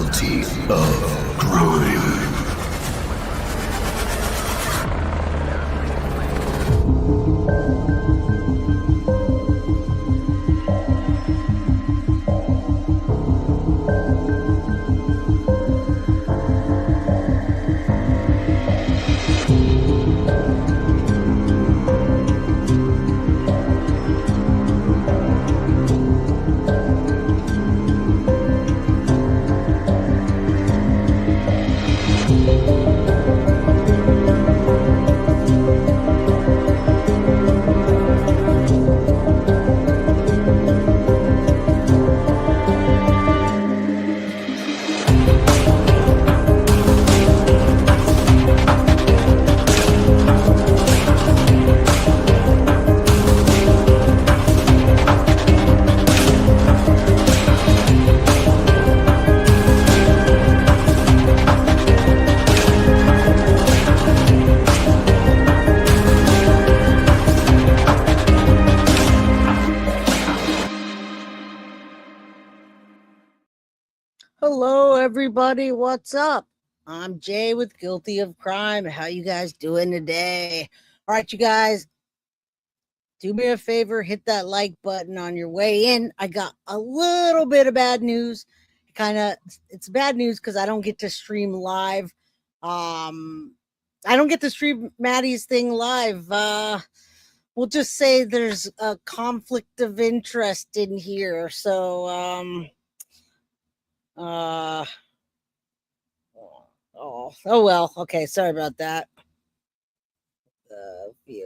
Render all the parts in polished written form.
guilty of crime. Hello, everybody. What's up? I'm Jay with Guilty of Crime. How you guys doing today? All right, you guys, do me a favor, hit that like button on your way in. I got a little bit of bad news. It's bad news because I don't get to stream live. I don't get to stream Maddie's thing live. We'll just say there's a conflict of interest in here. So, oh well. Okay, sorry about that.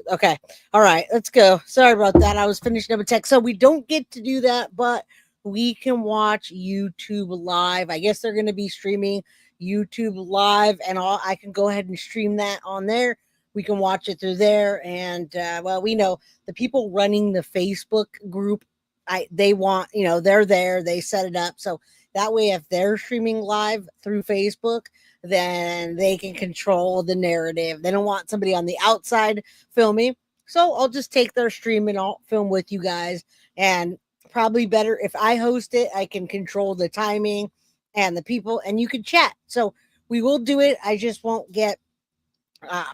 Okay, all right, let's go. Sorry about that. I was finishing up a text, so we don't get to do that, but we can watch YouTube live. I guess they're going to be streaming YouTube live, and I can go ahead and stream that on there. We can watch it through there, and well, we know the people running the Facebook group. They want, they're there. They set it up so that way, if they're streaming live through Facebook, then they can control the narrative. They don't want somebody on the outside filming. So I'll just take their stream and I'll film with you guys. And probably better if I host it, I can control the timing and the people, and you can chat. So we will do it. I just won't get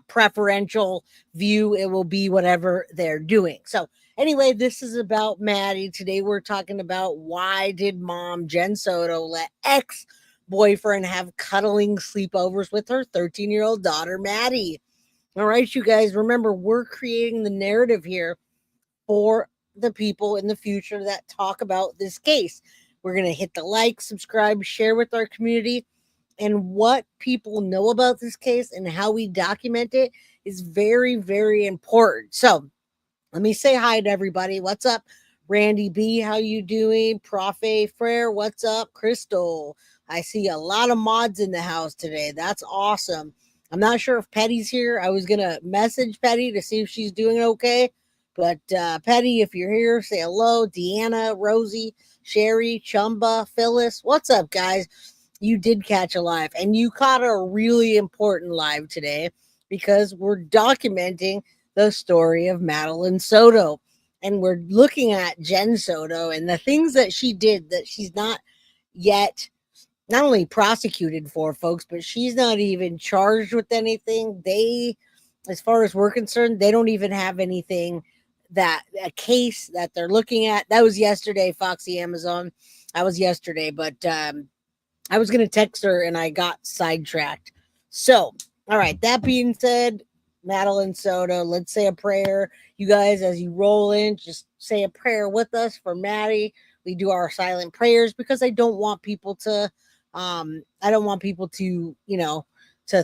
preferential view. It will be whatever they're doing. So anyway, this is about Maddie. Today we're talking about why did mom Jen Soto let ex-boyfriend have cuddling sleepovers with her 13-year-old daughter, Maddie. All right, you guys, remember, we're creating the narrative here for the people in the future that talk about this case. We're going to hit the like, subscribe, share with our community. And what people know about this case and how we document it is very, very important. So let me say hi to everybody. What's up, Randy B? How you doing? Profe Frere, what's up? Crystal, I see a lot of mods in the house today. That's awesome. I'm not sure if Petty's here. I was going to message Petty to see if she's doing okay. But Petty, if you're here, say hello. Deanna, Rosie, Sherry, Chumba, Phyllis. What's up, guys? You did catch a live, and you caught a really important live today because we're documenting the story of Madeline Soto, and we're looking at Jen Soto and the things that she did that she's not yet not only prosecuted for, folks, but she's not even charged with anything. As far as we're concerned, they don't even have anything, that a case that they're looking at. That was yesterday, Foxy Amazon. That was yesterday, but I was going to text her and I got sidetracked. So, all right, that being said, Madeline Soto, let's say a prayer. You guys, as you roll in, just say a prayer with us for Maddie. We do our silent prayers because I don't want people to, to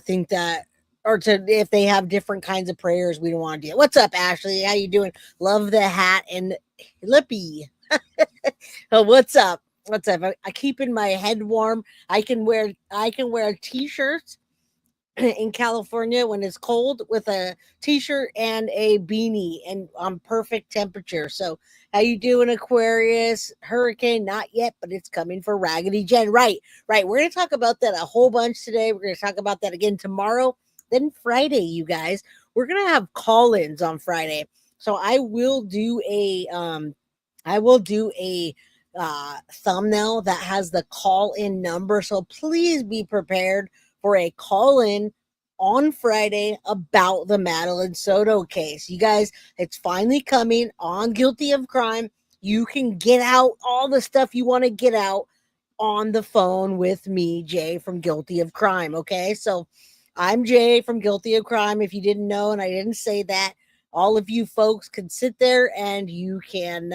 think that, or to, if they have different kinds of prayers, we don't want to do it. What's up, Ashley? How you doing? Love the hat and lippy. Oh, what's up? What's up? I keeping my head warm. I can wear t-shirts in California when it's cold with a t-shirt and a beanie and on perfect temperature. So how you doing, Aquarius? Hurricane, not yet, but it's coming for Raggedy Jen. Right. We're going to talk about that a whole bunch today. We're going to talk about that again tomorrow. Then Friday, you guys, we're going to have call-ins on Friday. So I will do a thumbnail that has the call-in number. So please be prepared for a call-in on Friday about the Madeline Soto case. You guys, it's finally coming on Guilty of Crime. You can get out all the stuff you want to get out on the phone with me, Jay from Guilty of Crime. Okay, so I'm Jay from Guilty of Crime. If you didn't know and I didn't say that, all of you folks can sit there and you can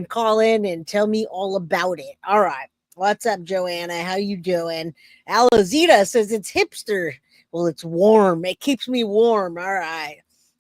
call in and tell me all about it. All right. What's up, Joanna? How you doing? Alazita says it's hipster. Well, it's warm. It keeps me warm. All right.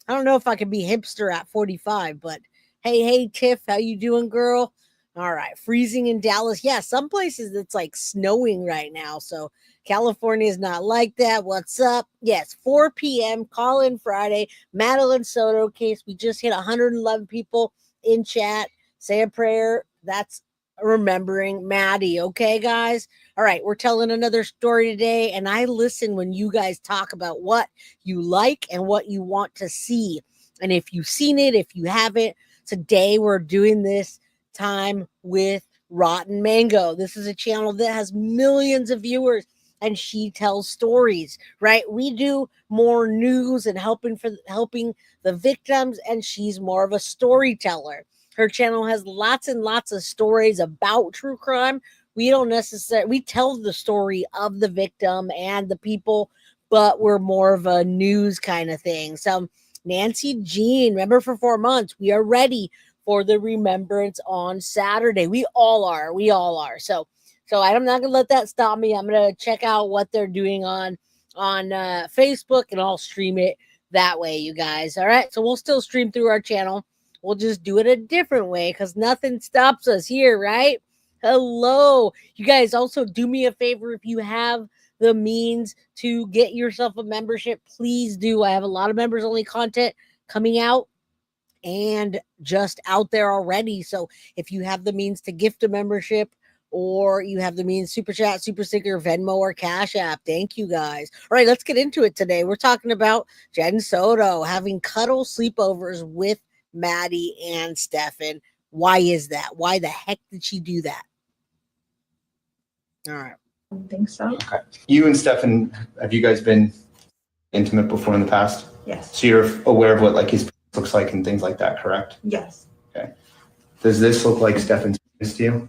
I don't know if I can be hipster at 45, but hey, Tiff, how you doing, girl? All right. Freezing in Dallas. Yeah, some places it's like snowing right now. So California is not like that. What's up? Yes, 4 p.m. Call in Friday. Madeline Soto case. We just hit 111 people in chat. Say a prayer. That's remembering Maddie. Okay, guys? All right, we're telling another story today, and I listen when you guys talk about what you like and what you want to see. And if you've seen it, if you haven't, today we're doing this time with Rotten Mango. This is a channel that has millions of viewers, and she tells stories, right? We do more news and helping the victims, and she's more of a storyteller. Her channel has lots and lots of stories about true crime. We tell the story of the victim and the people, but we're more of a news kind of thing. So Nancy Jean, remember for 4 months, we are ready for the Remembrance on Saturday. We all are. So I'm not going to let that stop me. I'm going to check out what they're doing on Facebook, and I'll stream it that way, you guys. All right. So we'll still stream through our channel. We'll just do it a different way because nothing stops us here, right? Hello. You guys also do me a favor. If you have the means to get yourself a membership, please do. I have a lot of members only content coming out and just out there already. So if you have the means to gift a membership, or you have the means, super chat, super sticker, Venmo, or Cash App, thank you guys. All right, let's get into it today. We're talking about Jen Soto having Cuddle sleepovers with Maddie and Stephan. Why is that? Why the heck did she do that? All right. I don't think so. Okay. You and Stephan, have you guys been intimate before in the past? Yes. So you're aware of what like his looks like and things like that, correct? Yes. Okay. Does this look like Stephan's penis to you?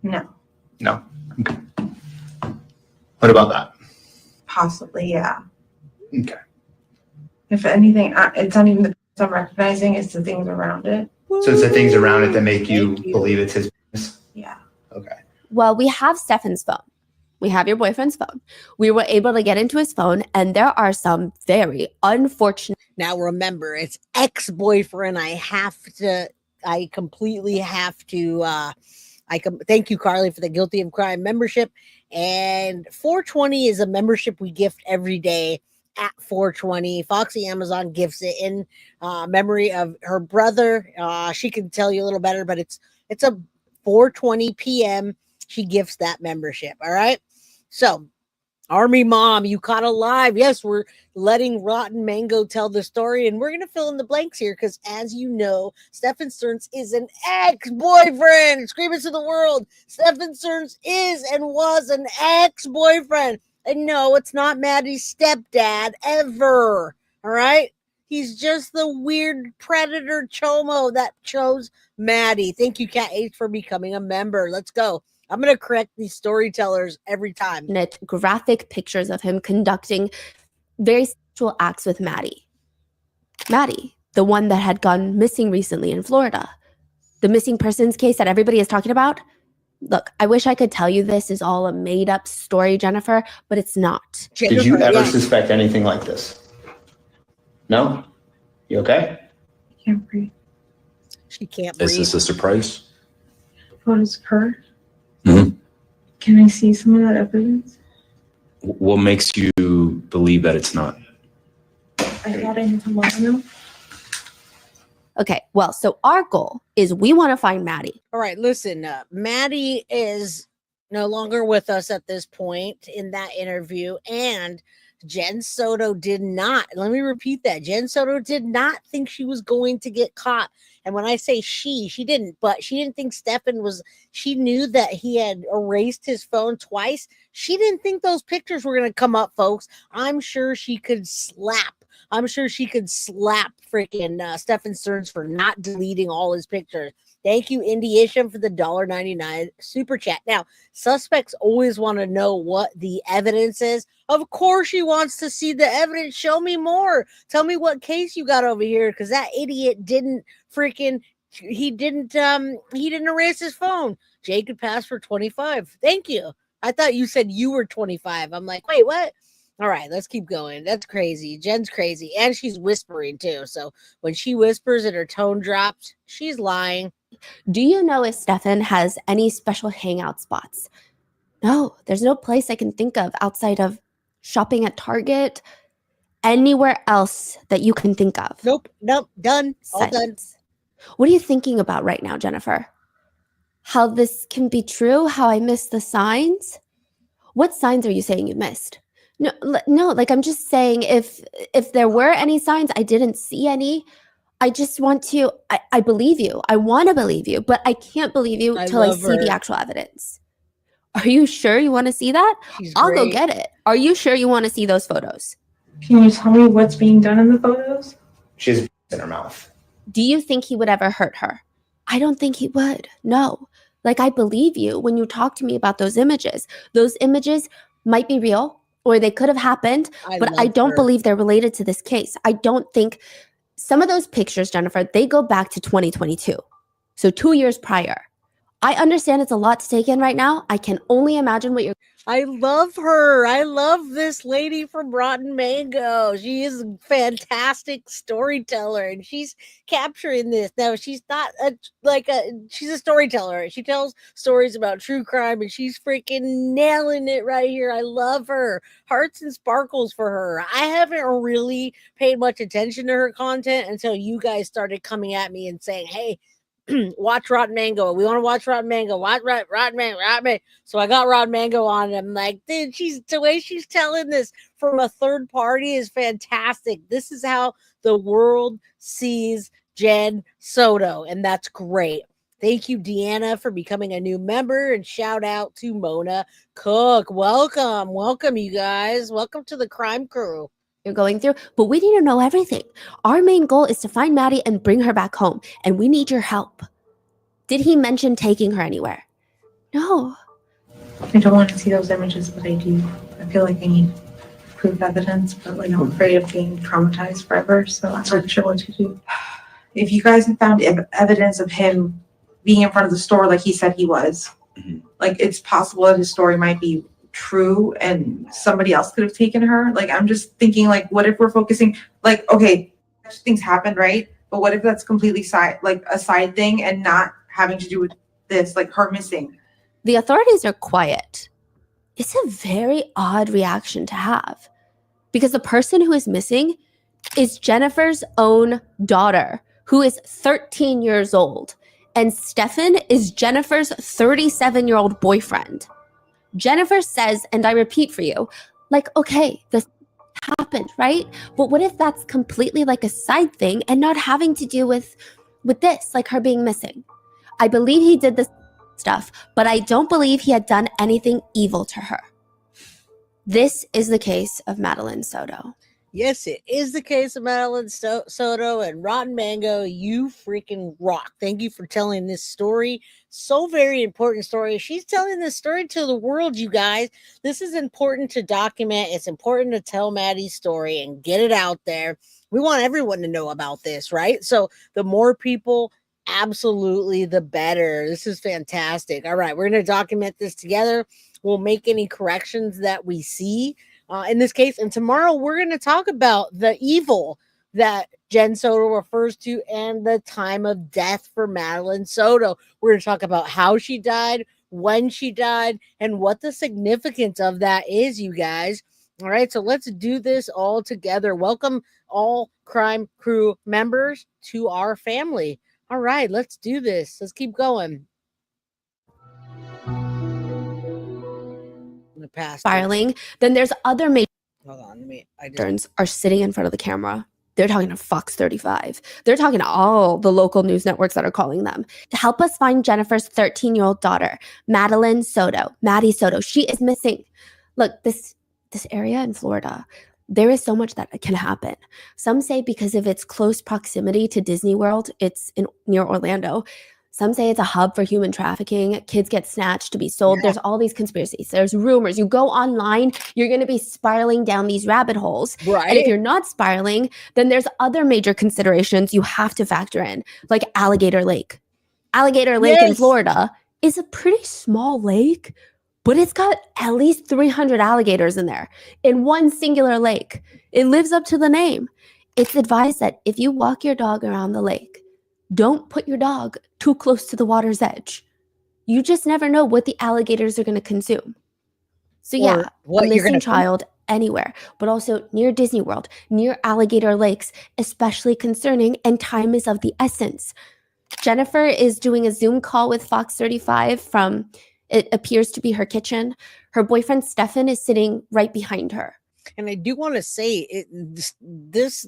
No. No. Okay. What about that? Possibly, yeah. Okay. If anything, it's not even the things I'm recognizing, it's the things around it. So it's the things around it that make you believe it's his penis? Yeah. Okay. Well, we have Stephan's phone. We have your boyfriend's phone. We were able to get into his phone, and there are some very unfortunate. Now remember, it's ex-boyfriend. I completely have to thank you, Carly, for the Guilty of Crime membership. And 420 is a membership we gift every day at 420. Foxy Amazon gifts it in memory of her brother. She can tell you a little better, but it's a 4:20 p.m. She gifts that membership. All right. So, Army Mom, you caught alive. Yes, we're letting Rotten Mango tell the story, and we're going to fill in the blanks here because, as you know, Stephan Sterns is an ex-boyfriend. Scream it to the world. Stephan Sterns is and was an ex-boyfriend. And no, it's not Maddie's stepdad ever. All right? He's just the weird predator chomo that chose Maddie. Thank you, Cat H, for becoming a member. Let's go. I'm going to correct these storytellers every time. Graphic pictures of him conducting very sexual acts with Maddie. Maddie, the one that had gone missing recently in Florida. The missing persons case that everybody is talking about. Look, I wish I could tell you this is all a made-up story, Jennifer, but it's not. Jennifer, did you ever yes. suspect anything like this? No? You okay? I can't breathe. She can't breathe. Is this a surprise? What is her? Mhm. Can I see some of that evidence? What makes you believe that it's not? I thought I had to let her know. Okay, well, so our goal is we want to find Maddie. All right, listen, Maddie is no longer with us at this point in that interview, and Jen Soto did not. Let me repeat that. Jen Soto did not think she was going to get caught. And when I say she didn't, but she didn't think Stephan was, she knew that he had erased his phone twice. She didn't think those pictures were going to come up, folks. I'm sure she could slap freaking Stephan Sterns for not deleting all his pictures. Thank you, Indy Isham, for the $1.99 super chat. Now, suspects always want to know what the evidence is. Of course, she wants to see the evidence. Show me more. Tell me what case you got over here, because that idiot didn't he didn't erase his phone. Jay could pass for 25. Thank you. I thought you said you were 25. I'm like, wait, what? All right, let's keep going. That's crazy. Jen's crazy. And she's whispering too. So when she whispers and her tone drops, she's lying. Do you know if Stephan has any special hangout spots? No, there's no place I can think of outside of shopping at Target, anywhere else that you can think of. Nope, done. All done. Silence. What are you thinking about right now, Jennifer? How this can be true? How I missed the signs? What signs are you saying you missed? No, like I'm just saying if there were any signs, I didn't see any. I just want to, I believe you. I want to believe you, but I can't believe you till I see the actual evidence. Are you sure you want to see that? I'll go get it. Are you sure you want to see those photos? Can you tell me what's being done in the photos? She has in her mouth. Do you think he would ever hurt her? I don't think he would. No. Like, I believe you when you talk to me about those images. Those images might be real or they could have happened, but I don't believe they're related to this case. I don't think some of those pictures, Jennifer, they go back to 2022. So 2 years prior. I understand it's a lot to take in right now. I can only imagine what you're. I love her. I love this lady from Rotten Mango. She is a fantastic storyteller, and she's capturing this. Now, she's not she's a storyteller. She tells stories about true crime, and she's freaking nailing it right here. I love her. Hearts and sparkles for her. I haven't really paid much attention to her content until you guys started coming at me and saying, hey, watch Rotten Mango. We want to watch Rotten Mango. Watch Rotten Mango. So I got Rotten Mango on, and I'm like, dude, the way she's telling this from a third party is fantastic. This is how the world sees Jen Soto, and that's great. Thank you, Deanna, for becoming a new member, and shout out to Mona Cook. Welcome, you guys. Welcome to the crime crew. You're going through, but we need to know everything. Our main goal is to find Maddie and bring her back home, and we need your help. Did he mention taking her anywhere? No. I don't want to see those images, but I do. I feel like I need proof evidence, but like I'm afraid of being traumatized forever, so I'm not sure what to do. If you guys have found evidence of him being in front of the store like he said he was, like it's possible that his story might be true and somebody else could have taken her. Like I'm just thinking, like, what if we're focusing, like, okay, things happen, right? But what if that's completely a side thing and not having to do with this, like her missing? The authorities are quiet. It's a very odd reaction to have, because the person who is missing is Jennifer's own daughter, who is 13 years old, and Stephan is Jennifer's 37-year-old boyfriend. Jennifer says, and I repeat for you, like, okay, this happened, right? But what if that's completely like a side thing and not having to do with this, like her being missing? I believe he did this stuff, but I don't believe he had done anything evil to her. This is the case of Madeline Soto. Yes, it is the case of Madeline Soto, and Rotten Mango, you freaking rock. Thank you for telling this story. So very important story. She's telling this story to the world, you guys. This is important to document. It's important to tell Maddie's story and get it out there. We want everyone to know about this, right? So the more people, absolutely the better. This is fantastic. All right, we're going to document this together. We'll make any corrections that we see in this case. And tomorrow we're going to talk about the evil that Jen Soto refers to and the time of death for Madeline Soto. We're going to talk about how she died, when she died, and what the significance of that is, you guys. All right, so let's do this all together. Welcome all Crime Crew members to our family. All right, let's do this. Let's keep going. Spiraling, then there's other major. Hold on. on. I just Sterns are sitting in front of the camera. They're talking to Fox 35. They're talking to all the local news networks that are calling them to help us find Jennifer's 13-year-old daughter, Madeline Soto. Maddie Soto. She is missing. Look, this area in Florida, there is so much that can happen. Some say because of its close proximity to Disney World, it's near Orlando. Some say it's a hub for human trafficking. Kids get snatched to be sold. Yeah. There's all these conspiracies. There's rumors. You go online, you're going to be spiraling down these rabbit holes. right. And if you're not spiraling, then there's other major considerations you have to factor in, like Alligator Lake. Alligator Lake in Yes. Florida is a pretty small lake, but it's got at least 300 alligators in there in one singular lake. It lives up to the name. It's advised that if you walk your dog around the lake, don't put your dog too close to the water's edge. You just never know what the alligators are going to consume. So Or yeah, what a you're missing gonna child anywhere, but also near Disney World, near alligator lakes, especially concerning, and time is of the essence. Jennifer is doing a Zoom call with Fox 35 from, it appears to be her kitchen. Her boyfriend, Stephan, is sitting right behind her. And I do want to say this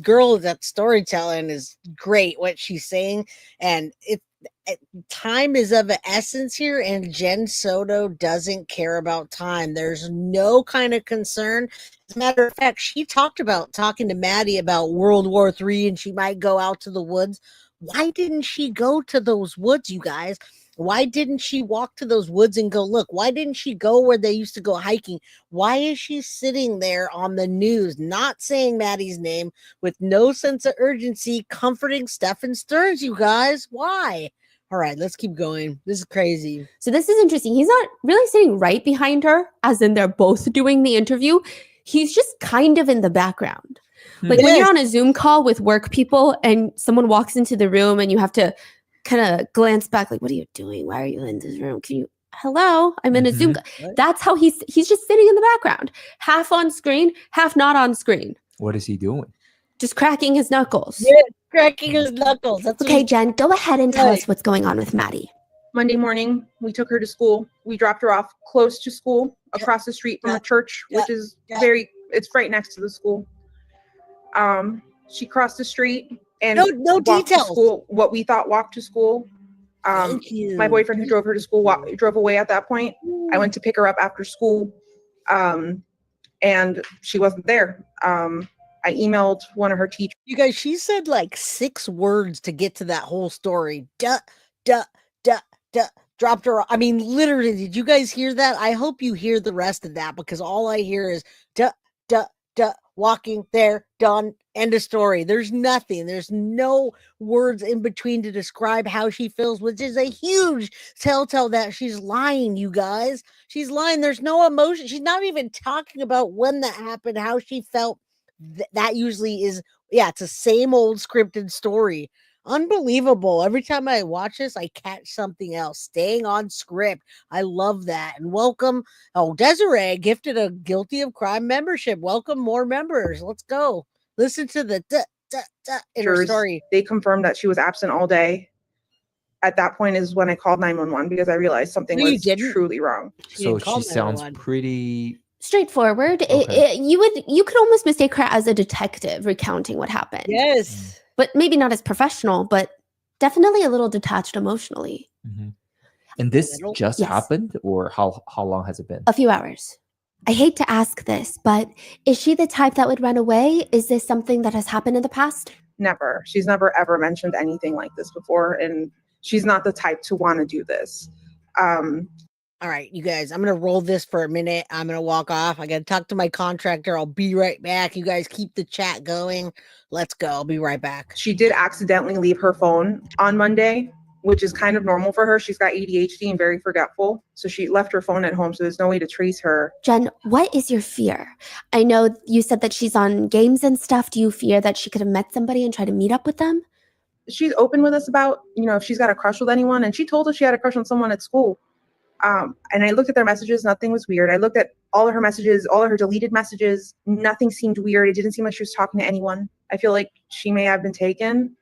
girl that's storytelling is great. What she's saying, and time is of an essence here. And Jen Soto doesn't care about time. There's no kind of concern. As a matter of fact, she talked about talking to Maddie about World War III, and she might go out to the woods. Why didn't she go to those woods, you guys? Why didn't she walk to those woods and go look? Why didn't she go where they used to go hiking? Why is she sitting there on the news, not saying Maddie's name, with no sense of urgency, comforting Stephan Sterns, you guys? Why? All right, let's keep going. This is crazy. So this is interesting. He's not really sitting right behind her, as in they're both doing the interview. He's just kind of in the background. Like when you're on a Zoom call with work people and someone walks into the room and you have to kind of glance back, like, what are you doing? Why are you in this room? Hello, I'm in a Zoom. That's how he's just sitting in the background, half on screen, half not on screen. What is he doing? Just cracking his knuckles. Yeah, cracking his knuckles. That's Okay, Jen, go ahead and tell us what's going on with Maddie. Monday morning, we took her to school. We dropped her off close to school, across the street from the church, which is it's right next to the school. She crossed the street and no walked to details. school, what we thought walked to school. Thank you. My boyfriend who drove her to school drove away at that point. I went to pick her up after school, and she wasn't there. I emailed one of her teachers. You guys, she said like 6 words to get to that whole story. Dropped her. I mean, literally, did you guys hear that? I hope you hear the rest of that, because all I hear is walking there, done, end of story. There's nothing. There's no words in between to describe how she feels, which is a huge telltale that she's lying, you guys. She's lying. There's no emotion. She's not even talking about when that happened, how she felt. That usually is, it's the same old scripted story. Unbelievable. Every time I watch this, I catch something else. Staying on script. I love that. And welcome. Oh, Desiree gifted a Guilty of Crime membership. Welcome more members. Let's go. Listen to the in her story. They confirmed that she was absent all day. At that point is when I called 911 because I realized something was truly wrong. So she sounds pretty straightforward. Okay. You could almost mistake her as a detective recounting what happened. Yes. But maybe not as professional, but definitely a little detached emotionally. Mm-hmm. And this just happened, or how long has it been? A few hours. I hate to ask this, but is she the type that would run away? Is this something that has happened in the past? Never. She's never ever mentioned anything like this before, and she's not the type to want to do this. All right, you guys, I'm going to roll this for a minute. I'm going to walk off. I got to talk to my contractor. I'll be right back. You guys keep the chat going. Let's go. I'll be right back. She did accidentally leave her phone on Monday, which is kind of normal for her. She's got ADHD and very forgetful. So she left her phone at home. So there's no way to trace her. Jen, what is your fear? I know you said that she's on games and stuff. Do you fear that she could have met somebody and tried to meet up with them? She's open with us about, if she's got a crush with anyone. And she told us she had a crush on someone at school. And I looked at their messages. Nothing was weird. I looked at all of her messages, all of her deleted messages. Nothing seemed weird. It didn't seem like she was talking to anyone. I feel like she may have been taken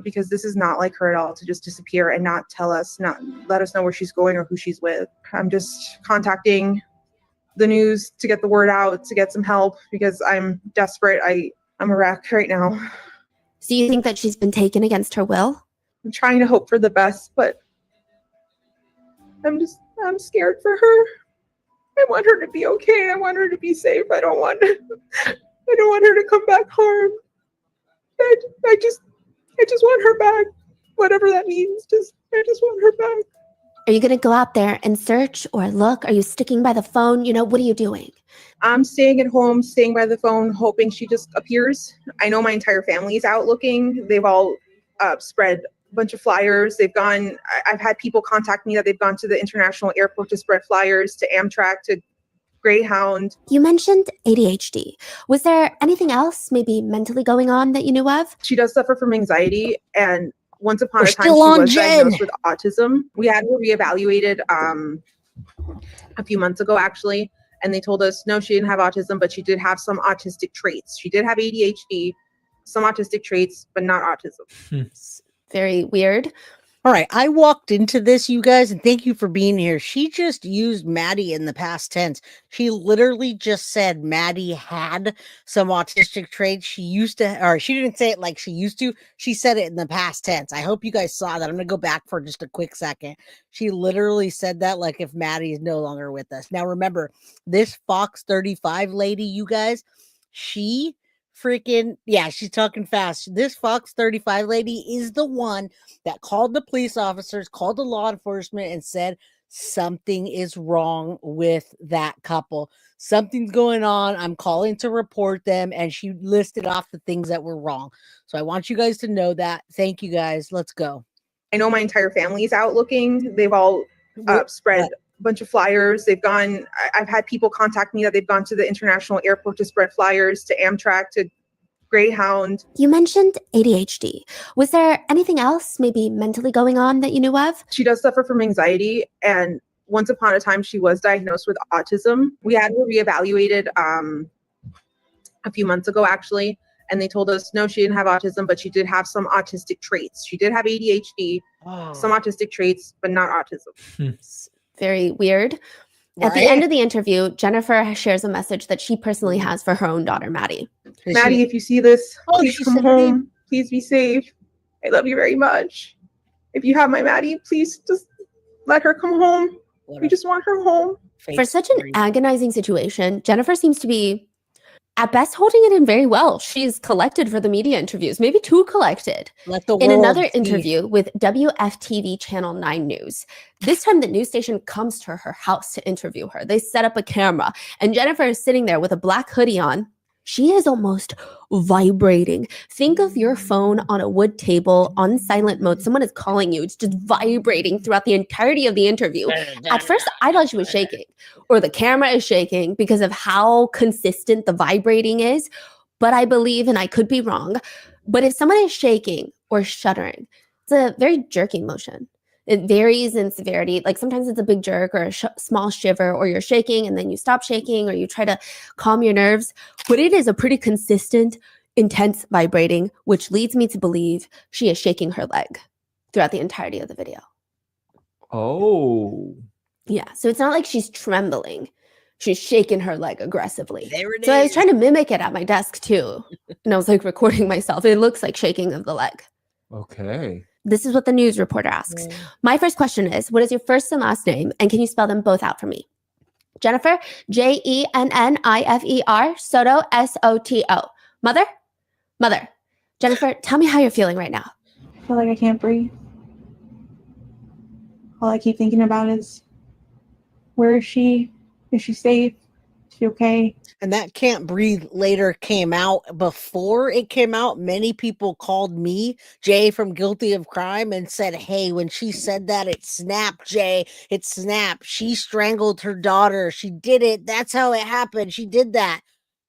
because this is not like her at all to just disappear and not let us know where she's going or who she's with. I'm just contacting the news, to get the word out, to get some help, because I'm desperate. I'm a wreck right now. So you think that she's been taken against her will? I'm trying to hope for the best, but I'm scared for her. I want her to be okay. I want her to be safe. I don't want her to come back harmed. I just want her back. Whatever that means. I just want her back. Are you going to go out there and search or look? Are you sticking by the phone? What are you doing? I'm staying at home, staying by the phone, hoping she just appears. I know my entire family is out looking. They've all spread a bunch of flyers. I've had people contact me that they've gone to the international airport to spread flyers, to Amtrak, to Greyhound. You mentioned ADHD. Was there anything else maybe mentally going on that you knew of? She does suffer from anxiety, and once upon a time she still on was Jen. diagnosed with autism. We had her reevaluated a few months ago, actually, and they told us no, she didn't have autism, but she did have some autistic traits. She did have ADHD, some autistic traits, but not autism. Very weird. All right, I walked into this, you guys, and thank you for being here. She just used Maddie in the past tense. She literally just said Maddie had some autistic traits. She used to, or she didn't say it like she used to. She said it in the past tense. I hope you guys saw that. I'm going to go back for just a quick second. She literally said that like if Maddie is no longer with us. Now, remember, this Fox 35 lady, you guys, she freaking, yeah, she's talking fast. This Fox 35 lady is the one that called the police officers, called the law enforcement, and said something is wrong with that couple. Something's going on. I'm calling to report them. And she listed off the things that were wrong. So I want you guys to know that. Thank you guys. Let's go. I know my entire family is out looking. They've all spread a bunch of flyers. I've had people contact me that they've gone to the international airport to spread flyers, to Amtrak, to Greyhound. You mentioned ADHD. Was there anything else maybe mentally going on that you knew of? She does suffer from anxiety, and once upon a time she was diagnosed with autism. We had her reevaluated a few months ago, actually, and they told us no, she didn't have autism, but she did have some autistic traits. She did have ADHD, some autistic traits, but not autism. Very weird. At the end of the interview, Jennifer shares a message that she personally has for her own daughter, Maddie. Maddie, if you see this, please come home. Please be safe. I love you very much. If you have my Maddie, please just let her come home. We just want her home. For such an agonizing situation, Jennifer seems to be, at best, holding it in very well. She's collected for the media interviews, maybe too collected. In another interview with WFTV Channel 9 News, this time the news station comes to her house to interview her. They set up a camera, and Jennifer is sitting there with a black hoodie on. She is almost vibrating. Think of your phone on a wood table on silent mode. Someone is calling you. It's just vibrating throughout the entirety of the interview. At first, I thought she was shaking, or the camera is shaking because of how consistent the vibrating is. But I believe, and I could be wrong, but if someone is shaking or shuddering, it's a very jerking motion. It varies in severity. Like sometimes it's a big jerk or a small shiver, or you're shaking and then you stop shaking, or you try to calm your nerves. But it is a pretty consistent, intense vibrating, which leads me to believe she is shaking her leg throughout the entirety of the video. Oh. Yeah. So it's not like she's trembling. She's shaking her leg aggressively. So I was trying to mimic it at my desk too. And I was like recording myself. It looks like shaking of the leg. Okay. This is what the news reporter asks. My first question is, what is your first and last name? And can you spell them both out for me? Jennifer, Jennifer, Soto, Soto. Mother? Mother. Jennifer, tell me how you're feeling right now. I feel like I can't breathe. All I keep thinking about is, where is she? Is she safe? Is she okay? And that can't breathe later came out. Before it came out, many people called me, Jay from Guilty of Crime, and said, hey, when she said that, it snapped, Jay. It snapped. She strangled her daughter. She did it. That's how it happened. She did that.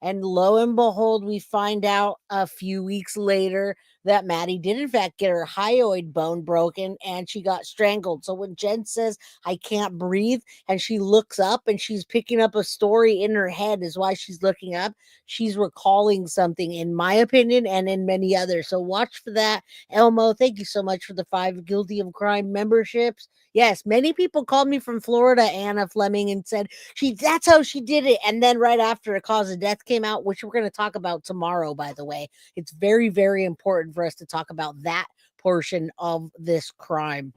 And lo and behold, we find out a few weeks later that Maddie did in fact get her hyoid bone broken and she got strangled. So when Jen says, I can't breathe, and she looks up and she's picking up a story in her head is why she's looking up. She's recalling something, in my opinion, and in many others. So watch for that. Elmo, thank you so much for the 5 Guilty of Crime memberships. Yes, many people called me from Florida, Anna Fleming, and said that's how she did it. And then right after a cause of death came out, which we're going to talk about tomorrow, by the way. It's very, very important for us to talk about that portion of this crime.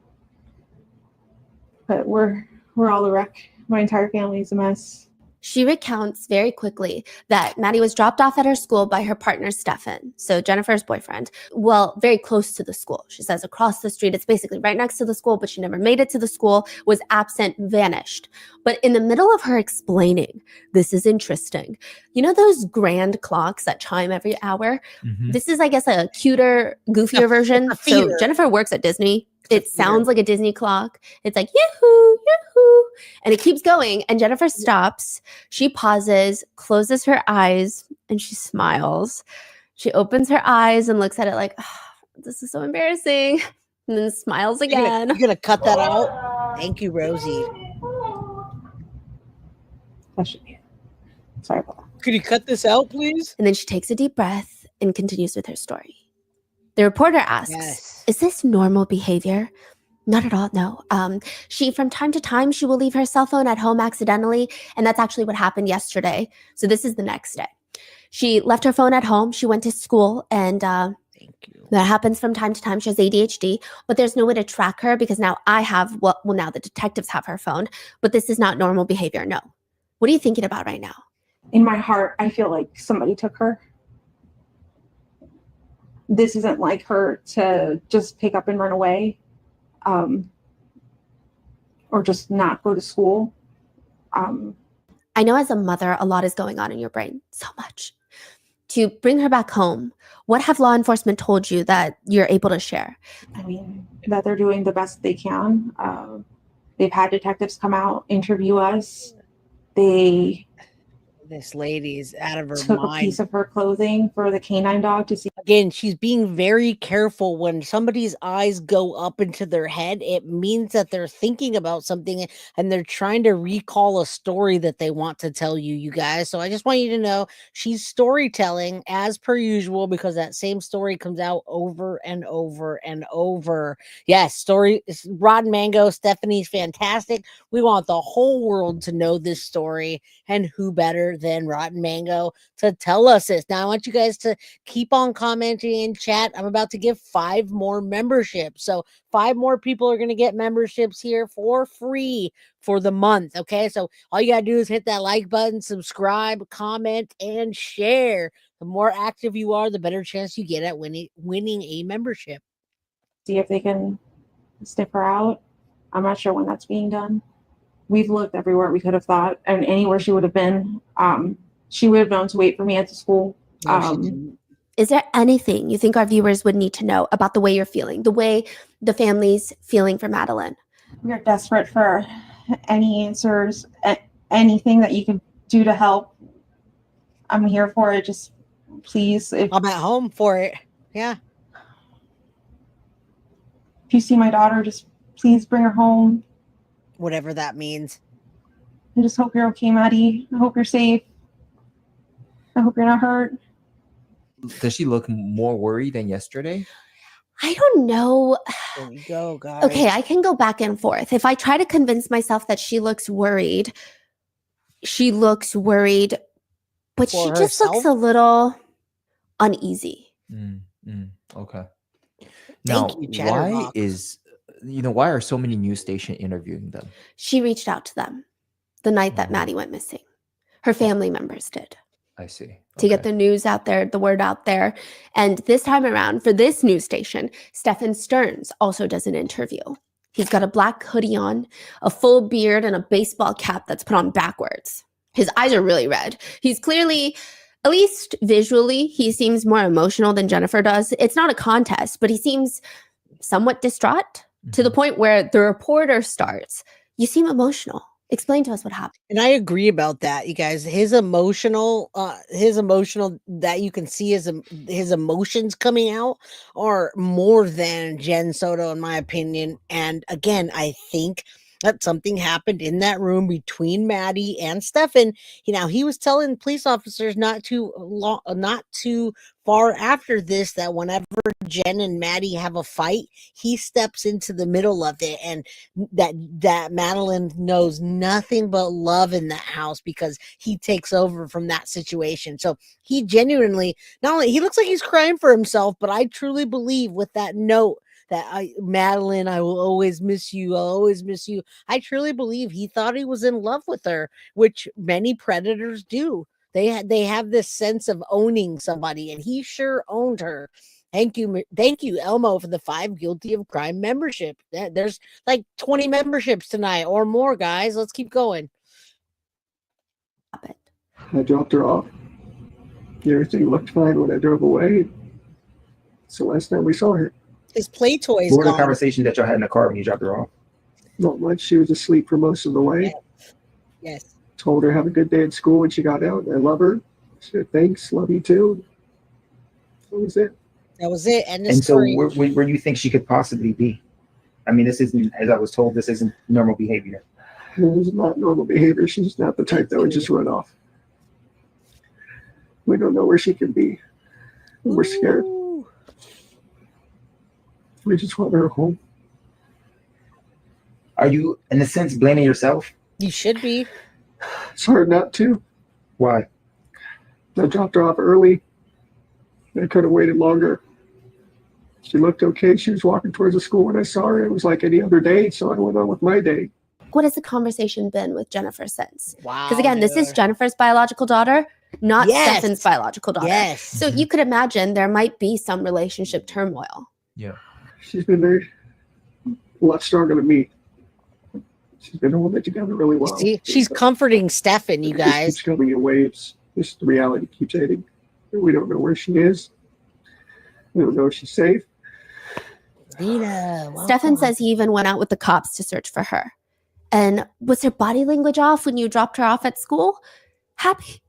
But we're all a wreck. My entire family is a mess. She recounts very quickly that Maddie was dropped off at her school by her partner, Stephan, so Jennifer's boyfriend, well, very close to the school. She says across the street, it's basically right next to the school, but she never made it to the school, was absent, vanished. But in the middle of her explaining, this is interesting. You know those grand clocks that chime every hour? Mhm. This is, I guess, a cuter, goofier version. So Jennifer works at Disney. It sounds like a Disney clock. It's like, yahoo, yahoo. And it keeps going. And Jennifer stops. She pauses, closes her eyes, and she smiles. She opens her eyes and looks at it like, oh, this is so embarrassing. And then smiles again. You're going to cut that out? Thank you, Rosie. That should be it. Sorry about that. Could you cut this out, please? And then she takes a deep breath and continues with her story. The reporter asks, Is this normal behavior? Not at all, no. She, from time to time, she will leave her cell phone at home accidentally, and that's actually what happened yesterday. So this is the next day. She left her phone at home. She went to school, and that happens from time to time. She has ADHD, but there's no way to track her because now I have, now the detectives have her phone, but this is not normal behavior, no. What are you thinking about right now? In my heart, I feel like somebody took her. This isn't like her to just pick up and run away, or just not go to school. I know as a mother, a lot is going on in your brain, so much. To bring her back home, what have law enforcement told you that you're able to share? I mean, that they're doing the best they can. They've had detectives come out, interview us. They This lady's out of her took mind. a piece of her clothing for the canine dog to see. Again, she's being very careful. When somebody's eyes go up into their head, it means that they're thinking about something and they're trying to recall a story that they want to tell you, you guys. So I just want you to know she's storytelling as per usual, because that same story comes out over and over and over. Yes, story. Rod Mango, Stephanie's fantastic. We want the whole world to know this story, and who better than Rotten Mango to tell us this. Now I want you guys to keep on commenting in chat. I'm about to give 5 more memberships, so 5 more people are going to get memberships here for free for the month. Okay, so all you gotta do is hit that like button, subscribe, comment, and share. The more active you are, the better chance you get at winning a membership. See if they can sniff her out. I'm not sure when that's being done. We've looked everywhere we could have thought, and anywhere she would have been. She would have known to wait for me at the school. Is there anything you think our viewers would need to know about the way you're feeling, the way the family's feeling for Madeline? We are desperate for any answers, anything that you can do to help. I'm here for it. Just please. I'm at home for it. Yeah. If you see my daughter, just please bring her home. Whatever that means. I just hope you're okay, Maddie. I hope you're safe. I hope you're not hurt. Does she look more worried than yesterday? I don't know. There we go, guys. Okay, I can go back and forth. If I try to convince myself that she looks worried, but she just looks a little uneasy. Okay. Thank you, Chatterbox. Why are so many news stations interviewing them? She reached out to them the night that Maddie went missing. Her family members did. I see. To get the news out there, the word out there. And this time around, for this news station, Stephan Sterns also does an interview. He's got a black hoodie on, a full beard, and a baseball cap that's put on backwards. His eyes are really red. He's clearly, at least visually, he seems more emotional than Jennifer does. It's not a contest, but he seems somewhat distraught to the point where the reporter starts, "You seem emotional. Explain to us what happened. And I agree about that, you guys. His emotional that you can see his emotions coming out are more than Jen Soto, in my opinion. And again, I think that something happened in that room between Maddie and Stephan. He was telling police officers not too far after this that whenever Jen and Maddie have a fight, he steps into the middle of it, and that Madeline knows nothing but love in that house because he takes over from that situation. So he genuinely, not only he looks like he's crying for himself, but I truly believe with that note that Madeline, I will always miss you. I'll always miss you. I truly believe he thought he was in love with her, which many predators do. They have this sense of owning somebody, and he sure owned her. Thank you, Elmo, for the 5 guilty of crime membership. There's like 20 memberships tonight or more, guys. Let's keep going. I dropped her off. Everything looked fine when I drove away. It's the last time we saw her. His play toys. What were the conversations that y'all had in the car when you dropped her off? Not much. She was asleep for most of the way. Yes. Told her have a good day at school when she got out. I love her. She said, thanks. Love you too. That was it. That was it. And so where do you think she could possibly be? I mean, this isn't, as I was told, this isn't normal behavior. This is not normal behavior. She's not the type that would just run off. We don't know where she could be. We're scared. We just want her home. Are you, in a sense, blaming yourself? You should be. It's hard not to. Why? I dropped her off early. I could have waited longer. She looked okay. She was walking towards the school when I saw her. It was like any other day, so I went on with my day. What has the conversation been with Jennifer since? Wow. Because again, this is Jennifer's biological daughter, not Stephan's biological daughter. Yes. So you could imagine there might be some relationship turmoil. Yeah. She's been a lot stronger than me. She's been holding it together really well. See, she's comforting Stephan, you guys. She's coming in waves. This the reality keeps hitting. We don't know where she is. We don't know if she's safe. Nina, Stephan says he even went out with the cops to search for her. And was her body language off when you dropped her off at school? Happy.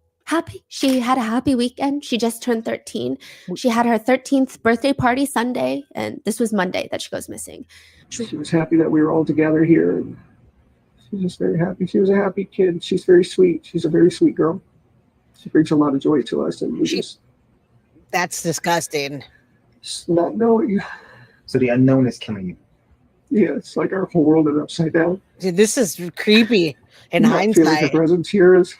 She had a happy weekend. She just turned 13. She had her 13th birthday party Sunday, and this was Monday that she goes missing. She was happy that we were all together here. And she's just very happy. She was a happy kid. She's very sweet. She's a very sweet girl. She brings a lot of joy to us, and that's disgusting. Just not knowing. So the unknown is killing you. Yeah, it's like our whole world is upside down. Dude, this is creepy in Not feeling her hindsight. presence here is.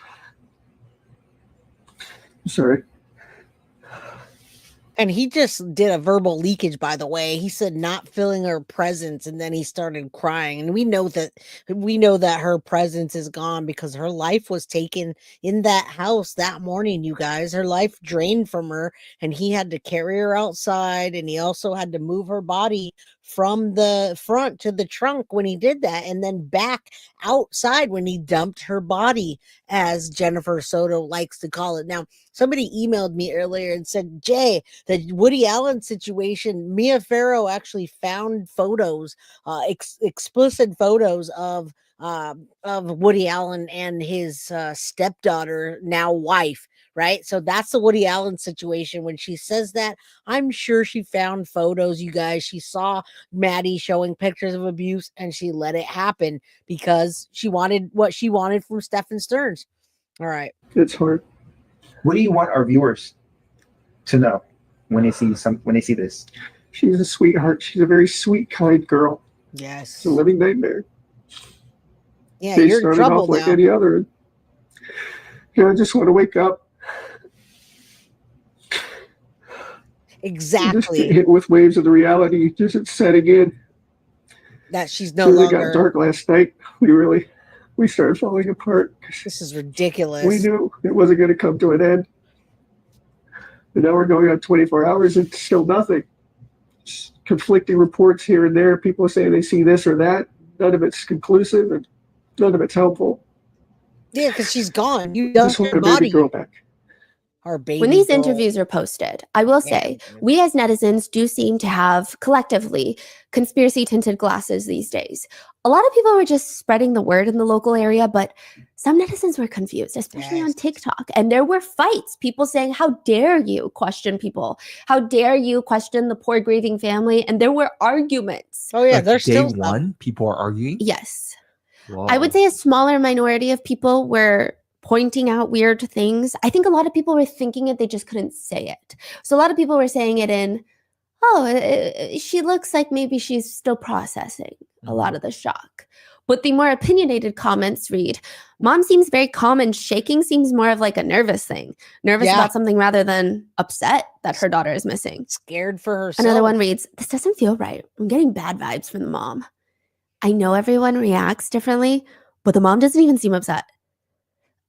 Sorry. And he just did a verbal leakage, by the way. He said not feeling her presence, and then he started crying. And we know that her presence is gone because her life was taken in that house that morning, you guys. Her life drained from her, and he had to carry her outside, and he also had to move her body from the front to the trunk when he did that, and then back outside when he dumped her body, as Jennifer Soto likes to call it. Now, somebody emailed me earlier and said, Jay, the Woody Allen situation, Mia Farrow actually found photos, explicit photos of Woody Allen and his stepdaughter, now wife, right? So that's the Woody Allen situation. When she says that, I'm sure she found photos, you guys. She saw Maddie showing pictures of abuse, and she let it happen because she wanted what she wanted from Stephan Sterns. All right. It's hard. What do you want our viewers to know when they see this? She's a sweetheart. She's a very sweet, kind girl. Yes. It's a living nightmare. Yeah, They you're in started trouble off like now. any other. I just want to wake up. Exactly. Just get hit with waves of the reality. Just it's setting in. That she's no It longer. got dark last night. We started falling apart. This is ridiculous. We knew it wasn't going to come to an end. And now we're going on 24 hours and still nothing. Just conflicting reports here and there. People saying they see this or that. None of it's conclusive and none of it's helpful. Yeah, because she's gone. You Just dumped want her a baby body. girl back. Our baby. When these girl. interviews are posted, I will say, we as netizens do seem to have collectively conspiracy tinted glasses these days. A lot of people were just spreading the word in the local area, but some netizens were confused, especially on TikTok. And there were fights, people saying, how dare you question people? How dare you question the poor grieving family? And there were arguments. Oh yeah, Like there's day still one, people are arguing. Yes. Whoa. I would say a smaller minority of people were pointing out weird things. I think a lot of people were thinking it, they just couldn't say it. So a lot of people were saying it in, she looks like maybe she's still processing a lot of the shock. But the more opinionated comments read, mom seems very calm and shaking seems more of like a nervous thing. Nervous about something rather than upset that her daughter is missing. Scared for herself. Another one reads, this doesn't feel right. I'm getting bad vibes from the mom. I know everyone reacts differently, but the mom doesn't even seem upset.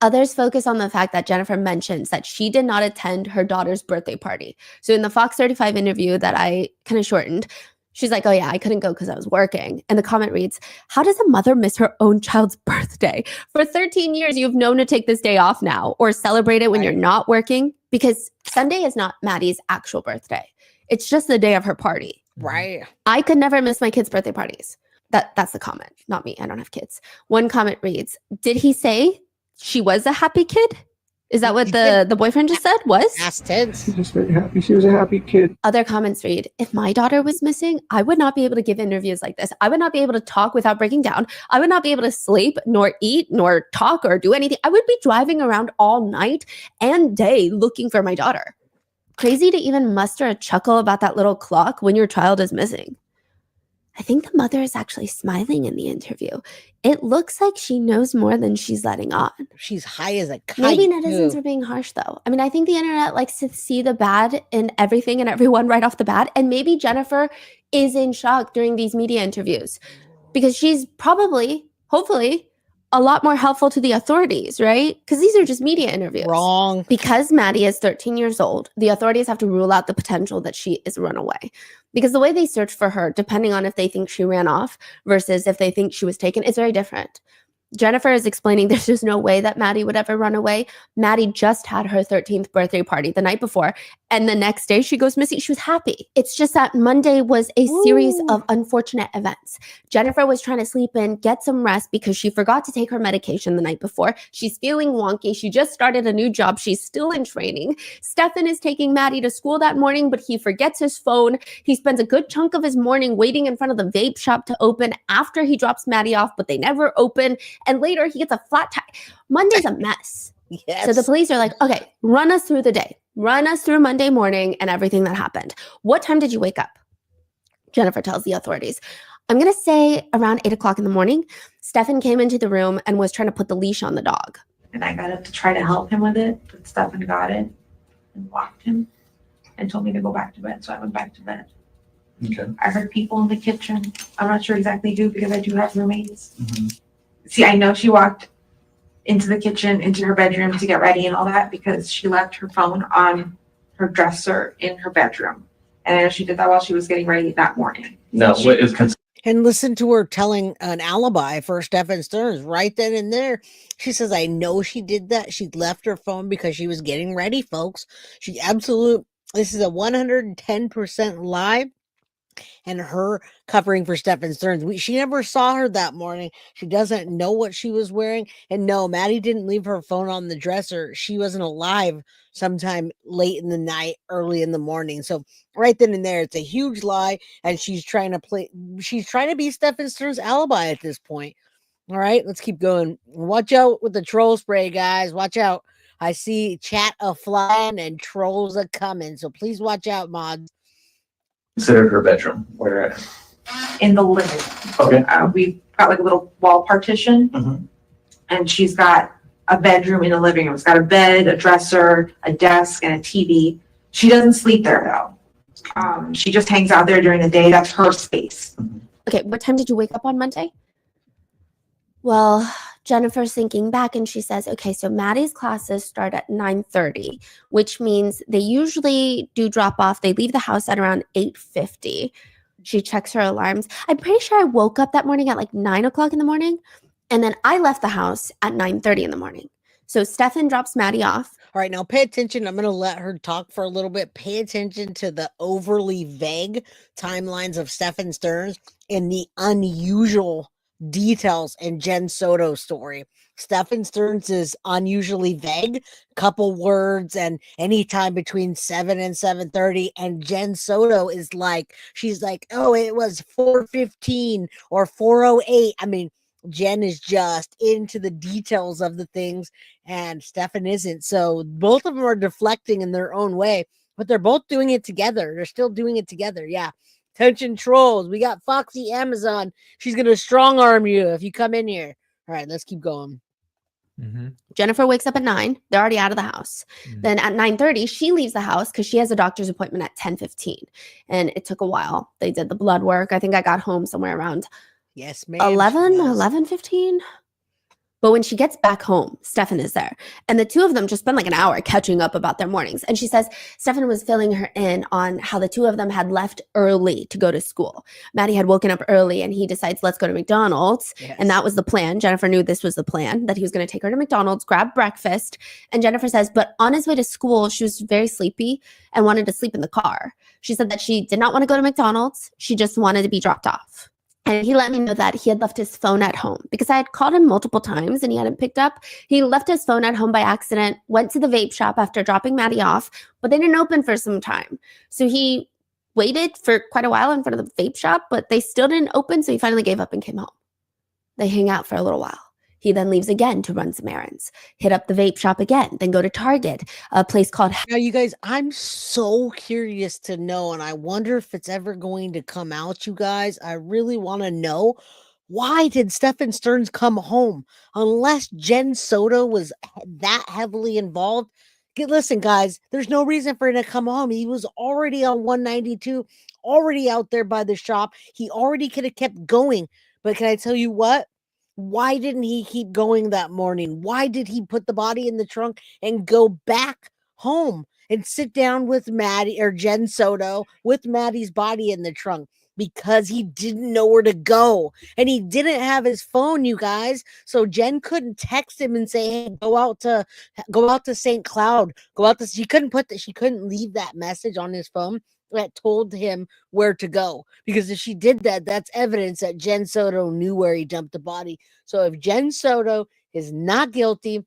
Others focus on the fact that Jennifer mentions that she did not attend her daughter's birthday party. So in the Fox 35 interview that I kind of shortened, she's like, oh yeah, I couldn't go because I was working. And the comment reads, how does a mother miss her own child's birthday? For 13 years, you've known to take this day off now or celebrate it when you're not working, because Sunday is not Maddie's actual birthday. It's just the day of her party. Right. I could never miss my kids' birthday parties. That's the comment, not me. I don't have kids. One comment reads, did he say she was a happy kid? Is that what the boyfriend just said was? Past tense. She's just very happy. She was a happy kid. Other comments read, if my daughter was missing, I would not be able to give interviews like this. I would not be able to talk without breaking down. I would not be able to sleep, nor eat, nor talk, or do anything. I would be driving around all night and day looking for my daughter. Crazy to even muster a chuckle about that little clock when your child is missing. I think the mother is actually smiling in the interview. It looks like she knows more than she's letting on. She's high as a kite. Maybe netizens are being harsh, though. I mean, I think the internet likes to see the bad in everything and everyone right off the bat. And maybe Jennifer is in shock during these media interviews because she's probably, hopefully, a lot more helpful to the authorities, right? Because these are just media interviews. Wrong. Because Maddie is 13 years old, the authorities have to rule out the potential that she is a runaway. Because the way they search for her, depending on if they think she ran off versus if they think she was taken, is very different. Jennifer is explaining there's just no way that Maddie would ever run away. Maddie just had her 13th birthday party the night before, and the next day she goes missing. She was happy. It's just that Monday was a series of unfortunate events. Jennifer was trying to sleep in, get some rest because she forgot to take her medication the night before. She's feeling wonky. She just started a new job. She's still in training. Stephan is taking Maddie to school that morning, but he forgets his phone. He spends a good chunk of his morning waiting in front of the vape shop to open after he drops Maddie off, but they never open. And later he gets a flat tire. Monday's a mess. Yes. So the police are like, okay, run us through the day. Run us through Monday morning and everything that happened. What time did you wake up? Jennifer tells the authorities. I'm going to say around 8 o'clock in the morning. Stephan came into the room and was trying to put the leash on the dog. And I got up to try to help him with it, but Stephan got it and walked him and told me to go back to bed. So I went back to bed. Okay. I heard people in the kitchen. I'm not sure exactly who because I do have roommates. See, I know she walked into the kitchen, into her bedroom to get ready and all that because she left her phone on her dresser in her bedroom. And I know she did that while she was getting ready that morning. No, what is And listen to her telling an alibi for Stephan Sterns right then and there. She says, I know she did that. She left her phone because she was getting ready, folks. This is a 110% lie. And her covering for Stephan Sterns. She never saw her that morning. She doesn't know what she was wearing. And no, Maddie didn't leave her phone on the dresser. She wasn't alive sometime late in the night, early in the morning. So right then and there, it's a huge lie. And she's trying to be Stephan Sterns' alibi at this point. All right, let's keep going. Watch out with the troll spray, guys. Watch out. I see chat a-flying and trolls a-coming. So please watch out, mods. considered her bedroom? Where at? In the living room. Okay. We've got like a little wall partition, and she's got a bedroom in the living room. It's got a bed, a dresser, a desk, and a TV. She doesn't sleep there though. She just hangs out there during the day. That's her space. Okay, what time did you wake up on Monday? Well, Jennifer's thinking back and she says, okay, so Maddie's classes start at 9:30, which means they usually do drop off. They leave the house at around 8:50. She checks her alarms. I'm pretty sure I woke up that morning at like 9 o'clock in the morning. And then I left the house at 9:30 in the morning. So Stephan drops Maddie off. All right, now pay attention. I'm going to let her talk for a little bit. Pay attention to the overly vague timelines of Stephan Sterns and the unusual details in Jen Soto's story. Stephan Sterns is unusually vague, couple words and any time between 7 and 7:30, and Jen Soto is like, she's like, oh, it was 4:15 or 4:08. I mean, Jen is just into the details of the things and Stephan isn't. So both of them are deflecting in their own way, but they're both doing it together. They're still doing it together. Yeah. Attention trolls. We got Foxy Amazon. She's going to strong arm you if you come in here. All right, let's keep going. Mm-hmm. Jennifer wakes up at 9. They're already out of the house. Then at 9:30, she leaves the house because she has a doctor's appointment at 10:15. And it took a while. They did the blood work. I think I got home somewhere around Yes, ma'am. 11:15. But when she gets back home, Stephan is there. And the two of them just spend like an hour catching up about their mornings. And she says Stephan was filling her in on how the two of them had left early to go to school. Maddie had woken up early and he decides, let's go to McDonald's. Yes. And that was the plan. Jennifer knew this was the plan, that he was going to take her to McDonald's, grab breakfast. And Jennifer says, but on his way to school, she was very sleepy and wanted to sleep in the car. She said that she did not want to go to McDonald's. She just wanted to be dropped off. And he let me know that he had left his phone at home because I had called him multiple times and he hadn't picked up. He left his phone at home by accident, went to the vape shop after dropping Maddie off, but they didn't open for some time. So he waited for quite a while in front of the vape shop, but they still didn't open. So he finally gave up and came home. They hang out for a little while. He then leaves again to run some errands, hit up the vape shop again, then go to Target, a place called... Now, you guys, I'm so curious to know, and I wonder if it's ever going to come out, you guys. I really want to know, why did Stephan Sterns come home? Unless Jen Soto was that heavily involved. Listen, guys, there's no reason for him to come home. He was already on 192, already out there by the shop. He already could have kept going. But can I tell you what? Why didn't he keep going that morning? Why did he put the body in the trunk and go back home and sit down with Maddie or Jen Soto with Maddie's body in the trunk? Because he didn't know where to go and he didn't have his phone, you guys. So Jen couldn't text him and say, hey, go out to St. Cloud, she couldn't leave that message on his phone that told him where to go, because if she did that, that's evidence that Jen Soto knew where he dumped the body. So if Jen Soto is not guilty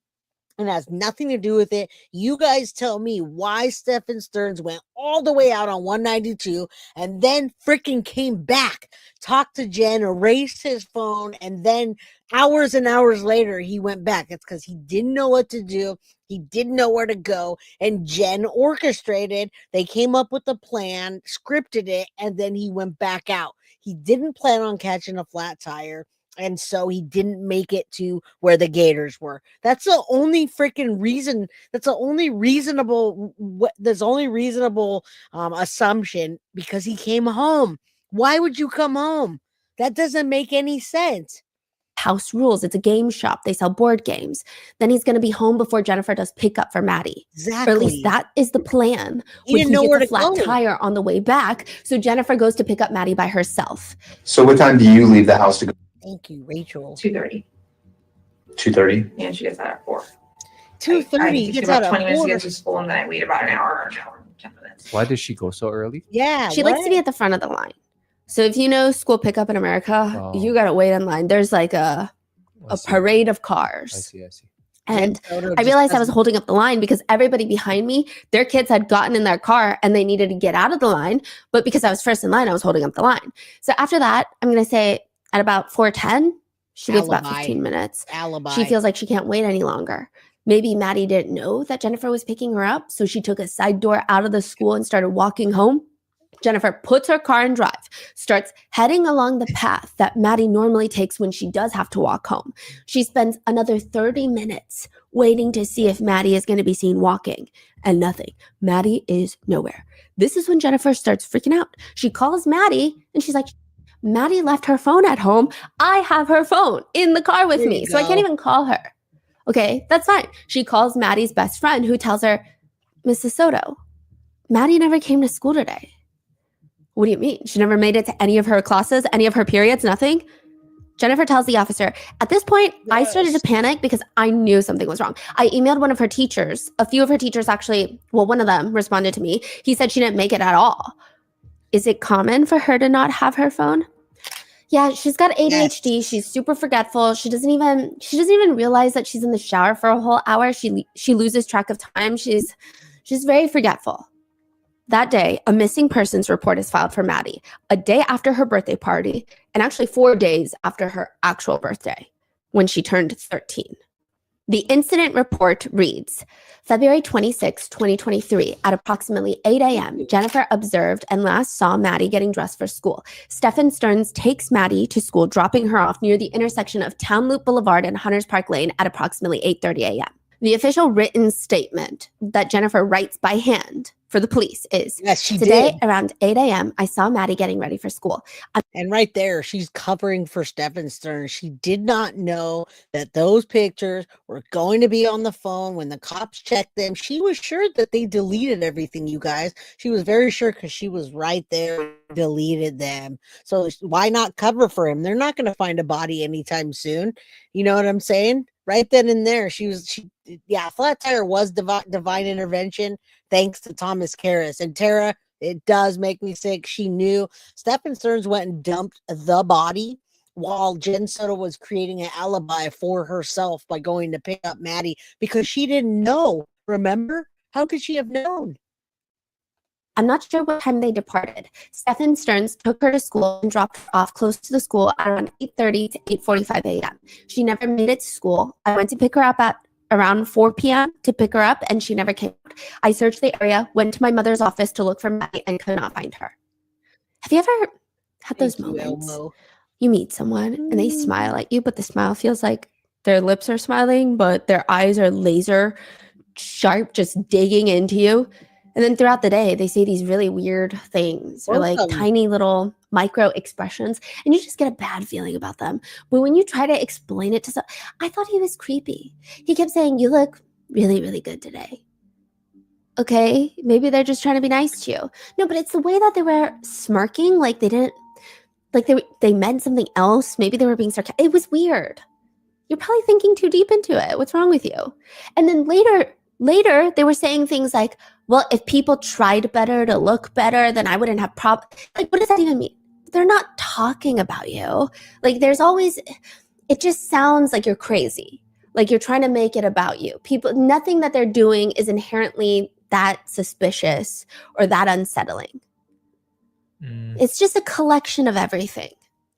and has nothing to do with it, you guys tell me why Stephan Sterns went all the way out on 192 and then freaking came back, talked to Jen, erased his phone, and then hours and hours later he went back. It's because he didn't know what to do. He didn't know where to go, and Jen orchestrated. They came up with a plan, scripted it, and then he went back out. He didn't plan on catching a flat tire, and so he didn't make it to where the Gators were. That's the only freaking reason. That's the only reasonable. There's only reasonable assumption, because he came home. Why would you come home? That doesn't make any sense. House rules. It's a game shop. They sell board games. Then he's going to be home before Jennifer does pickup for Maddie. Exactly. Or at least that is the plan. He didn't know where to flat go. tire on the way back. So Jennifer goes to pick up Maddie by herself. So what time do you leave the house to go? Thank you, Rachel. 2:30. 2:30? Yeah, she gets out at 4. 2:30. Gets out about 20 at minutes to 4. get to school, and then I wait about an hour and 10 minutes. Why does she go so early? Yeah. She likes to be at the front of the line. So if you know school pickup in America, Oh. you got to wait in line. There's like a parade of cars. I see. And I realized I was holding up the line because everybody behind me, their kids had gotten in their car and they needed to get out of the line. But because I was first in line, I was holding up the line. So after that, I'm going to say at about 4:10, she waits about 15 minutes. Alibi. She feels like she can't wait any longer. Maybe Maddie didn't know that Jennifer was picking her up. So she took a side door out of the school and started walking home. Jennifer puts her car in drive, starts heading along the path that Maddie normally takes when she does have to walk home. She spends another 30 minutes waiting to see if Maddie is going to be seen walking, and nothing. Maddie is nowhere. This is when Jennifer starts freaking out. She calls Maddie and she's like, Maddie left her phone at home. I have her phone in the car with me, so I can't even call her. Okay, that's fine. She calls Maddie's best friend, who tells her, Mrs. Soto, Maddie never came to school today. What do you mean? She never made it to any of her classes, any of her periods, nothing? Jennifer tells the officer, at this point, I started to panic because I knew something was wrong. I emailed one of her teachers. A few of her teachers actually, well, one of them responded to me. He said she didn't make it at all. Is it common for her to not have her phone? Yeah, she's got ADHD. Yes. She's super forgetful. She doesn't even realize that she's in the shower for a whole hour. She loses track of time. She's very forgetful. That day, a missing persons report is filed for Maddie, a day after her birthday party, and actually 4 days after her actual birthday, when she turned 13. The incident report reads, February 26, 2023, at approximately 8 a.m., Jennifer observed and last saw Maddie getting dressed for school. Stephan Sterns takes Maddie to school, dropping her off near the intersection of Town Loop Boulevard and Hunters Park Lane at approximately 8:30 a.m. The official written statement that Jennifer writes by hand for the police is, today around 8 a.m., I saw Maddie getting ready for school. And right there, she's covering for Stephan Sterns. She did not know that those pictures were going to be on the phone when the cops checked them. She was sure that they deleted everything, you guys. She was very sure because she was right there, deleted them. So why not cover for him? They're not going to find a body anytime soon. You know what I'm saying? Right then and there, flat tire was divine intervention, thanks to Thomas Karras. And Tara, it does make me sick. She knew. Stephan Sterns went and dumped the body while Jen Soto was creating an alibi for herself by going to pick up Maddie because she didn't know. Remember? How could she have known? I'm not sure what time they departed. Stephan Sterns took her to school and dropped her off close to the school at around 8:30 to 8:45 a.m. She never made it to school. I went to pick her up at around 4 p.m. to pick her up, and she never came out. I searched the area, went to my mother's office to look for Maddie, and could not find her. Have you ever had those moments? You meet someone, and they smile at you, but the smile feels like their lips are smiling, but their eyes are laser sharp, just digging into you. And then throughout the day, they say these really weird things or like tiny little micro expressions, and you just get a bad feeling about them. But when you try to explain it to someone, I thought he was creepy. He kept saying, you look really, really good today. Okay, maybe they're just trying to be nice to you. No, but it's the way that they were smirking, like they didn't, like they meant something else. Maybe they were being sarcastic. It was weird. You're probably thinking too deep into it. What's wrong with you? And then later, they were saying things like, well, if people tried better to look better, then I wouldn't have Like, what does that even mean? They're not talking about you. Like, there's always, it just sounds like you're crazy. Like you're trying to make it about you. Nothing that they're doing is inherently that suspicious or that unsettling. It's just a collection of everything.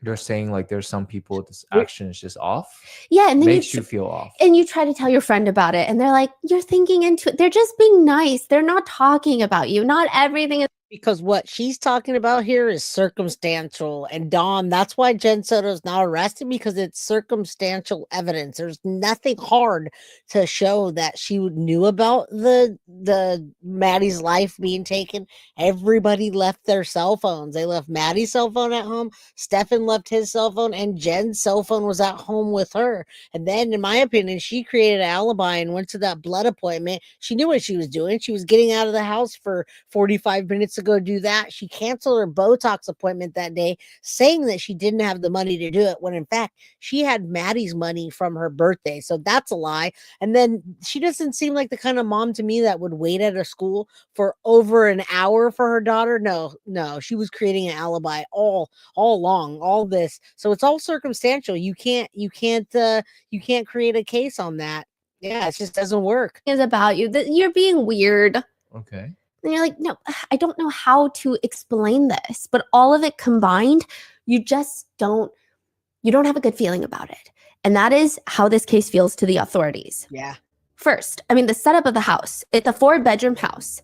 You're saying like there's some people this action is just off. Yeah, and then makes you feel off. And you try to tell your friend about it, and they're like, "You're thinking into it. They're just being nice. They're not talking about you. Not everything is." Because what she's talking about here is circumstantial. And Dawn, that's why Jen Soto is not arrested, because it's circumstantial evidence. There's nothing hard to show that she knew about the Maddie's life being taken. Everybody left their cell phones. They left Maddie's cell phone at home. Stephan left his cell phone, and Jen's cell phone was at home with her. And then, in my opinion, she created an alibi and went to that blood appointment. She knew what she was doing. She was getting out of the house for 45 minutes to go do that. She canceled her Botox appointment that day, saying that she didn't have the money to do it, when in fact she had Maddie's money from her birthday. So that's a lie. And then she doesn't seem like the kind of mom to me that would wait at a school for over an hour for her daughter. No, she was creating an alibi all along, all this. So it's all circumstantial. You can't create a case on that. Yeah, it just doesn't work. It's about you. You're being weird. Okay. And you're like, no, I don't know how to explain this, but all of it combined, you don't have a good feeling about it. And that is how this case feels to the authorities. Yeah. First, the setup of the house, it's a 4-bedroom house.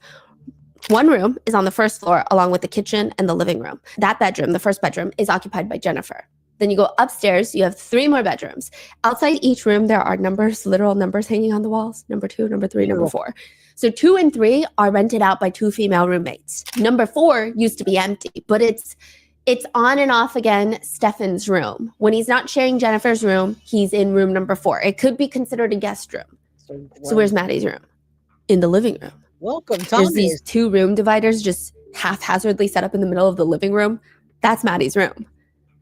One room is on the first floor along with the kitchen and the living room. That bedroom, the first bedroom, is occupied by Jennifer. Then you go upstairs, you have 3 more bedrooms. Outside each room, there are numbers, literal numbers hanging on the walls. Number 2, number 3, number 4. So 2 and 3 are rented out by 2 female roommates. Number 4 used to be empty, but it's on and off again Stephan's room. When he's not sharing Jennifer's room, he's in room number 4. It could be considered a guest room. So where's Maddie's room? In the living room. Welcome, Tommy. There's these 2 room dividers just haphazardly set up in the middle of the living room. That's Maddie's room.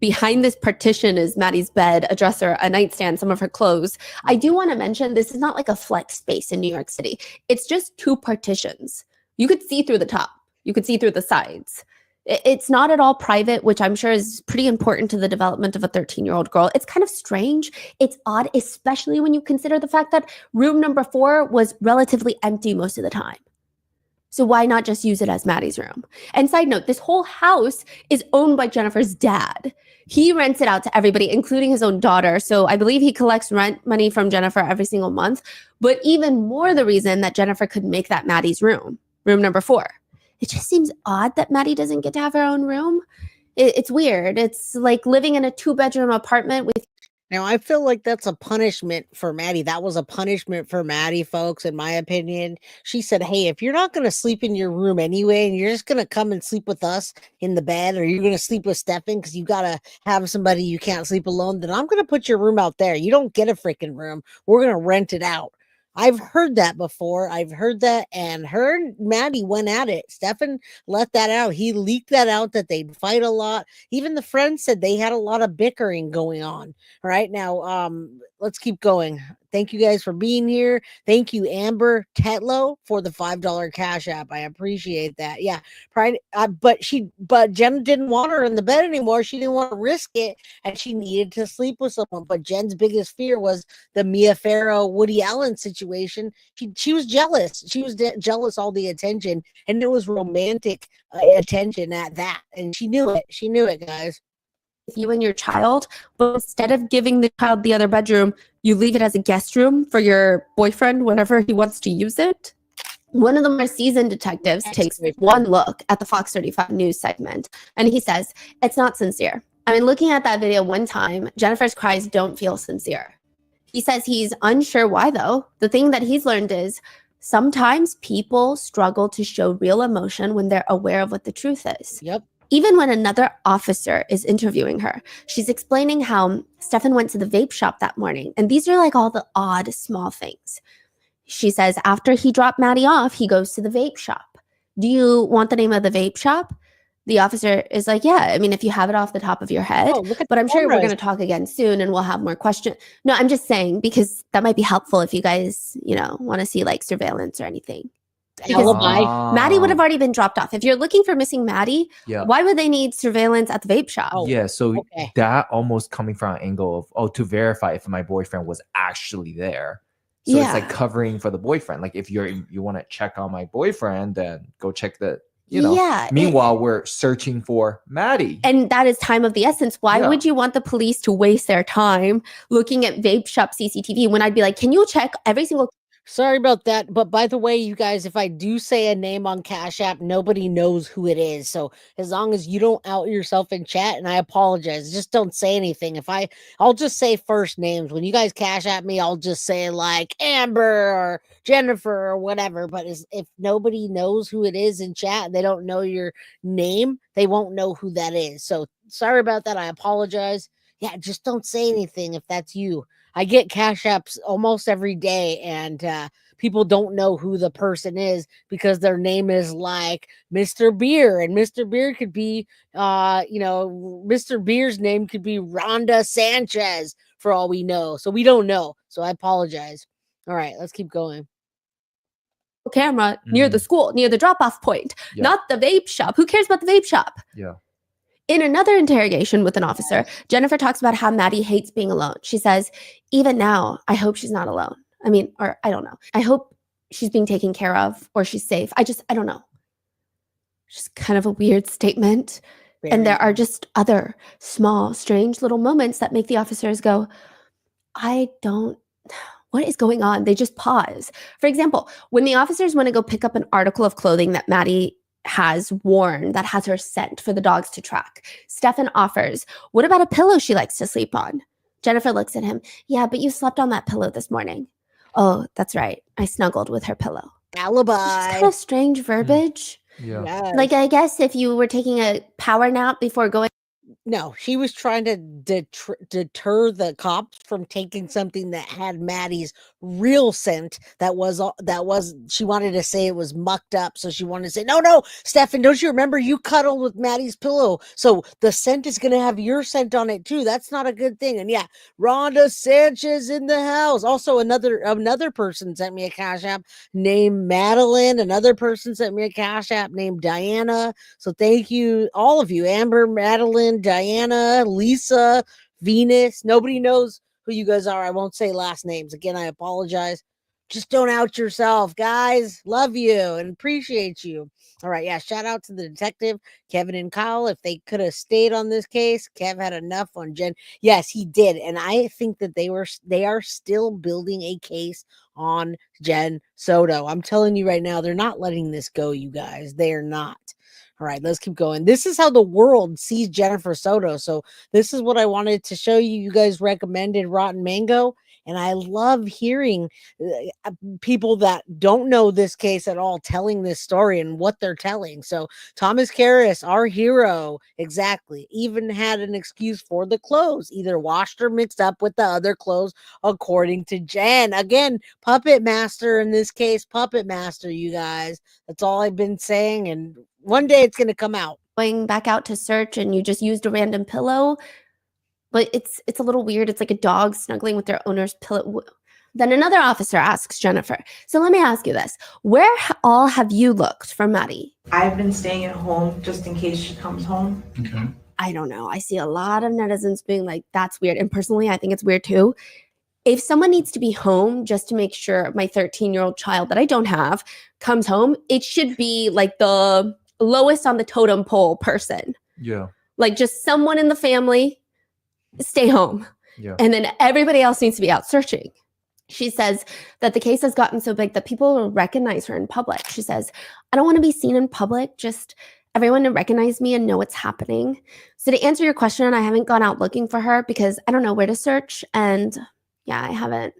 Behind this partition is Maddie's bed, a dresser, a nightstand, some of her clothes. I do want to mention this is not like a flex space in New York City. It's just 2 partitions. You could see through the top. You could see through the sides. It's not at all private, which I'm sure is pretty important to the development of a 13-year-old girl. It's kind of strange. It's odd, especially when you consider the fact that room number 4 was relatively empty most of the time. So why not just use it as Maddie's room? And side note, this whole house is owned by Jennifer's dad. He rents it out to everybody, including his own daughter. So I believe he collects rent money from Jennifer every single month. But even more the reason that Jennifer could make that Maddie's room number 4. It just seems odd that Maddie doesn't get to have her own room. It's weird. It's like living in a 2-bedroom apartment with. Now, I feel like that's a punishment for Maddie. That was a punishment for Maddie, folks, in my opinion. She said, hey, if you're not going to sleep in your room anyway, and you're just going to come and sleep with us in the bed, or you're going to sleep with Stephan because you got to have somebody you can't sleep alone, then I'm going to put your room out there. You don't get a freaking room. We're going to rent it out. I've heard that before. I've heard that, and her and Maddie went at it. Stephan let that out. He leaked that out that they'd fight a lot. Even the friends said they had a lot of bickering going on. All right, now let's keep going. Thank you guys for being here. Thank you, Amber Tetlow, for the $5 Cash App. I appreciate that. Yeah, but Jen didn't want her in the bed anymore. She didn't want to risk it, and she needed to sleep with someone. But Jen's biggest fear was the Mia Farrow, Woody Allen situation. She was jealous. She was jealous all the attention, and it was romantic attention at that. And she knew it. She knew it, guys. You and your child, but instead of giving the child the other bedroom, you leave it as a guest room for your boyfriend whenever he wants to use it. One of the more seasoned detectives takes one look at the Fox 35 news segment, and he says, it's not sincere. I mean, looking at that video one time, Jennifer's cries don't feel sincere. He says he's unsure why, though. The thing that he's learned is sometimes people struggle to show real emotion when they're aware of what the truth is. Yep. Even when another officer is interviewing her, she's explaining how Stephan went to the vape shop that morning. And these are like all the odd small things. She says after he dropped Maddie off, he goes to the vape shop. Do you want the name of the vape shop? The officer is like, yeah, I mean, if you have it off the top of your head, but I'm sure we're going to talk again soon and we'll have more questions. No, I'm just saying, because that might be helpful if you guys, want to see like surveillance or anything. Maddie would have already been dropped off. If you're looking for missing Maddie, why would they need surveillance at the vape shop? So that almost coming from an angle of, to verify if my boyfriend was actually there. So it's like covering for the boyfriend. Like if you want to check on my boyfriend, then go check the, Meanwhile, we're searching for Maddie. And that is time of the essence. Why would you want the police to waste their time looking at vape shop CCTV when I'd be like, can you check every single... Sorry about that. But by the way, you guys, if I do say a name on Cash App, nobody knows who it is. So as long as you don't out yourself in chat, and I apologize, just don't say anything. I'll just say first names. When you guys Cash App me, I'll just say like Amber or Jennifer or whatever. But if nobody knows who it is in chat and they don't know your name, they won't know who that is. So sorry about that. I apologize. Yeah, just don't say anything if that's you. I get Cash Apps almost every day, and people don't know who the person is because their name is like Mr. Beer, and Mr. Beer could be, Mr. Beer's name could be Rhonda Sanchez for all we know. So we don't know. So I apologize. All right, let's keep going. Camera near the school, near the drop-off point, not the vape shop. Who cares about the vape shop? Yeah. In another interrogation with an officer, Jennifer talks about how Maddie hates being alone. She says, even now, I hope she's not alone. I mean, or I don't know. I hope she's being taken care of or she's safe. I don't know. Just kind of a weird statement. And there are just other small, strange little moments that make the officers go, what is going on? They just pause. For example, when the officers want to go pick up an article of clothing that Maddie has worn that has her scent for the dogs to track, Stephan offers, what about a pillow she likes to sleep on? Jennifer looks at him. Yeah, but you slept on that pillow this morning. Oh, that's right. I snuggled with her pillow. Alibi. It's kind of strange verbiage. Yeah. Like, I guess if you were taking a power nap before going. No, she was trying to deter the cops from taking something that had Maddie's real scent. That was she wanted to say it was mucked up, so she wanted to say, no, Stephan, don't you remember you cuddled with Maddie's pillow? So the scent is gonna have your scent on it too. That's not a good thing. And yeah, Rhonda Sanchez in the house. Also, another person sent me a Cash App named Madeline. Another person sent me a Cash App named Diana. So thank you, all of you, Amber, Madeline, Diana, Lisa, Venus. Nobody knows who you guys are. I won't say last names. Again, I apologize. Just don't out yourself, guys. Love you and appreciate you. All right, yeah, shout out to the detective, Kevin and Kyle. If they could have stayed on this case, Kev had enough on Jen. Yes, he did. And I think that they are still building a case on Jen Soto. I'm telling you right now, they're not letting this go, you guys. They are not. All right, let's keep going. This is how the world sees Jennifer Soto. So this is what I wanted to show you. You guys recommended Rotten Mango, and I love hearing people that don't know this case at all telling this story and what they're telling. So Thomas Karras, our hero, exactly, even had an excuse for the clothes, either washed or mixed up with the other clothes, according to Jen. Again, puppet master in this case, puppet master, you guys. That's all I've been saying, and one day it's going to come out. Going back out to search and you just used a random pillow, but it's a little weird. It's like a dog snuggling with their owner's pillow. Then another officer asks Jennifer, so let me ask you this. Where all have you looked for Maddie? I've been staying at home just in case she comes home. Okay. I don't know. I see a lot of netizens being like, that's weird. And personally, I think it's weird too. If someone needs to be home just to make sure my 13-year-old child that I don't have comes home, it should be like the lowest on the totem pole person. Yeah. Like just someone in the family, stay home. Yeah. And then everybody else needs to be out searching. She says that the case has gotten so big that people will recognize her in public. She says, I don't want to be seen in public, just everyone to recognize me and know what's happening. So to answer your question, I haven't gone out looking for her because I don't know where to search. And yeah, I haven't.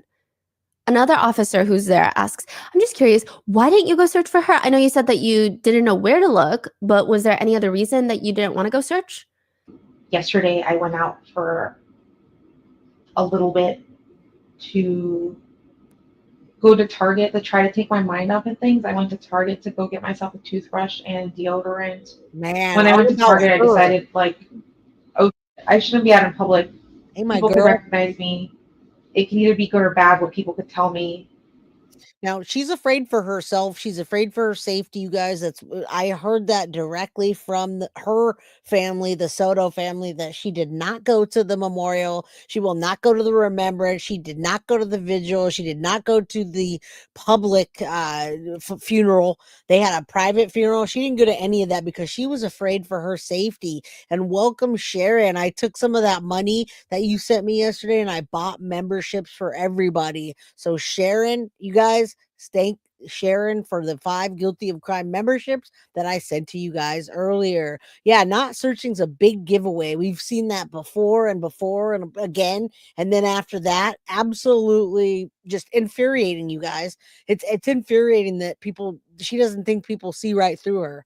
Another officer who's there asks, I'm just curious, why didn't you go search for her? I know you said that you didn't know where to look, but was there any other reason that you didn't want to go search? Yesterday, I went out for a little bit to go to Target to try to take my mind off of things. I went to Target to go get myself a toothbrush and deodorant. Man, When I went to Target, I her. decided, like, oh, I shouldn't be out in public. Hey, my People girl. could recognize me. It can either be good or bad what people could tell me. Now, she's afraid for herself. She's afraid for her safety, you guys. I heard that directly from her family, the Soto family, that she did not go to the memorial. She will not go to the remembrance. She did not go to the vigil. She did not go to the public funeral. They had a private funeral. She didn't go to any of that because she was afraid for her safety. And welcome, Sharon. I took some of that money that you sent me yesterday and I bought memberships for everybody. So Sharon, you guys, thank Sharon for the 5 guilty of crime memberships that I sent to you guys earlier. Yeah, not searching's a big giveaway. We've seen that before and again. And then after that, absolutely just infuriating, you guys. It's infuriating that she doesn't think people see right through her.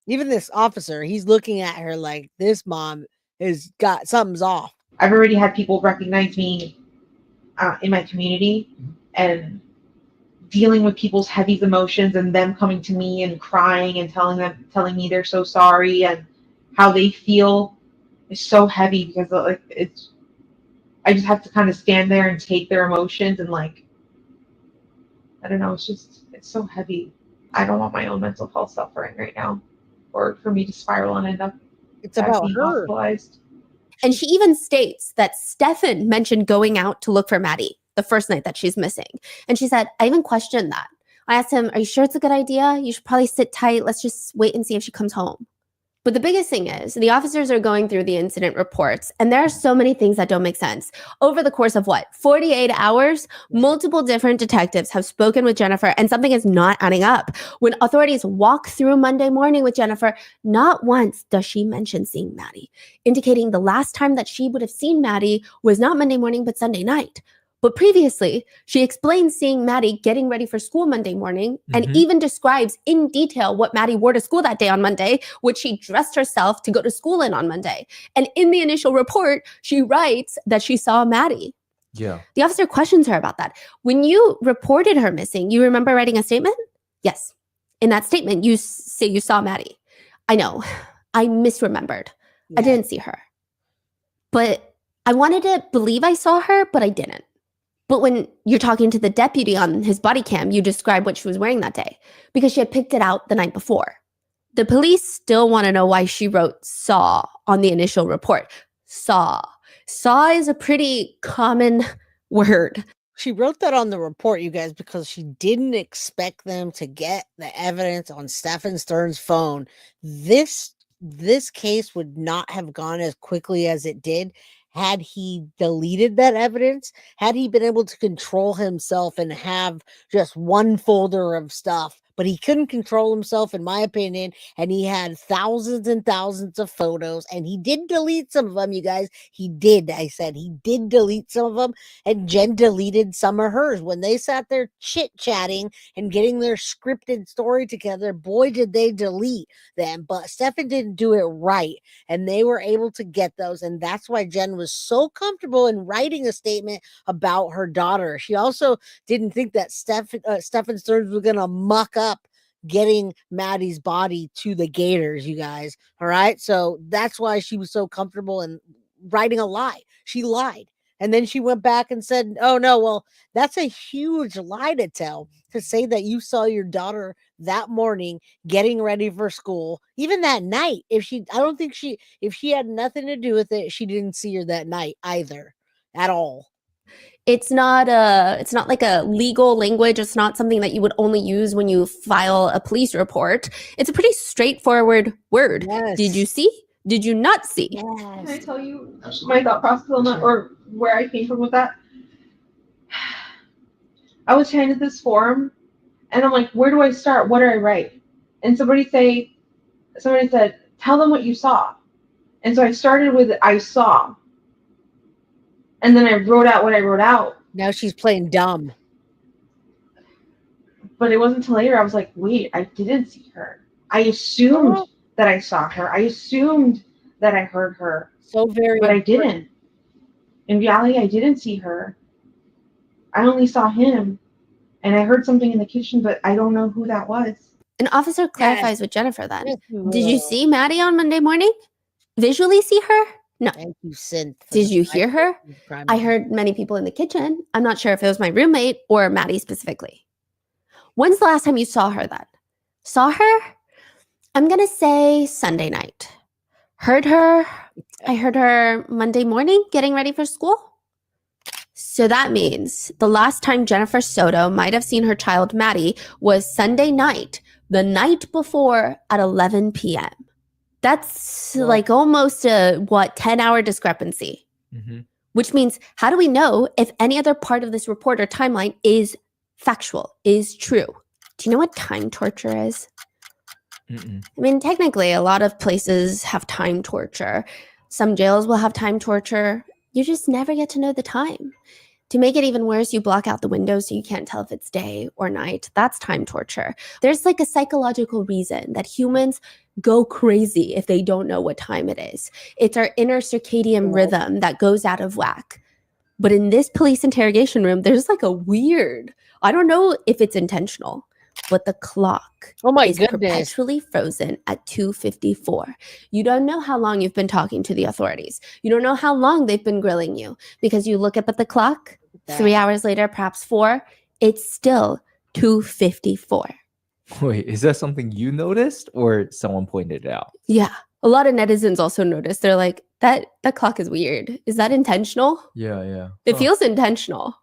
Even this officer, he's looking at her like this mom has got something's off. I've already had people recognize me in my community, and dealing with people's heavy emotions and them coming to me and crying and telling me they're so sorry and how they feel is so heavy because like I just have to kind of stand there and take their emotions and like, I don't know, it's so heavy. I don't want my own mental health suffering right now or for me to spiral and end up being hospitalized. And she even states that Stephan mentioned going out to look for Maddie the first night that she's missing. And she said, I even questioned that. I asked him, are you sure it's a good idea? You should probably sit tight. Let's just wait and see if she comes home. But the biggest thing is the officers are going through the incident reports, and there are so many things that don't make sense. Over the course of 48 hours, multiple different detectives have spoken with Jennifer, and something is not adding up. When authorities walk through Monday morning with Jennifer, not once does she mention seeing Maddie, indicating the last time that she would have seen Maddie was not Monday morning, but Sunday night. But previously, she explains seeing Maddie getting ready for school Monday morning and even describes in detail what Maddie wore to school that day on Monday, which she dressed herself to go to school in on Monday. And in the initial report, she writes that she saw Maddie. Yeah. The officer questions her about that. When you reported her missing, you remember writing a statement? Yes. In that statement, you say you saw Maddie. I know. I misremembered. I didn't see her. But I wanted to believe I saw her, but I didn't. But when you're talking to the deputy on his body cam, you describe what she was wearing that day because she had picked it out the night before. The police still want to know why she wrote saw on the initial report. Saw. Saw is a pretty common word. She wrote that on the report, you guys, because she didn't expect them to get the evidence on Stephan Sterns' phone. This case would not have gone as quickly as it did had he deleted that evidence, had he been able to control himself and have just one folder of stuff. But he couldn't control himself, in my opinion, and he had thousands and thousands of photos, and he did delete some of them, you guys. He did delete some of them, and Jen deleted some of hers. When they sat there chit-chatting and getting their scripted story together, boy, did they delete them. But Stephan didn't do it right, and they were able to get those, and that's why Jen was so comfortable in writing a statement about her daughter. She also didn't think that Stephan Sterns was going to muck up getting Maddie's body to the Gators, you guys. All right. So that's why she was so comfortable in writing a lie. She lied. And then she went back and said, oh, no, well, that's a huge lie to tell, to say that you saw your daughter that morning getting ready for school, even that night. If she had nothing to do with it, she didn't see her that night either at all. It's not like a legal language. It's not something that you would only use when you file a police report. It's a pretty straightforward word. Yes. Did you see? Did you not see? Yes. Can I tell you my thought process on that, or where I came from with that? I was handed this form, and I'm like, where do I start? What do I write? And somebody said, tell them what you saw. And so I started with I saw. And then I wrote out what I wrote out. Now she's playing dumb. But it wasn't until later I was like, wait, I didn't see her. I assumed that I saw her. I assumed that I heard her. So very But I didn't. In reality, I didn't see her. I only saw him. And I heard something in the kitchen, but I don't know who that was. An officer clarifies with Jennifer then. Yes, you Did you will. see Maddie on Monday morning? Visually see her? No. Thank you, Synth. Did you hear her? I heard many people in the kitchen. I'm not sure if it was my roommate or Maddie specifically. When's the last time you saw her then? Saw her? I'm going to say Sunday night. Heard her? I heard her Monday morning getting ready for school. So that means the last time Jennifer Soto might have seen her child Maddie was Sunday night, the night before at 11 p.m. That's like almost a 10-hour discrepancy. Which means, how do we know if any other part of this report or timeline is factual, is true? Do you know what time torture is? I mean, technically, a lot of places have time torture. Some jails will have time torture. You just never get to know the time. To make it even worse, you block out the window so you can't tell if it's day or night. That's time torture. There's like a psychological reason that humans go crazy if they don't know what time it is. It's our inner circadian rhythm that goes out of whack. But in this police interrogation room, there's like a weird, I don't know if it's intentional, but the clock is perpetually frozen at 2:54. You don't know how long you've been talking to the authorities. You don't know how long they've been grilling you because you look up at the clock 3 hours later, perhaps 4, it's still 2:54. Wait, is that something you noticed or someone pointed it out? Yeah. A lot of netizens also noticed. They're like, that clock is weird. Is that intentional? Yeah. It feels intentional.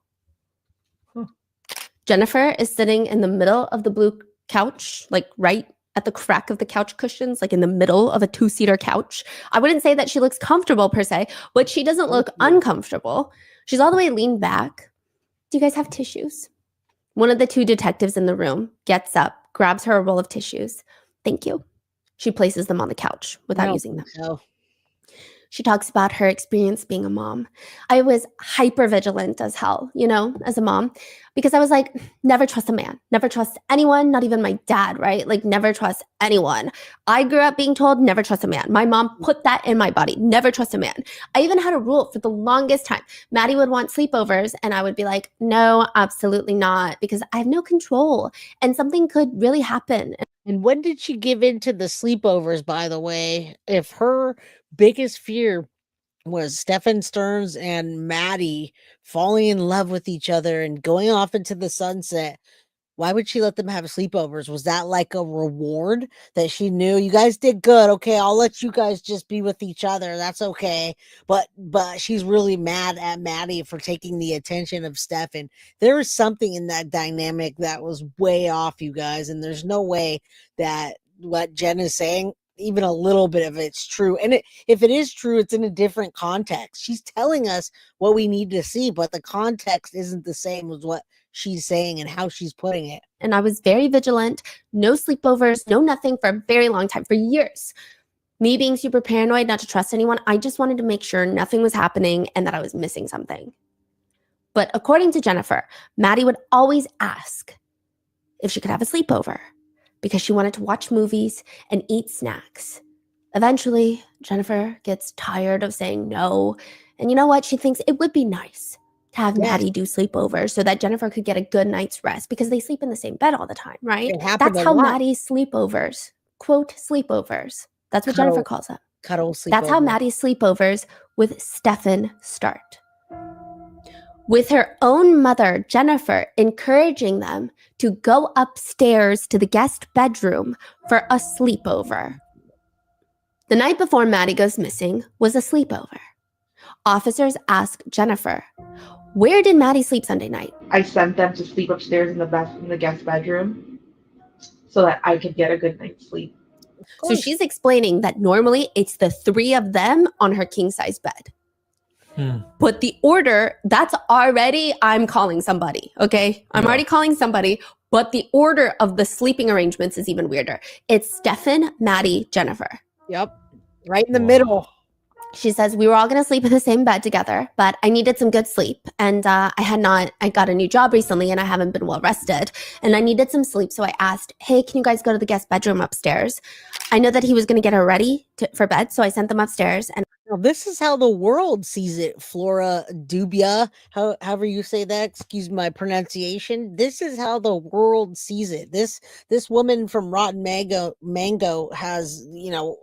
Jennifer is sitting in the middle of the blue couch, like right at the crack of the couch cushions, like in the middle of a 2-seater couch. I wouldn't say that she looks comfortable per se, but she doesn't look uncomfortable. She's all the way leaned back. Do you guys have tissues? One of the 2 detectives in the room gets up, grabs her a roll of tissues. Thank you. She places them on the couch without using them. No. She talks about her experience being a mom. I was hyper vigilant as hell, as a mom, because I was like, never trust a man, never trust anyone, not even my dad, right? Like, never trust anyone. I grew up being told, never trust a man. My mom put that in my body, never trust a man. I even had a rule for the longest time. Maddie would want sleepovers, and I would be like, no, absolutely not, because I have no control, and something could really happen. And when did she give in to the sleepovers, by the way? If her biggest fear was Stephan Sterns and Maddie falling in love with each other and going off into the sunset, why would she let them have sleepovers? Was that like a reward that she knew you guys did good? Okay, I'll let you guys just be with each other. That's okay. But she's really mad at Maddie for taking the attention of Stephan. There was something in that dynamic that was way off, you guys, and there's no way that what Jen is saying, even a little bit of it's true. And if it is true, it's in a different context. She's telling us what we need to see, but the context isn't the same as what she's saying and how she's putting it. And I was very vigilant, no sleepovers, no nothing for a very long time, for years. Me being super paranoid, not to trust anyone, I just wanted to make sure nothing was happening and that I was missing something. But according to Jennifer, Maddie would always ask if she could have a sleepover because she wanted to watch movies and eat snacks. Eventually, Jennifer gets tired of saying no. And you know what? She thinks it would be nice to have Maddie do sleepovers so that Jennifer could get a good night's rest because they sleep in the same bed all the time, right? That's how Maddie's sleepovers, quote, sleepovers. That's what Jennifer calls them. Cuddle sleepover. That's how Maddie's sleepovers with Stephan start. With her own mother, Jennifer, encouraging them to go upstairs to the guest bedroom for a sleepover. The night before Maddie goes missing was a sleepover. Officers ask Jennifer, where did Maddie sleep Sunday night? I sent them to sleep upstairs in the guest bedroom so that I could get a good night's sleep. So she's explaining that normally it's the three of them on her king-size bed. But the order, that's already, I'm calling somebody, okay? I'm already calling somebody, but the order of the sleeping arrangements is even weirder. It's Stephan, Maddie, Jennifer. Yep, right in the middle. She says, we were all going to sleep in the same bed together, but I needed some good sleep. And I got a new job recently and I haven't been well rested. And I needed some sleep. So I asked, hey, can you guys go to the guest bedroom upstairs? I know that he was going to get her ready for bed. So I sent them upstairs. And now, this is how the world sees it, Flora Dubia, however you say that, excuse my pronunciation. This is how the world sees it. This woman from Rotten Mango has,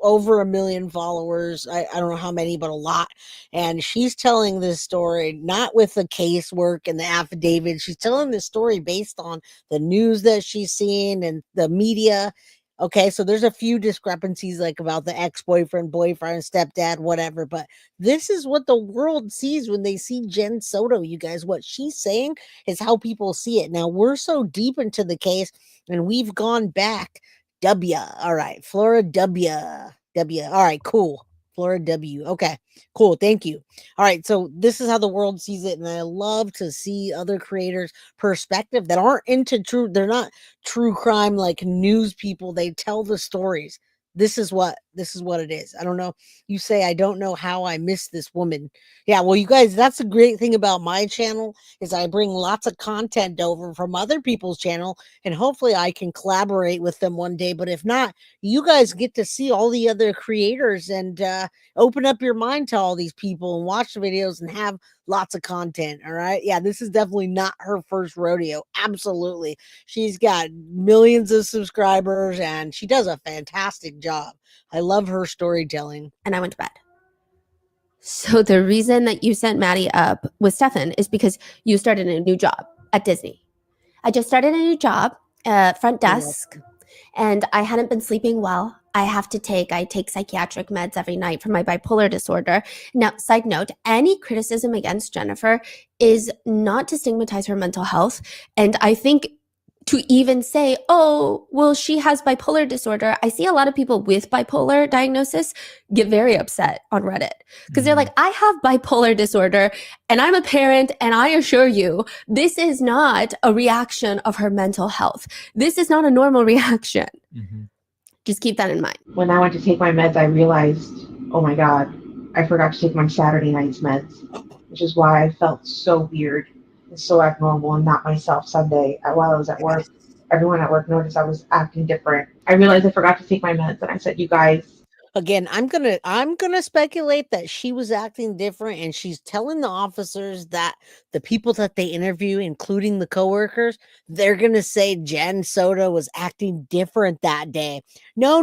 over 1 million followers. I don't know how many, but a lot. And she's telling this story, not with the casework and the affidavit. She's telling this story based on the news that she's seen and the media. Okay, so there's a few discrepancies like about the ex-boyfriend, boyfriend, stepdad, whatever. But this is what the world sees when they see Jen Soto, you guys. What she's saying is how people see it. Now, we're so deep into the case and we've gone back. All right, Flora W. All right, cool. Flora W. Okay, cool. Thank you. All right. So this is how the world sees it. And I love to see other creators' perspective that aren't into true. They're not true crime like news people. They tell the stories. This is what it is. I don't know. You say, I don't know how I missed this woman. Yeah, well, you guys, that's the great thing about my channel is I bring lots of content over from other people's channel and hopefully I can collaborate with them one day. But if not, you guys get to see all the other creators and open up your mind to all these people and watch the videos and have lots of content. All right. Yeah, this is definitely not her first rodeo. Absolutely. She's got millions of subscribers and she does a fantastic job. I love her storytelling. And I went to bed. So the reason that you sent Maddie up with Stephan is because you started a new job at Disney. I just started a new job, front desk, and I hadn't been sleeping well. I take psychiatric meds every night for my bipolar disorder. Now, side note, any criticism against Jennifer is not to stigmatize her mental health. And I think to even say, oh, well, she has bipolar disorder. I see a lot of people with bipolar diagnosis get very upset on Reddit because they're like, I have bipolar disorder and I'm a parent. And I assure you, this is not a reaction of her mental health. This is not a normal reaction. Just keep that in mind. When I went to take my meds, I realized, oh my God, I forgot to take my Saturday night's meds, which is why I felt so weird and so abnormal and not myself Sunday while I was at work. Everyone at work noticed I was acting different. I realized I forgot to take my meds, and I said, "You guys." Again, I'm gonna speculate that she was acting different, and she's telling the officers that the people that they interview, including the coworkers, they're gonna say Jen Soto was acting different that day. No,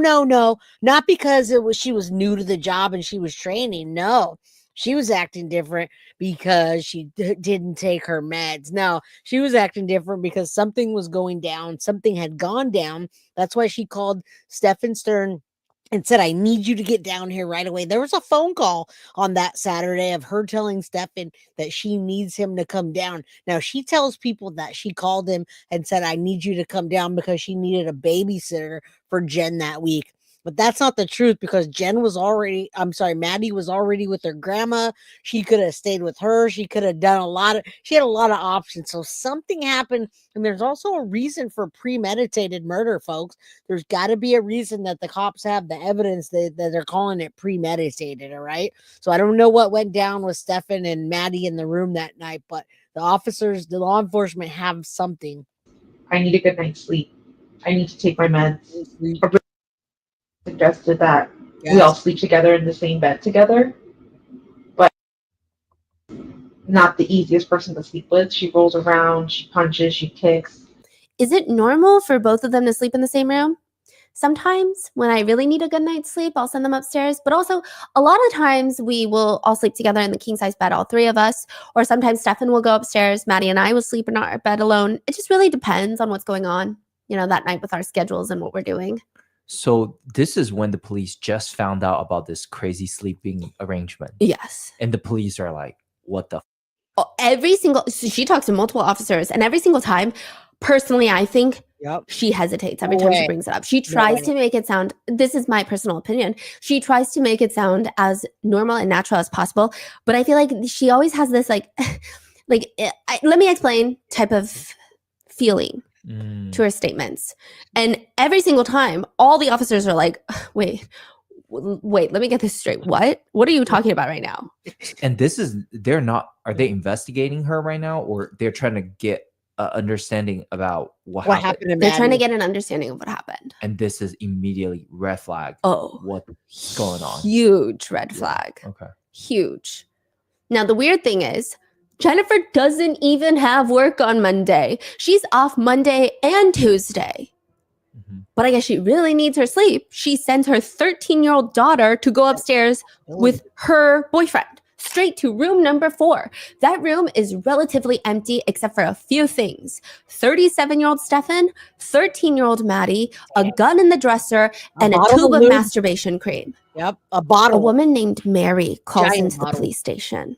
not because she was new to the job and she was training. No, she was acting different because she didn't take her meds. No, she was acting different because something was going down. Something had gone down. That's why she called Stephan Sterns and said, I need you to get down here right away. There was a phone call on that Saturday of her telling Stephan that she needs him to come down. Now, she tells people that she called him and said, I need you to come down because she needed a babysitter for Jen that week. But that's not the truth because Maddie was already with her grandma. She could have stayed with her. She could have done she had a lot of options. So something happened. And there's also a reason for premeditated murder, folks. There's got to be a reason that the cops have the evidence that they're calling it premeditated. All right. So I don't know what went down with Stephan and Maddie in the room that night, but the law enforcement have something. I need a good night's sleep. I need to take my meds. Suggested that we all sleep together in the same bed together, but not the easiest person to sleep with. She rolls around, she punches, she kicks. Is it normal for both of them to sleep in the same room? Sometimes when I really need a good night's sleep, I'll send them upstairs. But also a lot of times we will all sleep together in the king size bed, all three of us. Or sometimes Stephan will go upstairs. Maddie and I will sleep in our bed alone. It just really depends on what's going on, that night with our schedules and what we're doing. So this is when the police just found out about this crazy sleeping arrangement. Yes. And the police are like, what the? So she talks to multiple officers, and every single time, personally, I think she hesitates every time she brings it up. She tries to make it sound, this is my personal opinion, she tries to make it sound as normal and natural as possible. But I feel like she always has this let me explain type of feeling to her statements. And every single time, all the officers are like, wait, let me get this straight. What are you talking about right now? And are they investigating her right now, or they're trying to get an understanding about what happened? They're trying to get an understanding of what happened. And this is immediately red flag. Oh, what's going on? Huge red flag. Okay. Huge. Now, the weird thing is, Jennifer doesn't even have work on Monday. She's off Monday and Tuesday. Mm-hmm. But I guess she really needs her sleep. She sent her 13-year-old daughter to go upstairs with her boyfriend, straight to room number 4. That room is relatively empty except for a few things. 37-year-old Stephan, 13-year-old Maddie, a gun in the dresser, and a tube of masturbation cream. Yep, a bottle. A woman named Mary calls into the police station.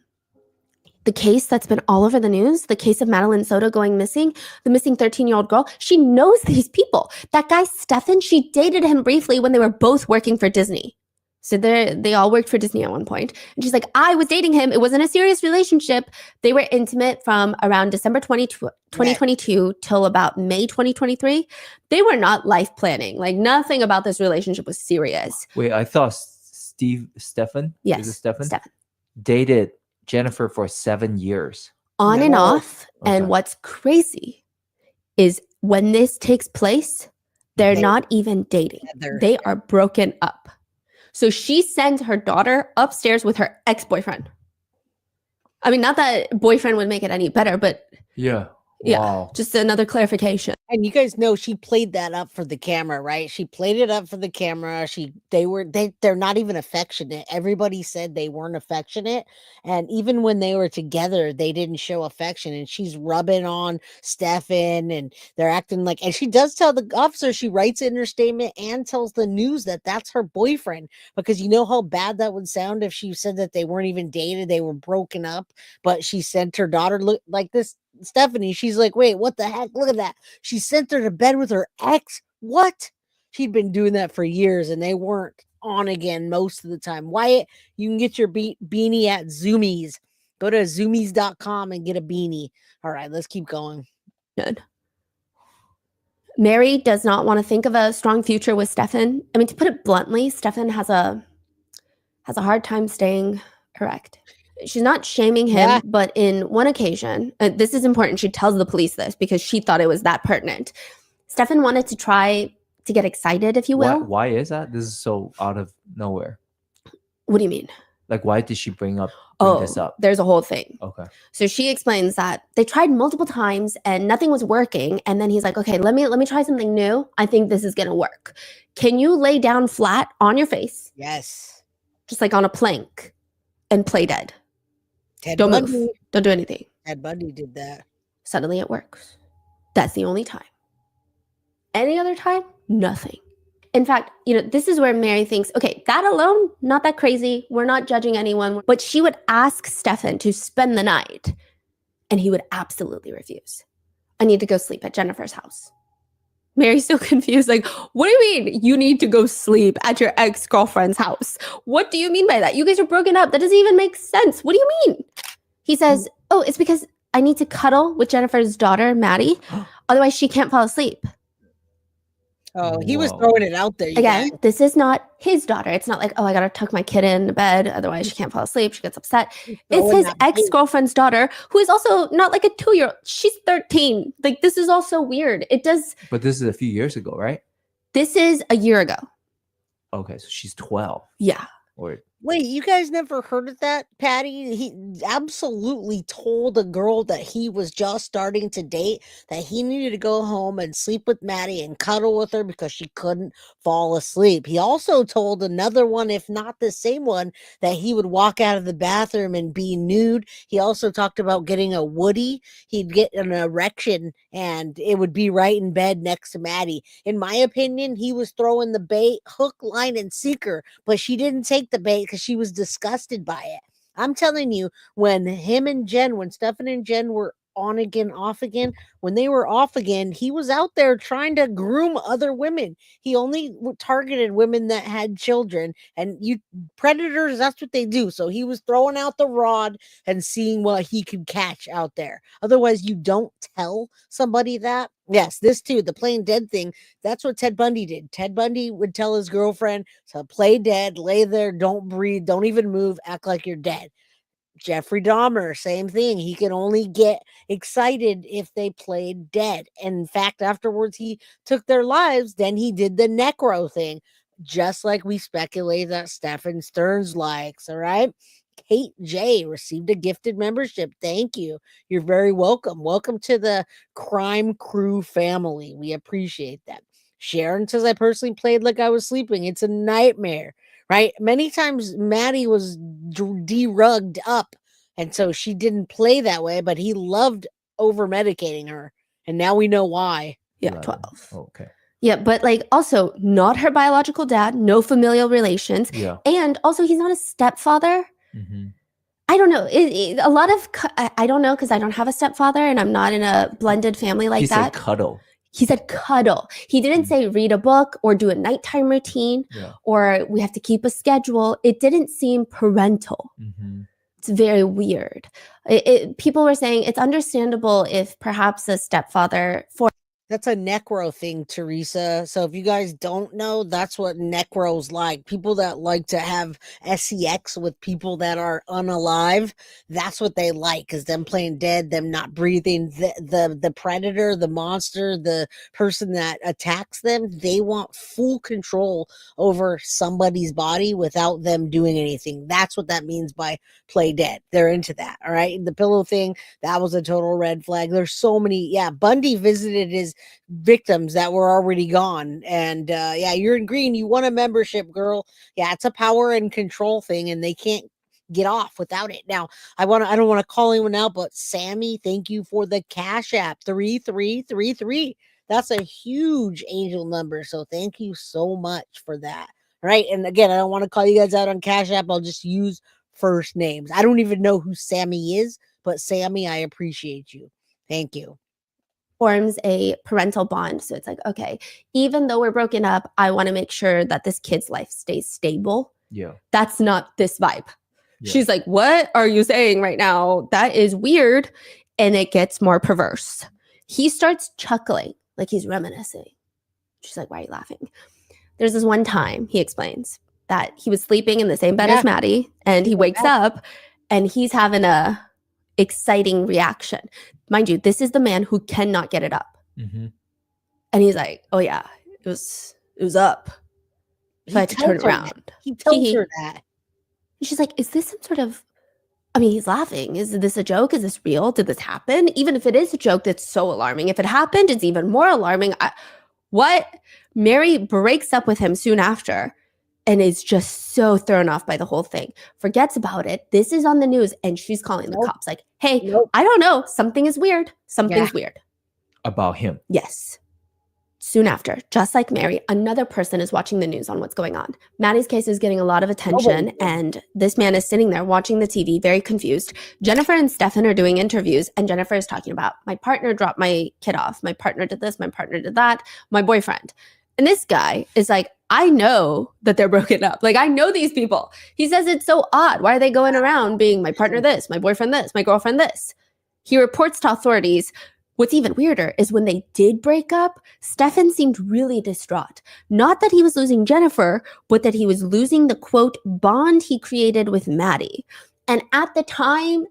The case that's been all over the news, the case of Madeline Soto going missing, the missing 13-year-old girl, she knows these people. That guy, Stephan, she dated him briefly when they were both working for Disney. So they all worked for Disney at one point. And she's like, I was dating him. It wasn't a serious relationship. They were intimate from around December 2022 till about May 2023. They were not life planning. Like, nothing about this relationship was serious. Wait, I thought Stephan? Yes. Is it Stephan? Stephan. Dated Jennifer for 7 years. On and off. Okay. And what's crazy is when this takes place, they're not even dating. They are broken up. So she sends her daughter upstairs with her ex-boyfriend. I mean, not that boyfriend would make it any better, but yeah. Wow. Just another clarification. And you guys know she played that up for the camera, right? She played it up for the camera. They're not even affectionate. Everybody said they weren't affectionate. And even when they were together, they didn't show affection. And she's rubbing on Stephan and they're acting like, and she does tell the officer, she writes it in her statement and tells the news that that's her boyfriend, because you know how bad that would sound if she said that they weren't even dated, they were broken up, but she sent her daughter look like this. Stephanie, she's like, wait, what the heck? Look at that. She sent her to bed with her ex. What? She'd been doing that for years and they weren't on again most of the time. Wyatt, you can get your beanie at Zoomies. Go to zoomies.com and get a beanie. All right, let's keep going. Good. Mary does not want to think of a strong future with Stephan. I mean, to put it bluntly, Stephan has a has a hard time staying erect. She's not shaming him, Yeah. but in one occasion, this is important. She tells the police this because she thought it was that pertinent. Stephan wanted to try to get excited, if you will. Why is that? This is so out of nowhere. What do you mean? Like, why did she bring this up? There's a whole thing. Okay. So she explains that they tried multiple times and nothing was working. And then he's like, okay, let me try something new. I think this is going to work. Can you lay down flat on your face, Yes. just like on a plank, and play dead? Ted Don't Bundy. move. Don't do anything. Ted Bundy did that. Suddenly it works. That's the only time. Any other time, nothing. In fact, this is where Mary thinks, okay, that alone, not that crazy. We're not judging anyone. But she would ask Stephan to spend the night, and he would absolutely refuse. I need to go sleep at Jennifer's house. Mary's still confused. Like, what do you mean you need to go sleep at your ex-girlfriend's house? What do you mean by that? You guys are broken up. That doesn't even make sense. What do you mean? He says, oh, it's because I need to cuddle with Jennifer's daughter, Maddie. Otherwise, she can't fall asleep. Oh, he was Whoa. throwing it out there. You Again, guys. this is not his daughter. It's not like, oh, I got to tuck my kid in bed. Otherwise, she can't fall asleep. She gets upset. It's throwing his that bait. ex-girlfriend's daughter, who is also not like a 2-year-old. She's 13. Like, this is also weird. But this is a few years ago, right? This is a year ago. Okay, so she's 12. Yeah. Or Wait, you guys never heard of that, Patty? He absolutely told a girl that he was just starting to date that he needed to go home and sleep with Maddie and cuddle with her because she couldn't fall asleep. He also told another one, if not the same one, that he would walk out of the bathroom and be nude. He also talked about getting a woody. He'd get an erection and it would be right in bed next to Maddie. In my opinion, he was throwing the bait, hook, line, and sinker, but she didn't take the bait because she was disgusted by it. I'm telling you, when Stephan and Jen were on again, off again, when they were off again, he was out there trying to groom other women. He only targeted women that had children, and predators, that's what they do. So he was throwing out the rod and seeing what he could catch out there. Otherwise, you don't tell somebody that. Yes, this too, the playing dead thing. That's what Ted Bundy did. Ted Bundy would tell his girlfriend to play dead, lay there, don't breathe, don't even move, act like you're dead. Jeffrey Dahmer, same thing. He could only get excited if they played dead. And in fact, afterwards, he took their lives. Then he did the necro thing, just like we speculate that Stephan Sterns likes. All right. Kate J received a gifted membership. Thank you. You're very welcome. Welcome to the Crime Crew family. We appreciate that. Sharon says, I personally played like I was sleeping. It's a nightmare, right? Many times Maddie was derugged up, and so she didn't play that way, but he loved over medicating her. And now we know why. Yeah, 11. 12. Okay. Yeah, but like also not her biological dad, no familial relations. Yeah. And also he's not a stepfather. Mm-hmm. I don't know. A lot of, I don't know because I don't have a stepfather and I'm not in a blended family like He that. said cuddle. He said cuddle. He didn't say read a book or do a nighttime routine or we have to keep a schedule. It didn't seem parental. Mm-hmm. It's very weird. People were saying it's understandable if perhaps a stepfather for That's a necro thing, Teresa. So if you guys don't know, that's what necros like. People that like to have sex with people that are unalive. That's what they like, because them playing dead, them not breathing, the predator, the monster, the person that attacks them, they want full control over somebody's body without them doing anything. That's what that means by play dead. They're into that. All right. The pillow thing, that was a total red flag. There's so many. Yeah. Bundy visited his victims that were already gone, and yeah, you're in green, you want a membership, girl. Yeah, it's a power and control thing, and they can't get off without it. Now I don't want to call anyone out, but Sammy, thank you for the Cash App 3333. That's a huge angel number, so thank you so much for that. All right, and again, I don't want to call you guys out on Cash App. I'll just use first names. I don't even know who Sammy is, but Sammy, I appreciate you. Thank you. forms a parental bond. So it's like, okay, even though we're broken up, I want to make sure that this kid's life stays stable. Yeah. That's not this vibe. Yeah. She's like, what are you saying right now? That is weird. And it gets more perverse. He starts chuckling, like he's reminiscing. She's like, why are you laughing? There's this one time, he explains, that he was sleeping in the same bed Yeah. as Maddie, and he Yeah. wakes up and he's having a exciting reaction. Mind you, this is the man who cannot get it up. Mm-hmm. And he's like, oh yeah, it was up. So I had to turn tells her around. that. He tells Hee. her that. And she's like, is this some sort of, I mean, he's laughing. Is this a joke? Is this real? Did this happen? Even if it is a joke, that's so alarming. If it happened, it's even more alarming. What? Mary breaks up with him soon after and is just so thrown off by the whole thing. Forgets about it. This is on the news and she's calling the Nope. cops like, hey, Nope. I don't know. Something is weird. Something's weird. About him. Yes. Soon after, just like Mary, another person is watching the news on what's going on. Maddie's case is getting a lot of attention, and this man is sitting there watching the TV, very confused. Jennifer and Stephan are doing interviews, and Jennifer is talking about, my partner dropped my kid off. My partner did this. My partner did that. My boyfriend. And this guy is like, I know that they're broken up. Like, I know these people. He says it's so odd. Why are they going around being my partner this, my boyfriend this, my girlfriend this? He reports to authorities. What's even weirder is when they did break up, Stephan seemed really distraught. Not that he was losing Jennifer, but that he was losing the, quote, bond he created with Maddie. And at the time,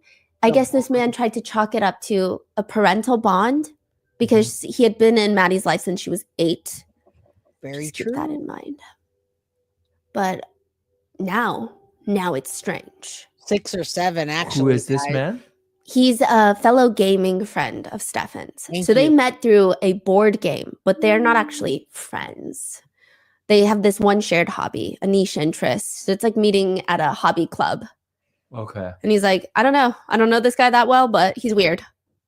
I guess this man tried to chalk it up to a parental bond because he had been in Maddie's life since she was 8. Very Just true. keep that in mind. But now it's strange. 6 or 7, actually. Who is this guys. man? He's a fellow gaming friend of Stephan's. Thank So they you. met through a board game, but they're not actually friends. They have this one shared hobby, a niche interest. So it's like meeting at a hobby club. Okay. And he's like, I don't know this guy that well, but he's weird.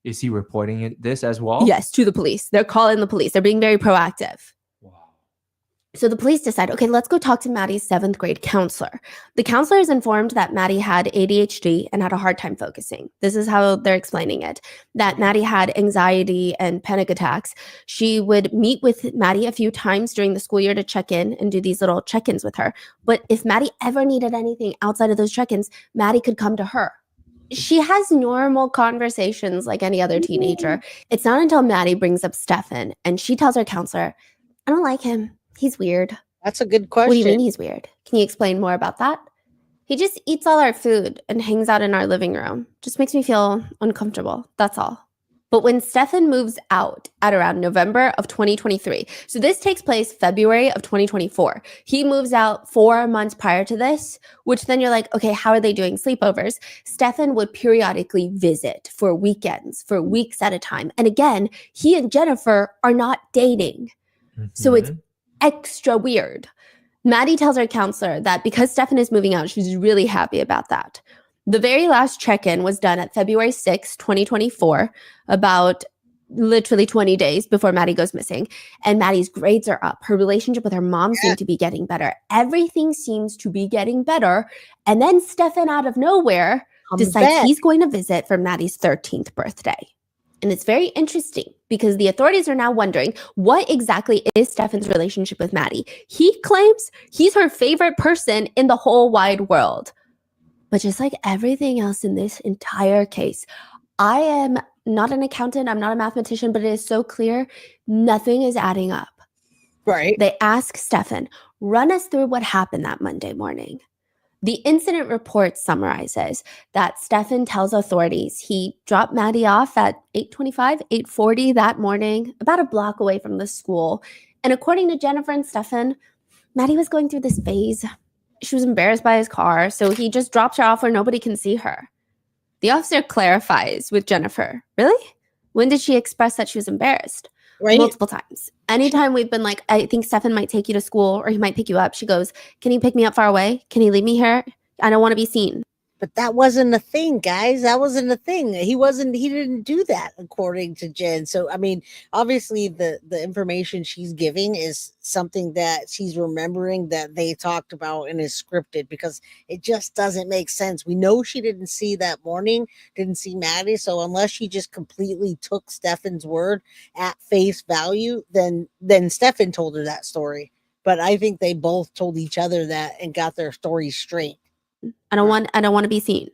Is he reporting this as well? Yes, to the police. They're calling the police. They're being very proactive. Wow. So the police decide, okay, let's go talk to Maddie's 7th grade counselor. The counselor is informed that Maddie had ADHD and had a hard time focusing. This is how they're explaining it, that Maddie had anxiety and panic attacks. She would meet with Maddie a few times during the school year to check in and do these little check-ins with her. But if Maddie ever needed anything outside of those check-ins, Maddie could come to her. She has normal conversations like any other teenager. It's not until Maddie brings up Stephan and she tells her counselor, I don't like him. He's weird. That's a good question. What do you mean he's weird? Can you explain more about that? He just eats all our food and hangs out in our living room. Just makes me feel uncomfortable. That's all. But when Stephan moves out at around November of 2023, so this takes place February of 2024. He moves out 4 months prior to this, which then you're like, okay, how are they doing sleepovers? Stephan would periodically visit for weekends, for weeks at a time. And again, he and Jennifer are not dating. So it's extra weird. Maddie tells her counselor that because Stephan is moving out, she's really happy about that. The very last check-in was done at February 6, 2024, about literally 20 days before Maddie goes missing. And Maddie's grades are up. Her relationship with her mom seemed to be getting better. Everything seems to be getting better. And then Stephan, out of nowhere, decides he's going to visit for Maddie's 13th birthday. And it's very interesting because the authorities are now wondering what exactly is Stephan's relationship with Maddie. He claims he's her favorite person in the whole wide world. But just like everything else in this entire case, I am not an accountant, I'm not a mathematician, but it is so clear nothing is adding up. Right. They ask Stephan, run us through what happened that Monday morning. The incident report summarizes that Stephan tells authorities he dropped Maddie off at 8:25, 8:40 that morning, about a block away from the school. And according to Jennifer and Stephan, Maddie was going through this phase. She was embarrassed by his car, so he just drops her off where nobody can see her. The officer clarifies with Jennifer, really? When did she express that she was embarrassed? Right. Multiple times. Anytime we've been like, I think Stephan might take you to school or he might pick you up, she goes, can he pick me up far away? Can he leave me here? I don't want to be seen. But that wasn't a thing, guys. That wasn't a thing. He didn't do that, according to Jen. So, I mean, obviously the information she's giving is something that she's remembering that they talked about and is scripted because it just doesn't make sense. We know she didn't see that morning, didn't see Maddie. So unless she just completely took Stephan's word at face value, then Stephan told her that story. But I think they both told each other that and got their stories straight. I don't want to be seen.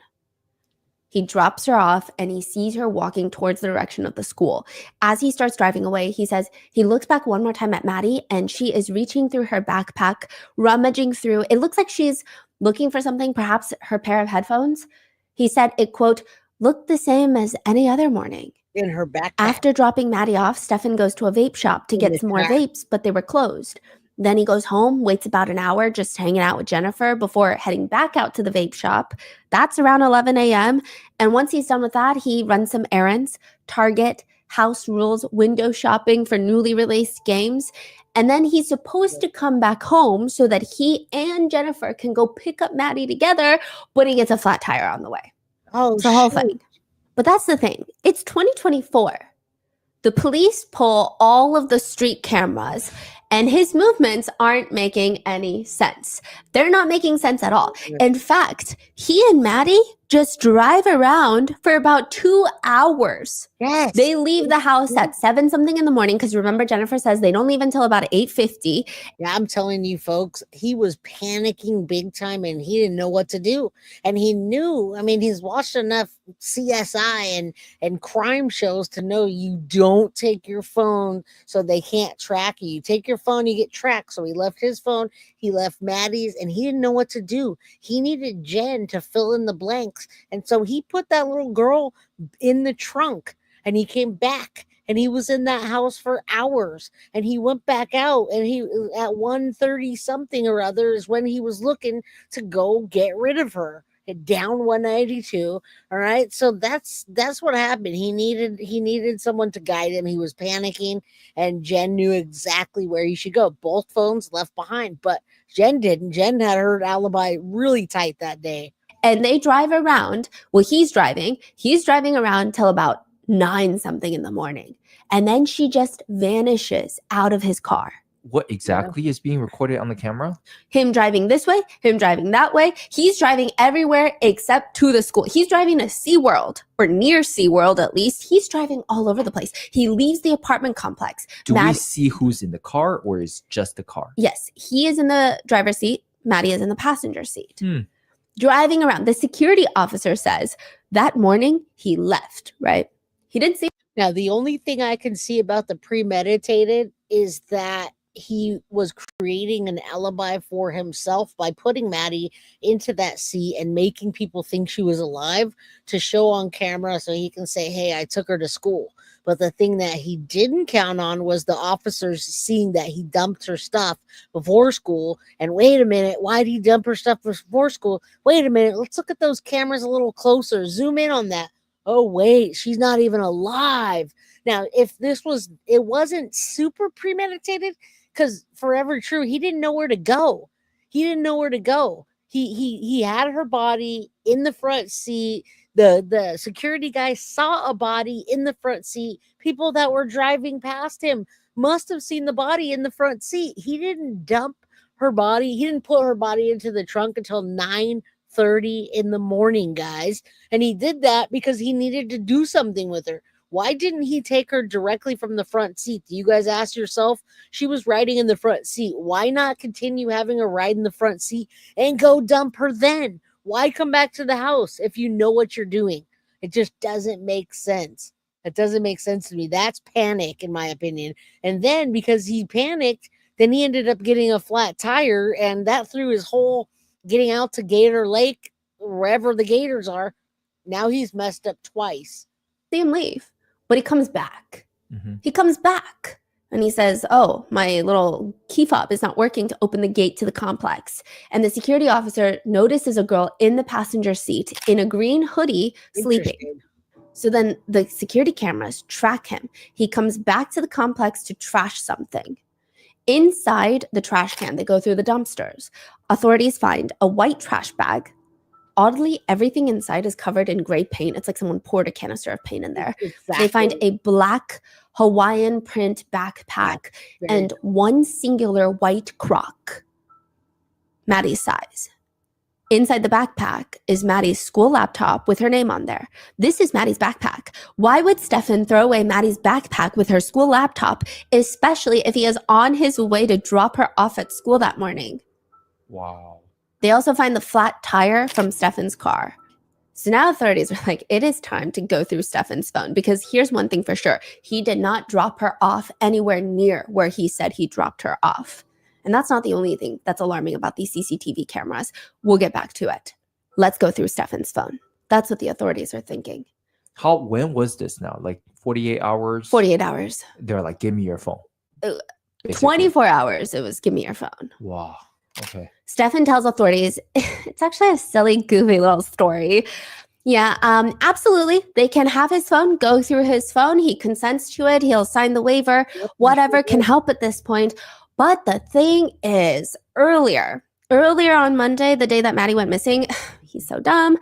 He drops her off and he sees her walking towards the direction of the school. As he starts driving away, he says he looks back one more time at Maddie and she is reaching through her backpack, rummaging through. It looks like she's looking for something, perhaps her pair of headphones. He said it, quote, looked the same as any other morning. In her backpack. After dropping Maddie off, Stephan goes to a vape shop to get some more vapes, but they were closed. Then he goes home, waits about an hour, just hanging out with Jennifer before heading back out to the vape shop. That's around 11 a.m. And once he's done with that, he runs some errands, Target, house rules, window shopping for newly released games. And then he's supposed to come back home so that he and Jennifer can go pick up Maddie together, but he gets a flat tire on the way. Oh, it's the whole thing. But that's the thing. It's 2024. The police pull all of the street cameras and his movements aren't making any sense. They're not making sense at all. In fact, he and Maddie just drive around for about 2 hours. Yes. They leave the house at 7 something in the morning because remember Jennifer says they don't leave until about 8:50. Yeah, I'm telling you folks, he was panicking big time and he didn't know what to do. And he knew, I mean, he's watched enough CSI and crime shows to know you don't take your phone so they can't track you. You take your phone, you get tracked. So he left his phone, he left Maddie's, and he didn't know what to do. He needed Jen to fill in the blanks. And so he put that little girl in the trunk and he came back and he was in that house for hours and he went back out and he at 1:30 something or other is when he was looking to go get rid of her down 192. All right. So that's what happened. He needed someone to guide him. He was panicking and Jen knew exactly where he should go. Both phones left behind, but Jen didn't. Jen had her alibi really tight that day. And they drive around. Well, he's driving around till about 9 something in the morning. And then she just vanishes out of his car. What exactly is being recorded on the camera? Him driving this way, him driving that way. He's driving everywhere except to the school. He's driving to SeaWorld, or near SeaWorld at least. He's driving all over the place. He leaves the apartment complex. Do we see who's in the car or is just the car? Yes, he is in the driver's seat. Maddie is in the passenger seat. Driving around. The security officer says that morning he left, right? He didn't see. Now, the only thing I can see about the premeditated is that he was creating an alibi for himself by putting Maddie into that seat and making people think she was alive to show on camera so he can say, hey, I took her to school. But the thing that he didn't count on was the officers seeing that he dumped her stuff before school. And wait a minute, why did he dump her stuff before school? Wait a minute, let's look at those cameras a little closer. Zoom in on that. Oh, wait, she's not even alive. Now, if it wasn't super premeditated, because Forever True, he didn't know where to go. He had her body in the front seat. The security guy saw a body in the front seat. People that were driving past him must have seen the body in the front seat. He didn't dump her body. He didn't put her body into the trunk until 9:30 in the morning, guys. And he did that because he needed to do something with her. Why didn't he take her directly from the front seat? Do you guys ask yourself? She was riding in the front seat. Why not continue having her ride in the front seat and go dump her then? Why come back to the house if you know what you're doing? It just doesn't make sense. It doesn't make sense to me. That's panic, in my opinion. And then because he panicked, then he ended up getting a flat tire, and that threw his whole getting out to Gator Lake, wherever the Gators are. Now he's messed up twice. See him leave. But he comes back. Mm-hmm. He comes back and he says, oh, my little key fob is not working to open the gate to the complex. And the security officer notices a girl in the passenger seat in a green hoodie sleeping. So then the security cameras track him. He comes back to the complex to trash something. Inside the trash can, they go through the dumpsters. Authorities find a white trash bag. Oddly, everything inside is covered in gray paint. It's like someone poured a canister of paint in there. Exactly. They find a black Hawaiian print backpack and one singular white crock, Maddie's size. Inside the backpack is Maddie's school laptop with her name on there. This is Maddie's backpack. Why would Stephan throw away Maddie's backpack with her school laptop, especially if he is on his way to drop her off at school that morning? Wow. They also find the flat tire from Stephan's car. So now authorities are like, it is time to go through Stephan's phone, because here's one thing for sure. He did not drop her off anywhere near where he said he dropped her off. And that's not the only thing that's alarming about these CCTV cameras. We'll get back to it. Let's go through Stephan's phone. That's what the authorities are thinking. When was this now? Like 48 hours? 48 hours. They're like, give me your phone. Basically. 24 hours. It was, give me your phone. Wow. Okay. Stephan tells authorities, it's actually a silly, goofy little story. Yeah, absolutely. They can have his phone, go through his phone. He consents to it. He'll sign the waiver. Whatever can help at this point. But the thing is, earlier on Monday, the day that Maddie went missing, he's so dumb.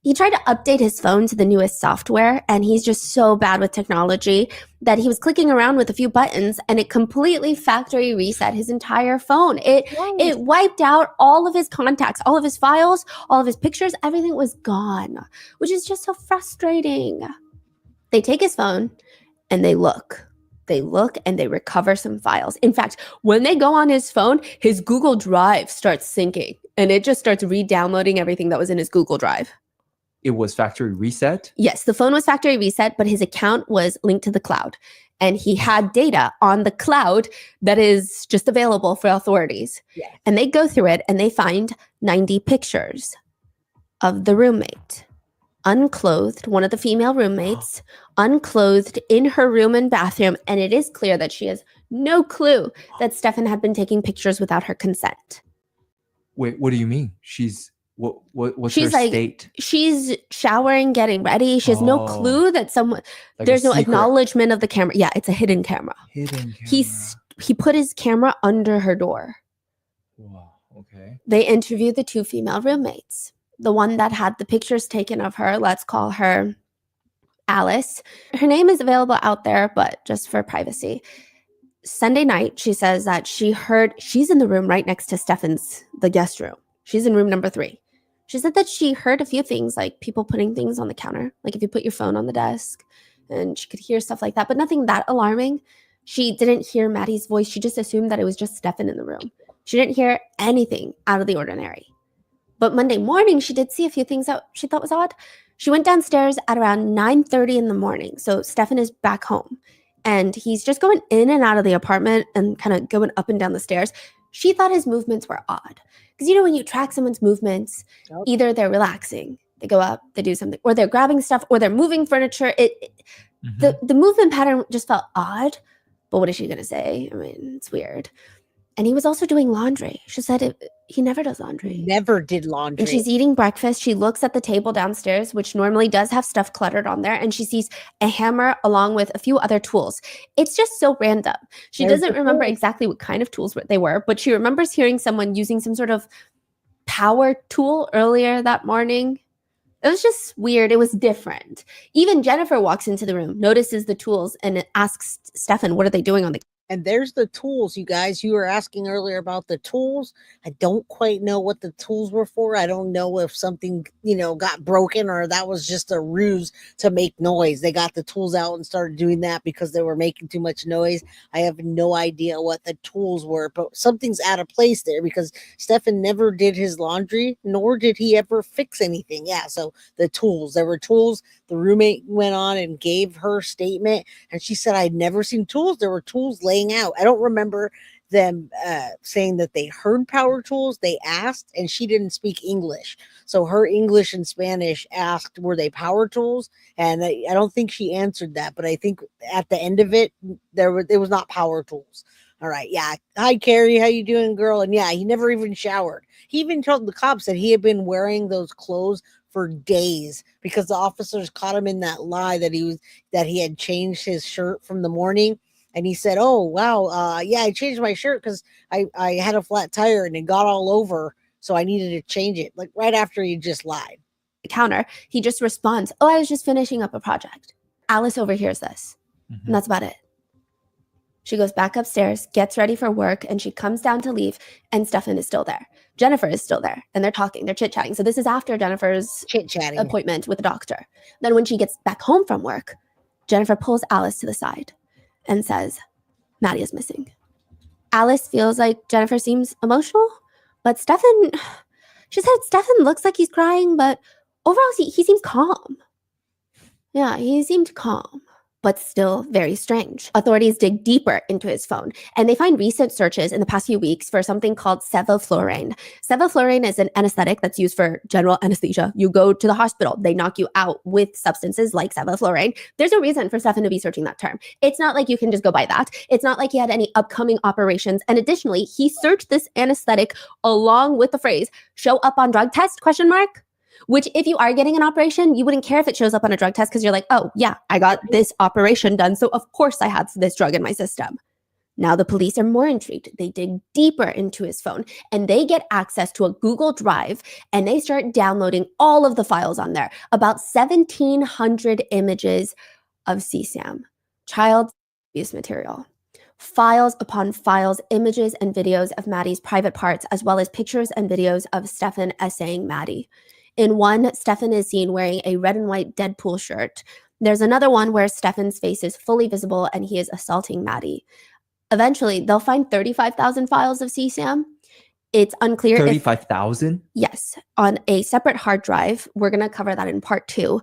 He tried to update his phone to the newest software, and he's just so bad with technology that he was clicking around with a few buttons, and it completely factory reset his entire phone. It wiped out all of his contacts, all of his files, all of his pictures. Everything was gone, which is just so frustrating. They take his phone and they look. They look and they recover some files. In fact, when they go on his phone, his Google Drive starts syncing, and it just starts re-downloading everything that was in his Google Drive. It was factory reset? Yes, the phone was factory reset, but his account was linked to the cloud. And he had data on the cloud that is just available for authorities. Yeah. And they go through it and they find 90 pictures of the roommate. Unclothed, one of the female roommates, unclothed in her room and bathroom. And it is clear that she has no clue that Stephan had been taking pictures without her consent. Wait, what do you mean? What's She's her like, state? she's showering, getting ready. She has no clue that someone, Like there's a no secret acknowledgement of the camera. Yeah, it's a hidden camera. hidden camera. He put his camera under her door. Wow, okay. They interviewed the two female roommates. The one that had the pictures taken of her, let's call her Alice. Her name is available out there, but just for privacy. Sunday night, she says that she's in the room right next to Stephan's, the guest room. She's in room number 3. She said that she heard a few things, like people putting things on the counter, like if you put your phone on the desk, and she could hear stuff like that, but nothing that alarming. She didn't hear Maddie's voice. She just assumed that it was just Stephan in the room. She didn't hear anything out of the ordinary. But Monday morning, she did see a few things that she thought was odd. She went downstairs at around 9:30 in the morning. So Stephan is back home, and he's just going in and out of the apartment and kind of going up and down the stairs. She thought his movements were odd. Because, you know, when you track someone's movements, either they're relaxing, they go up, they do something, or they're grabbing stuff, or they're moving furniture. The movement pattern just felt odd. But what is she going to say? I mean, it's weird. And he was also doing laundry. She said he never does laundry. Never did laundry. And she's eating breakfast. She looks at the table downstairs, which normally does have stuff cluttered on there, and she sees a hammer along with a few other tools. It's just so random. She doesn't remember exactly what kind of tools they were, but she remembers hearing someone using some sort of power tool earlier that morning. It was just weird. It was different. Even Jennifer walks into the room, notices the tools, and asks Stephan, what are they doing on the And there's the tools, you guys. You were asking earlier about the tools. I don't quite know what the tools were for. I don't know if something, got broken or that was just a ruse to make noise. They got the tools out and started doing that because they were making too much noise. I have no idea what the tools were, but something's out of place there because Stephan never did his laundry, nor did he ever fix anything. Yeah, so the tools, there were tools. The roommate went on and gave her statement, and she said, I'd never seen tools. There were tools laying out. I don't remember them saying that they heard power tools. They asked, and she didn't speak English. So her English and Spanish asked, were they power tools? And I don't think she answered that, but I think at the end of it, it was not power tools. All right. Yeah. Hi, Carrie. How you doing, girl? And yeah, he never even showered. He even told the cops that he had been wearing those clothes for days because the officers caught him in that lie that he had changed his shirt from the morning. And he said, oh, wow. Yeah, I changed my shirt because I had a flat tire and it got all over. So I needed to change it. Like right after he just lied. Counter, he just responds, oh, I was just finishing up a project. Alice overhears this. And that's about it. She goes back upstairs, gets ready for work, and she comes down to leave, and Stephan is still there. Jennifer is still there, and they're talking, they're chit-chatting. So this is after Jennifer's chit-chatting appointment with the doctor. Then when she gets back home from work, Jennifer pulls Alice to the side and says, Maddie is missing. Alice feels like Jennifer seems emotional, but she said Stephan looks like he's crying, but Overall, he seems calm. Yeah, he seemed calm, but still very strange. Authorities dig deeper into his phone, and they find recent searches in the past few weeks for something called sevoflurane. Sevoflurane is an anesthetic that's used for general anesthesia. You go to the hospital, they knock you out with substances like sevoflurane. There's a reason for Stephan to be searching that term. It's not like you can just go by that. It's not like he had any upcoming operations. And additionally, he searched this anesthetic along with the phrase, show up on drug test, ? Which if you are getting an operation, you wouldn't care if it shows up on a drug test because you're like, oh yeah, I got this operation done. So of course I have this drug in my system. Now the police are more intrigued. They dig deeper into his phone and they get access to a Google Drive and they start downloading all of the files on there. About 1,700 images of CSAM, child abuse material. Files upon files, images and videos of Maddie's private parts, as well as pictures and videos of Stephan essaying Maddie. In one, Stephan is seen wearing a red and white Deadpool shirt. There's another one where Stephan's face is fully visible and he is assaulting Maddie. Eventually, they'll find 35,000 files of CSAM. It's unclear 35,000? Yes, on a separate hard drive. We're going to cover that in part 2.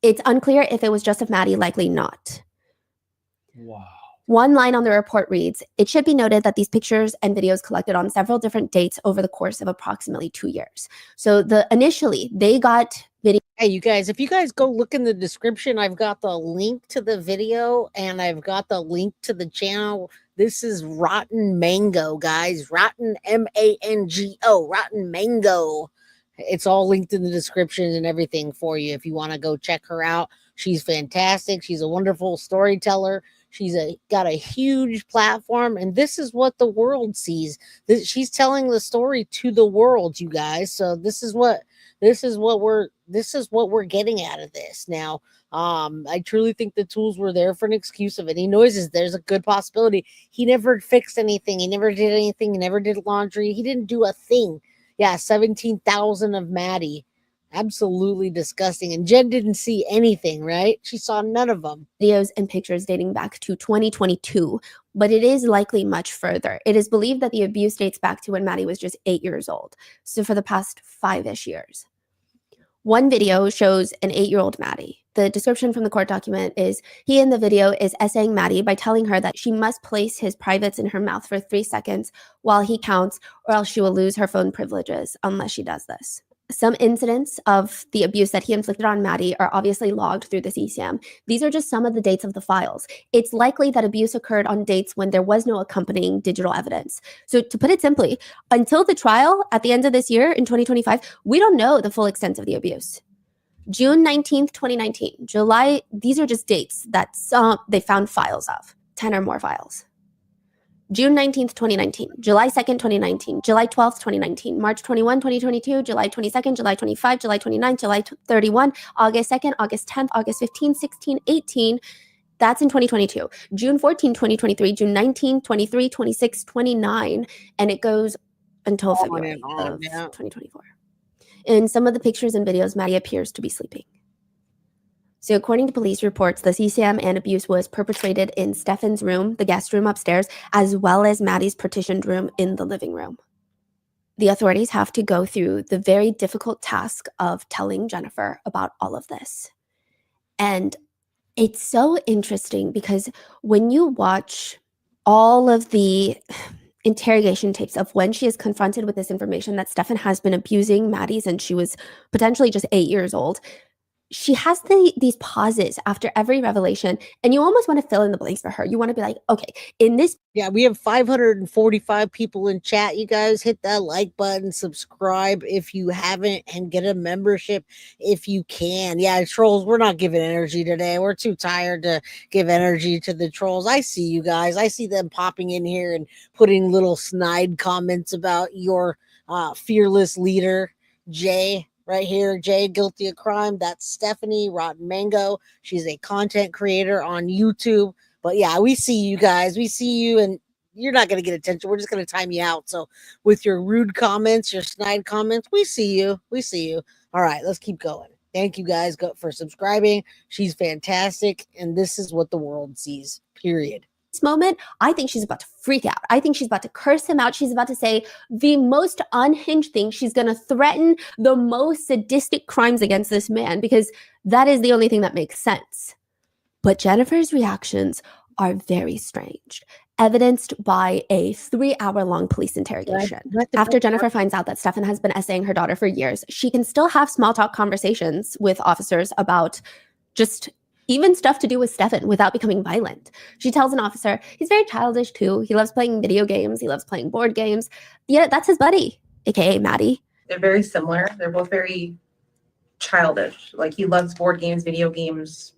It's unclear if it was just of Maddie, likely not. Wow. One line on the report reads, it should be noted that these pictures and videos collected on several different dates over the course of approximately 2 years. So initially they got video. Hey, you guys, if you guys go look in the description, I've got the link to the video and I've got the link to the channel. This is Rotten Mango, guys. Rotten, M-A-N-G-O, Rotten Mango. It's all linked in the description and everything for you if you want to go check her out. She's fantastic. She's a wonderful storyteller. She's got a huge platform, and this is what the world sees. She's telling the story to the world, you guys. So this is what we're getting out of this. Now, I truly think the tools were there for an excuse of any noises. There's a good possibility he never fixed anything. He never did anything. He never did laundry. He didn't do a thing. Yeah, 17,000 of Maddie. Absolutely disgusting. And Jen didn't see anything, right? She saw none of them. Videos and pictures dating back to 2022, but it is likely much further. It is believed that the abuse dates back to when Maddie was just 8 years old. So for the past 5-ish years. One video shows an 8-year-old Maddie. The description from the court document is, he in the video is essaying Maddie by telling her that she must place his privates in her mouth for 3 seconds while he counts, or else she will lose her phone privileges unless she does this. Some incidents of the abuse that he inflicted on Maddie are obviously logged through the CSAM. These are just some of the dates of the files. It's likely that abuse occurred on dates when there was no accompanying digital evidence. So to put it simply, until the trial at the end of this year in 2025, we don't know the full extent of the abuse. June 19th, 2019, July, these are just dates that they found files of, 10 or more files. June 19th, 2019, July 2nd, 2019, July 12th, 2019, March 21, 2022, July 22nd, July 25, July 29th, July 31, August 2nd, August 10th, August 15, 16, 18. That's in 2022. June 14, 2023, June 19, 23, 26, 29, and it goes until February of 2024. In some of the pictures and videos, Maddie appears to be sleeping. So according to police reports, the CSAM and abuse was perpetrated in Stephan's room, the guest room upstairs, as well as Maddie's partitioned room in the living room. The authorities have to go through the very difficult task of telling Jennifer about all of this. And it's so interesting because when you watch all of the interrogation tapes of when she is confronted with this information that Stephan has been abusing Maddie since she was potentially just 8 years old, she has these pauses after every revelation, and you almost want to fill in the blanks for her. You want to be like, okay, in this. Yeah, we have 545 people in chat. You guys hit that like button, subscribe if you haven't, and get a membership if you can. Yeah, trolls, we're not giving energy today. We're too tired to give energy to the trolls. I see you guys. I see them popping in here and putting little snide comments about your fearless leader, Jay. Right here, Jay, guilty of crime. That's Stephanie, Rotten Mango. She's a content creator on YouTube. But yeah, we see you guys. We see you, and you're not going to get attention. We're just going to time you out. So with your rude comments, your snide comments, we see you. We see you. All right, let's keep going. Thank you guys for subscribing. She's fantastic, and this is what the world sees, period. moment, I think she's about to freak out. I think she's about to curse him out. She's about to say the most unhinged thing. She's going to threaten the most sadistic crimes against this man because that is the only thing that makes sense. But Jennifer's reactions are very strange, evidenced by a 3-hour-long police interrogation. After Jennifer finds out that Stephan has been essaying her daughter for years, she can still have small talk conversations with officers about just even stuff to do with Stephan without becoming violent. She tells an officer, he's very childish too. He loves playing video games. He loves playing board games. Yeah, that's his buddy, aka Maddie. They're very similar. They're both very childish. Like he loves board games, video games,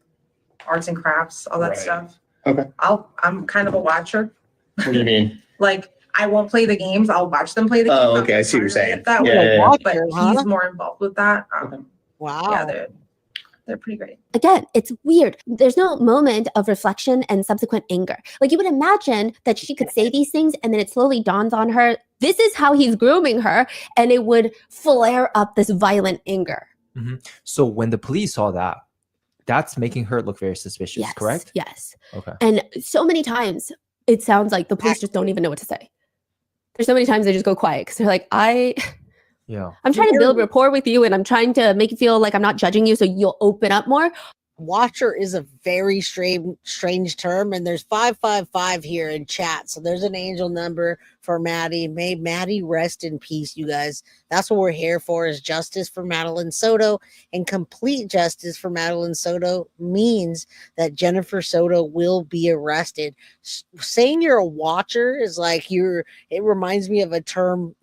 arts and crafts, all that Right. stuff. Okay. I'm kind of a watcher. What do you mean? Like I won't play the games. I'll watch them play the games. Oh, I'm okay. I see what you're not saying. really that Yeah, way, yeah, yeah. Watcher, but huh? he's more involved with that. Wow. Yeah, they're pretty great. Again, it's weird. There's no moment of reflection and subsequent anger. Like you would imagine that she could say these things and then it slowly dawns on her, this is how he's grooming her, and it would flare up this violent anger. So when the police saw that, that's making her look very suspicious, Yes, correct? yes. Okay. And so many times it sounds like the police just don't even know what to say. There's so many times they just go quiet because they're like, Yeah. I'm trying to build rapport with you and I'm trying to make you feel like I'm not judging you so you'll open up more. Watcher is a very strange term, and there's 555 here in chat. So there's an angel number for Maddie. May Maddie rest in peace, you guys. That's what we're here for, is justice for Madeline Soto, and complete justice for Madeline Soto means that Jennifer Soto will be arrested. Saying you're a watcher is like it reminds me of a term,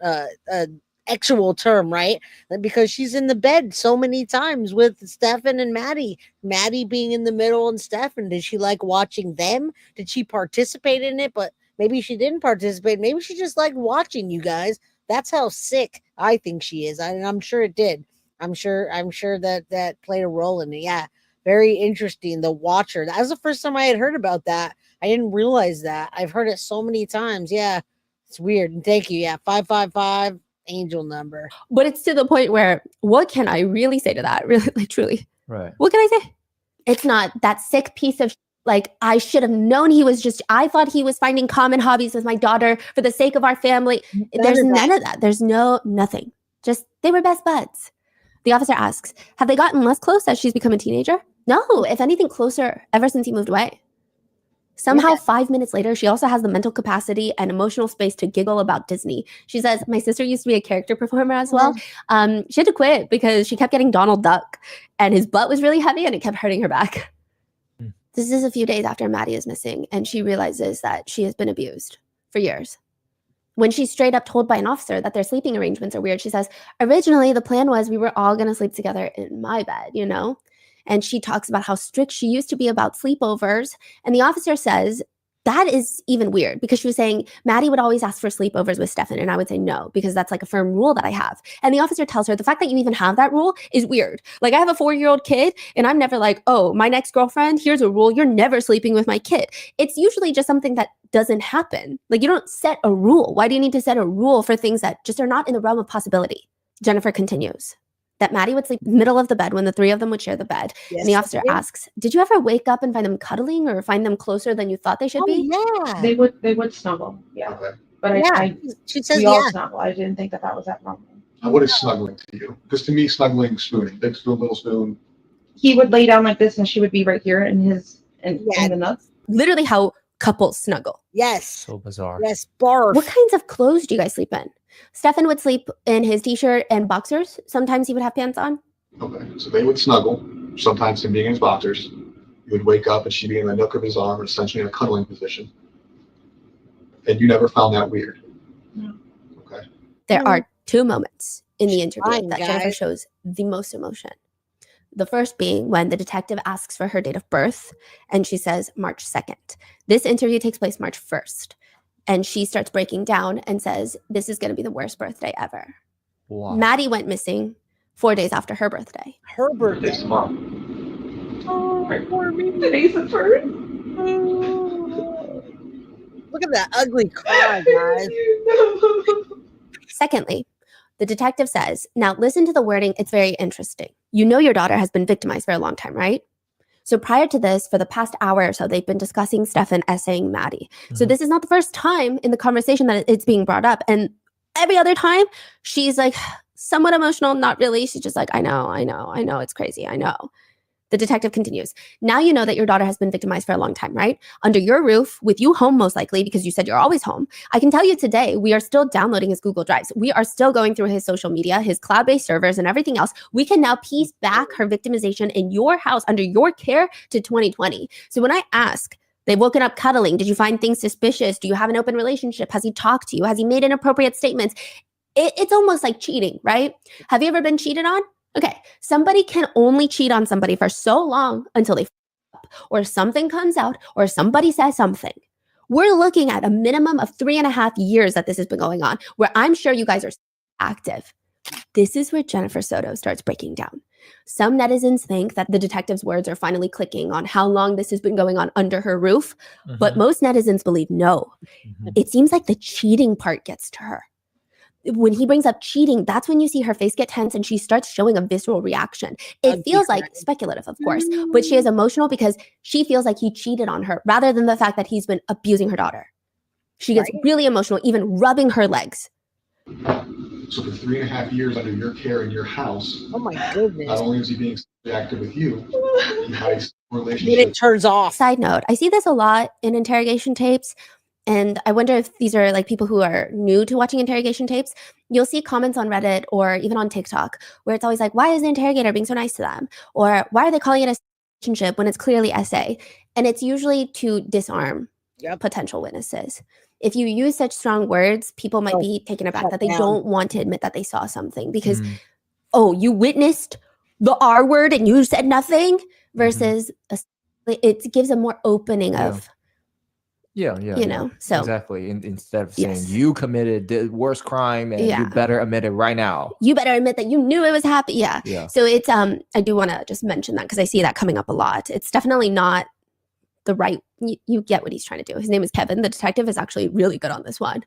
actual term, right? Because she's in the bed so many times with Stephan and Maddie. Maddie being in the middle and Stephan. Did she like watching them? Did she participate in it? But maybe she didn't participate. Maybe she just liked watching, you guys. That's how sick I think she is. And I'm sure it did. I'm sure that played a role in it. Yeah. Very interesting. The watcher. That was the first time I had heard about that. I didn't realize that. I've heard it so many times. Yeah. It's weird. And thank you. Yeah. 555. Angel number. But it's to the point where what can I really say to that? Really, like truly. Right. What can I say? It's not that sick piece of like I should have known I thought he was finding common hobbies with my daughter for the sake of our family. There's none of that. There's nothing. Just they were best buds. The officer asks, have they gotten less close as she's become a teenager? No, if anything, closer ever since he moved away. Somehow, 5 minutes later, she also has the mental capacity and emotional space to giggle about Disney. She says, my sister used to be a character performer as well. She had to quit because she kept getting Donald Duck and his butt was really heavy and it kept hurting her back. This is a few days after Maddie is missing and she realizes that she has been abused for years. When she's straight up told by an officer that their sleeping arrangements are weird, she says, originally the plan was we were all going to sleep together in my bed, you know? And she talks about how strict she used to be about sleepovers. And the officer says, that is even weird because she was saying, Maddie would always ask for sleepovers with Stephan. And I would say no, because that's like a firm rule that I have. And the officer tells her the fact that you even have that rule is weird. Like I have a 4-year-old kid and I'm never like, oh, my next girlfriend, here's a rule. You're never sleeping with my kid. It's usually just something that doesn't happen. Like you don't set a rule. Why do you need to set a rule for things that just are not in the realm of possibility? Jennifer continues. That Maddie would sleep middle of the bed when the three of them would share the bed. Yes, and the officer asks, did you ever wake up and find them cuddling or find them closer than you thought they should be? Yeah. They would snuggle. Yeah. Okay. But Yeah. She says we all yeah. snuggle. I didn't think that was abnormal. What is snuggling to you? Because to me, snuggling, spooning, big spoon, little spoon. He would lay down like this and she would be right here in the nuts. Literally how couples snuggle. Yes. So bizarre. Yes. Barf. What kinds of clothes do you guys sleep in? Stephan would sleep in his t-shirt and boxers. Sometimes he would have pants on. Okay, so they would snuggle, sometimes him being in his boxers. You would wake up and she'd be in the nook of his arm, essentially in a cuddling position. And you never found that weird. No. Okay. There are 2 moments in the interview Fine, that Jennifer guys. shows the most emotion. The first being when the detective asks for her date of birth and she says March 2nd. This interview takes place March 1st. And she starts breaking down and says, this is going to be the worst birthday ever. Wow. Maddie went missing 4 days after her birthday. Her birthday. It's tomorrow. Today's the first. Look at that ugly cry, guys. Secondly, the detective says, now listen to the wording. It's very interesting. You know your daughter has been victimized for a long time, right? So prior to this, for the past hour or so, they've been discussing Stephan essaying Maddie. So this is not the first time in the conversation that it's being brought up. And every other time, she's like somewhat emotional, not really. She's just like, I know, it's crazy, I know. The detective continues. Now you know that your daughter has been victimized for a long time, right? Under your roof, with you home most likely, because you said you're always home. I can tell you today, we are still downloading his Google Drives. We are still going through his social media, his cloud-based servers, and everything else. We can now piece back her victimization in your house under your care to 2020. So when I ask, they've woken up cuddling. Did you find things suspicious? Do you have an open relationship? Has he talked to you? Has he made inappropriate statements? It's almost like cheating, right? Have you ever been cheated on? Okay, somebody can only cheat on somebody for so long until they f up, or something comes out, or somebody says something. We're looking at a minimum of 3.5 years that this has been going on, where I'm sure you guys are active. This is where Jennifer Soto starts breaking down. Some netizens think that the detective's words are finally clicking on how long this has been going on under her roof, but most netizens believe no. It seems like the cheating part gets to her. When he brings up cheating, that's when you see her face get tense and she starts showing a visceral reaction. It feels like speculative, of course, but she is emotional because she feels like he cheated on her rather than the fact that he's been abusing her daughter. She gets really emotional, even rubbing her legs. So for 3.5 years under your care in your house, Oh my goodness. not only is he being active with you, he hides Then relationships. it turns off. Side note, I see this a lot in interrogation tapes. And I wonder if these are like people who are new to watching interrogation tapes. You'll see comments on Reddit or even on TikTok where it's always like, why is the interrogator being so nice to them? Or why are they calling it a relationship when it's clearly SA? And it's usually to disarm potential witnesses. If you use such strong words, people might be taken aback that they don't want to admit that they saw something because, oh, you witnessed the R word and you said nothing versus it gives a more opening of, you know, so exactly. Instead of saying you committed the worst crime and you better admit it right now. You better admit that you knew it was happening. Yeah. So it's I do want to just mention that because I see that coming up a lot. It's definitely not the right, you get what he's trying to do. His name is Kevin. The detective is actually really good on this one.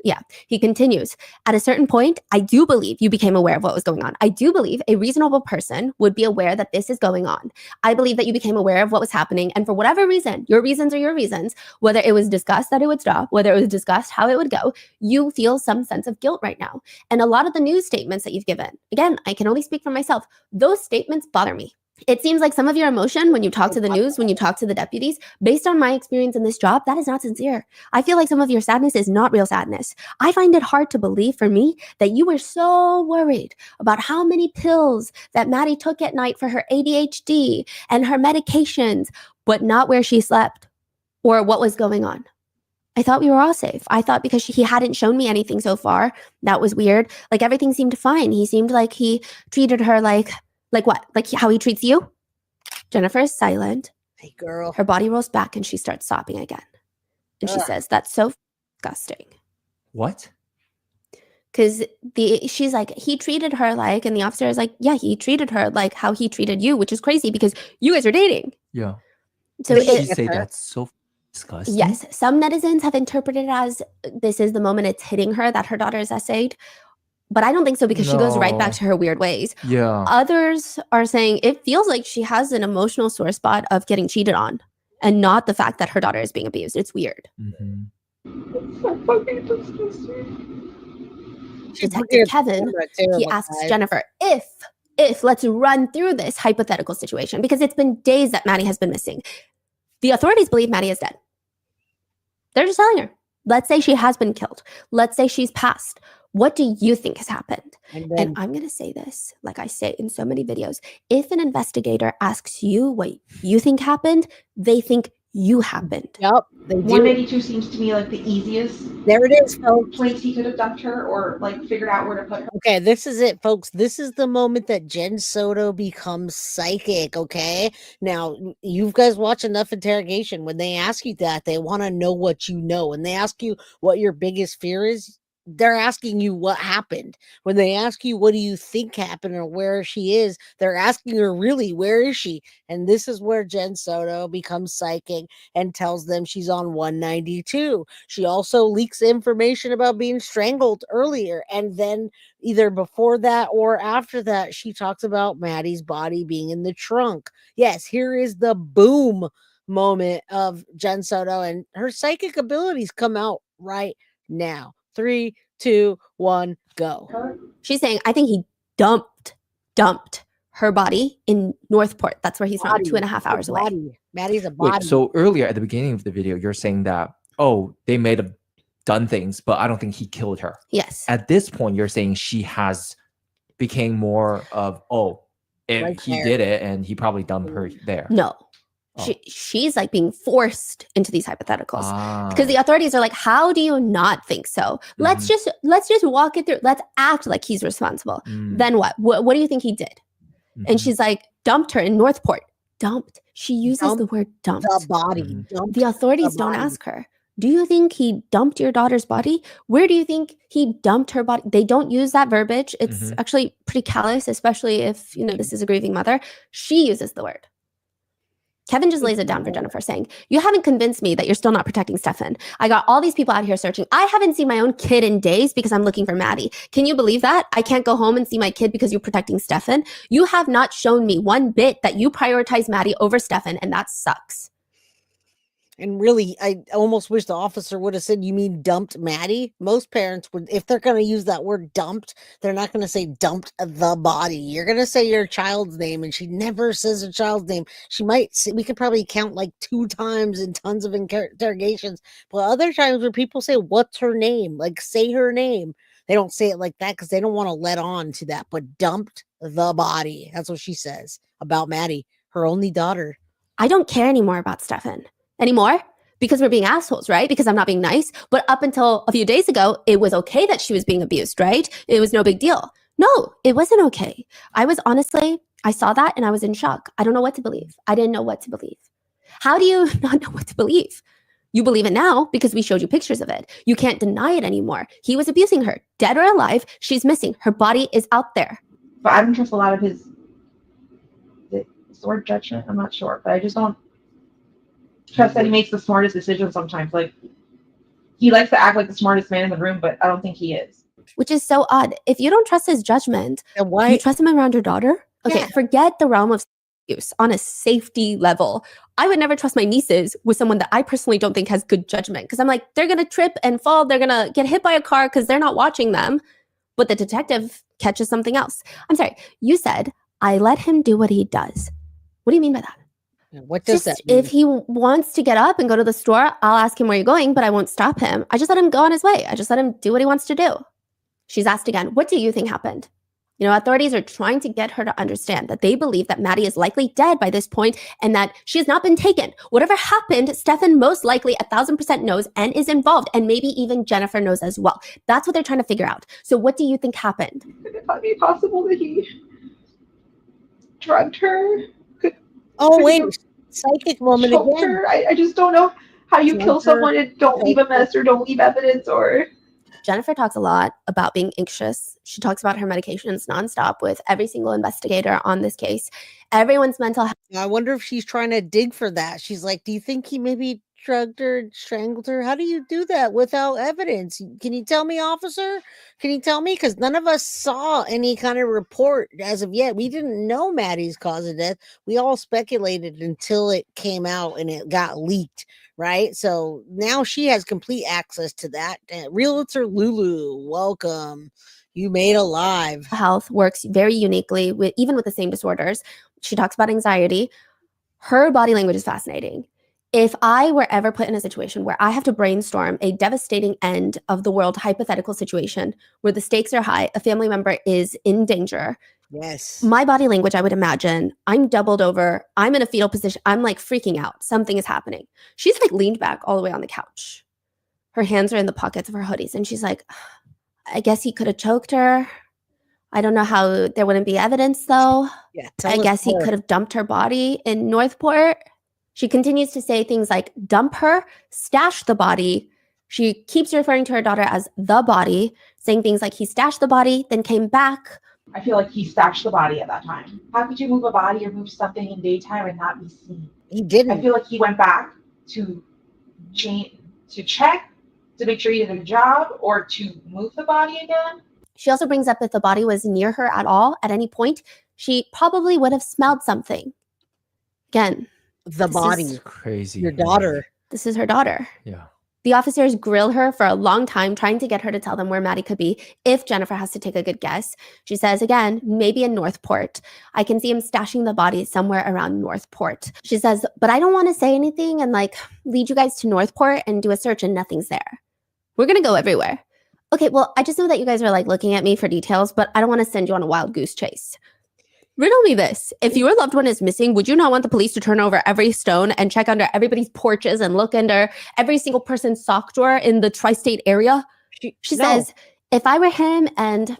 Yeah. He continues. At a certain point, I do believe you became aware of what was going on. I do believe a reasonable person would be aware that this is going on. I believe that you became aware of what was happening. And for whatever reason, your reasons are your reasons, whether it was discussed that it would stop, whether it was discussed how it would go, you feel some sense of guilt right now. And a lot of the news statements that you've given, again, I can only speak for myself. Those statements bother me. It seems like some of your emotion when you talk to the news, when you talk to the deputies, based on my experience in this job, that is not sincere. I feel like some of your sadness is not real sadness. I find it hard to believe for me that you were so worried about how many pills that Maddie took at night for her ADHD and her medications, but not where she slept or what was going on. I thought we were all safe. I thought because he hadn't shown me anything so far, that was weird. Like everything seemed fine. He seemed like he treated her like what? Like how he treats you? Jennifer is silent. Hey, girl. Her body rolls back and she starts sobbing again. And she says, that's so disgusting. What? Because she's like, he treated her like, and the officer is like, yeah, he treated her like how he treated you, which is crazy because you guys are dating. Yeah. So did she say that's so disgusting? Yes. Some netizens have interpreted it as this is the moment it's hitting her that her daughter is essayed. But I don't think so because she goes right back to her weird ways. Yeah. Others are saying it feels like she has an emotional sore spot of getting cheated on and not the fact that her daughter is being abused. It's weird. It's so fucking disgusting. Detective Kevin, he asks Jennifer, if let's run through this hypothetical situation because it's been days that Maddie has been missing. The authorities believe Maddie is dead. They're just telling her. Let's say she has been killed. Let's say she's passed. What do you think has happened? And I'm going to say this, like I say in so many videos. If an investigator asks you what you think happened, they think you happened. Yep. 182 seems to me like the easiest There it is, folks. place he could have dumped her or like figured out where to put her. Okay, this is it, folks. This is the moment that Jen Soto becomes psychic, okay? Now, you guys watch enough interrogation. When they ask you that, they want to know what you know. And they ask you what your biggest fear is. they're asking you what happened. When they ask you, what do you think happened or where she is, they're asking her, really, where is she? And this is where Jen Soto becomes psychic and tells them she's on 192. She also leaks information about being strangled earlier. And then either before that or after that, she talks about Maddie's body being in the trunk. Yes, here is the boom moment of Jen Soto, and her psychic abilities come out right now. 3, 2, 1, go. She's saying, I think he dumped her body in Northport. That's where he's from, 2.5 hours away. Maddie's a body. Wait, so earlier at the beginning of the video, you're saying that, oh, they may have done things, but I don't think he killed her. Yes. At this point, you're saying she has became more of, Right he there. did it and he probably dumped her there. No. Oh. She's like being forced into these hypotheticals because the Ah. authorities are like, how do you not think so? Let's just walk it through. Let's act like he's responsible. Mm. Then what do you think he did? And Mhm. she's like, dumped her in Northport. Dumped. She uses the word dumped. The body. Mhm. Dumped The authorities the don't body. ask her, do you think he dumped your daughter's body? Where do you think he dumped her body? They don't use that verbiage. It's Mhm. actually pretty callous, especially if, this is a grieving mother. She uses the word. Kevin just lays it down for Jennifer, saying, you haven't convinced me that you're still not protecting Stephan. I got all these people out here searching. I haven't seen my own kid in days because I'm looking for Maddie. Can you believe that? I can't go home and see my kid because you're protecting Stephan. You have not shown me one bit that you prioritize Maddie over Stephan, and that sucks. And really, I almost wish the officer would have said, you mean dumped Maddie? Most parents would, if they're going to use that word dumped, they're not going to say dumped the body. You're going to say your child's name, and she never says her child's name. She might say, we could probably count like 2 times in tons of interrogations. But other times where people say, what's her name? Like, say her name. They don't say it like that because they don't want to let on to that. But dumped the body. That's what she says about Maddie, her only daughter. I don't care anymore about Stephan. Anymore, because we're being assholes, right? Because I'm not being nice. But up until a few days ago, it was okay that she was being abused, right? It was no big deal. No, it wasn't okay. I saw that and I was in shock. I don't know what to believe. I didn't know what to believe. How do you not know what to believe? You believe it now because we showed you pictures of it. You can't deny it anymore. He was abusing her, dead or alive. She's missing. Her body is out there. But I don't trust a lot of his sword judgment. I'm not sure, but I just don't trust that he makes the smartest decisions sometimes. Like, he likes to act like the smartest man in the room, but I don't think he is. Which is so odd. If you don't trust his judgment, And why? you trust him around your daughter? Okay, Yeah. forget the realm of abuse on a safety level. I would never trust my nieces with someone that I personally don't think has good judgment because I'm like, they're going to trip and fall. They're going to get hit by a car because they're not watching them. But the detective catches something else. I'm sorry. You said, I let him do what he does. What do you mean by that? What does Just that mean? if he wants to get up and go to the store, I'll ask him where you're going, but I won't stop him. I just let him go on his way. I just let him do what he wants to do. She's asked again, what do you think happened? Authorities are trying to get her to understand that they believe that Maddie is likely dead by this point and that she has not been taken. Whatever happened, Stephan most likely 1,000% knows and is involved, and maybe even Jennifer knows as well. That's what they're trying to figure out. So what do you think happened? Could it be possible that he drugged her? Oh, wait. Psychic moment Choked again. her? I just don't know how you kill Choked her, someone and don't leave a mess or don't leave evidence or... Jennifer talks a lot about being anxious. She talks about her medications nonstop with every single investigator on this case. Everyone's mental health. I wonder if she's trying to dig for that. She's like, do you think he maybe drugged her and strangled her? How do you do that without evidence? Can you tell me, officer? Can you tell me? Because none of us saw any kind of report as of yet. We didn't know Maddie's cause of death. We all speculated until it came out and it got leaked, right? So now she has complete access to that. Realtor Lulu, welcome. You made alive. Health works very uniquely with even with the same disorders. She talks about anxiety. Her body language is fascinating. If I were ever put in a situation where I have to brainstorm a devastating end of the world hypothetical situation where the stakes are high, a family member is in danger. Yes. My body language, I would imagine, I'm doubled over. I'm in a fetal position. I'm like freaking out. Something is happening. She's like leaned back all the way on the couch. Her hands are in the pockets of her hoodies. And she's like, I guess he could have choked her. I don't know how there wouldn't be evidence though. Yeah. I guess he could have dumped her body in Northport. She continues to say things like dump her, stash the body, She keeps referring to her daughter as the body, saying things like he stashed the body, then came back. I feel like he stashed the body at that time. How could you move a body or move something in daytime and not be seen? He didn't. I feel like he went back to check to make sure he did a job or to move the body again. She also brings up if the body was near her at all at any point, she probably would have smelled something. Again, The this body. is Crazy. Your daughter. This is her daughter. Yeah. The officers grill her for a long time, trying to get her to tell them where Maddie could be if Jennifer has to take a good guess. She says, again, maybe in Northport. I can see him stashing the body somewhere around Northport. She says, but I don't want to say anything and like lead you guys to Northport and do a search and nothing's there. We're going to go everywhere. Okay, well, I just know that you guys are like looking at me for details, but I don't want to send you on a wild goose chase. Riddle me this. If your loved one is missing, would you not want the police to turn over every stone and check under everybody's porches and look under every single person's sock drawer in the tri-state area? She No. says, if I were him and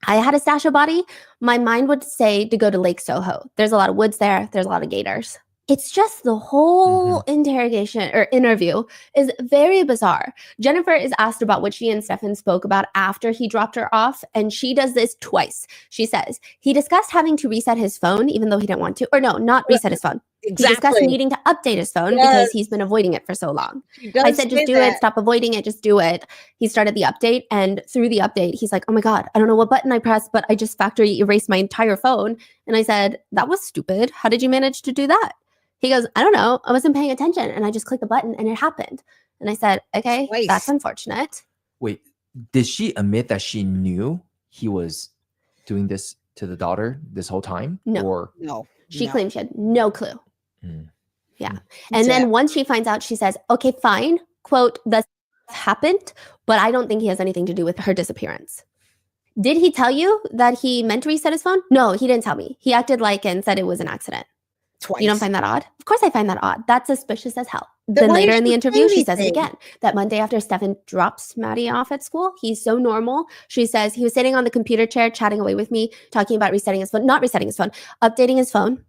I had a stash of body, my mind would say to go to Lake Soho. There's a lot of woods there. There's a lot of gators. It's just the whole interrogation or interview is very bizarre. Jennifer is asked about what she and Stephan spoke about after he dropped her off, and she does this twice. She says, he discussed having to reset his phone, even though he didn't want to. Or no, not reset his phone. He discussed Exactly. needing to update his phone Yes. because he's been avoiding it for so long. She does I said, just say do that. it. Stop avoiding it. Just do it. He started the update. And through the update, he's like, oh my God, I don't know what button I pressed, but I just factory erased my entire phone. And I said, that was stupid. How did you manage to do that? He goes, I don't know. I wasn't paying attention. And I just clicked the button and it happened. And I said, okay, Twice. that's unfortunate. Wait, did she admit that she knew he was doing this to the daughter this whole time? No. Or No. She no. claimed she had no clue. Mm. Yeah. Mm. And then Yeah. once she finds out, she says, okay, fine. Quote, this happened, but I don't think he has anything to do with her disappearance. Did he tell you that he meant to reset his phone? No, he didn't tell me. He acted like and said it was an accident. Twice. You don't find that odd? Of course I find that odd. That's suspicious as hell. Then Then why later did in the she interview, say she says it anything? again. That Monday after Stephan drops Maddie off at school, he's so normal. She says he was sitting on the computer chair chatting away with me, talking about resetting his phone, not resetting his phone, updating his phone.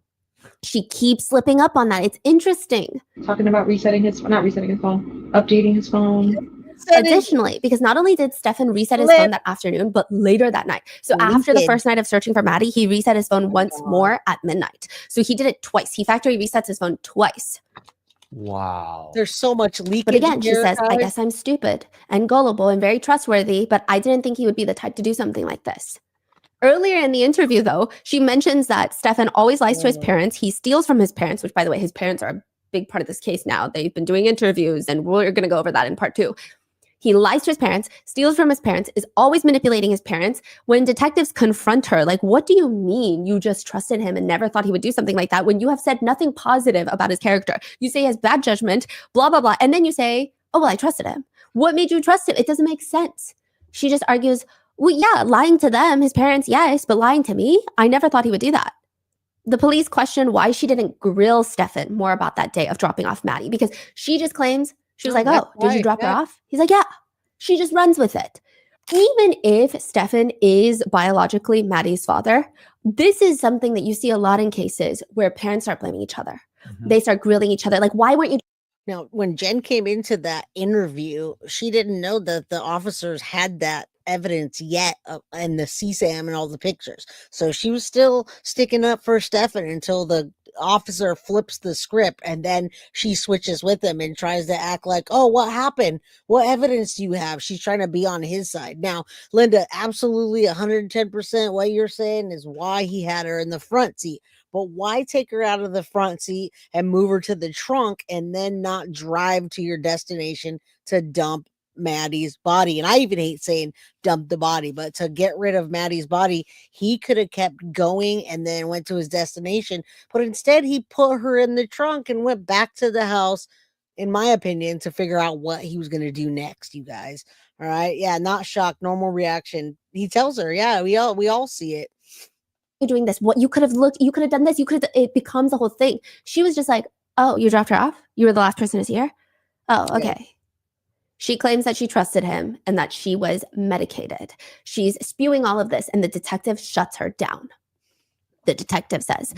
She keeps slipping up on that. It's interesting. Talking about not resetting his phone, updating his phone. Said it- Additionally, because not only did Stephan reset his Flip. phone that afternoon, but later that night. So after the Leaked. first night of searching for Maddie, he reset his phone once God. more at midnight. So he did it twice. He factory resets his phone twice. wow. There's so much leakage. But again, she here, says, I guys. guess I'm stupid and gullible and very trustworthy, but I didn't think he would be the type to do something like this. Earlier in the interview, though, she mentions that Stephan always lies to his parents. He steals from his parents, which, by the way, his parents are a big part of this case now. They've been doing interviews, and we're going to go over that in part 2. He lies to his parents, steals from his parents, is always manipulating his parents. When detectives confront her, like, what do you mean you just trusted him and never thought he would do something like that when you have said nothing positive about his character? You say he has bad judgment, blah, blah, blah. And then you say, oh, well, I trusted him. What made you trust him? It doesn't make sense. She just argues, well, yeah, lying to them, his parents, yes, but lying to me, I never thought he would do that. The police question why she didn't grill Stephan more about that day of dropping off Maddie, because she just claims, she was No, like, that's oh, did you right, drop her yeah. off? He's like, yeah. She just runs with it. Even if Stephan is biologically Maddie's father, this is something that you see a lot in cases where parents start blaming each other. Mhm. They start grilling each other. Like, why weren't you? Now, when Jen came into that interview, she didn't know that the officers had that evidence yet and the CSAM and all the pictures. So she was still sticking up for Stephan until the officer flips the script, and then she switches with him and tries to act like, oh, what happened? What evidence do you have? She's trying to be on his side. Now, Linda, absolutely 110% what you're saying is why he had her in the front seat. But why take her out of the front seat and move her to the trunk and then not drive to your destination to dump Maddie's body? And I even hate saying dump the body, but to get rid of Maddie's body, he could have kept going and then went to his destination. But instead, he put her in the trunk and went back to the house, in my opinion, to figure out what he was going to do next, you guys. All right. Yeah. Not shocked. Normal reaction. He tells her, yeah, we all see it. Doing this? What you could have looked, you could have done this, you could have, it becomes a whole thing. She was just like, oh, you dropped her off? You were the last person to see her? Oh, okay. Yeah. She claims that she trusted him and that she was medicated. She's spewing all of this, and the detective shuts her down. The detective says,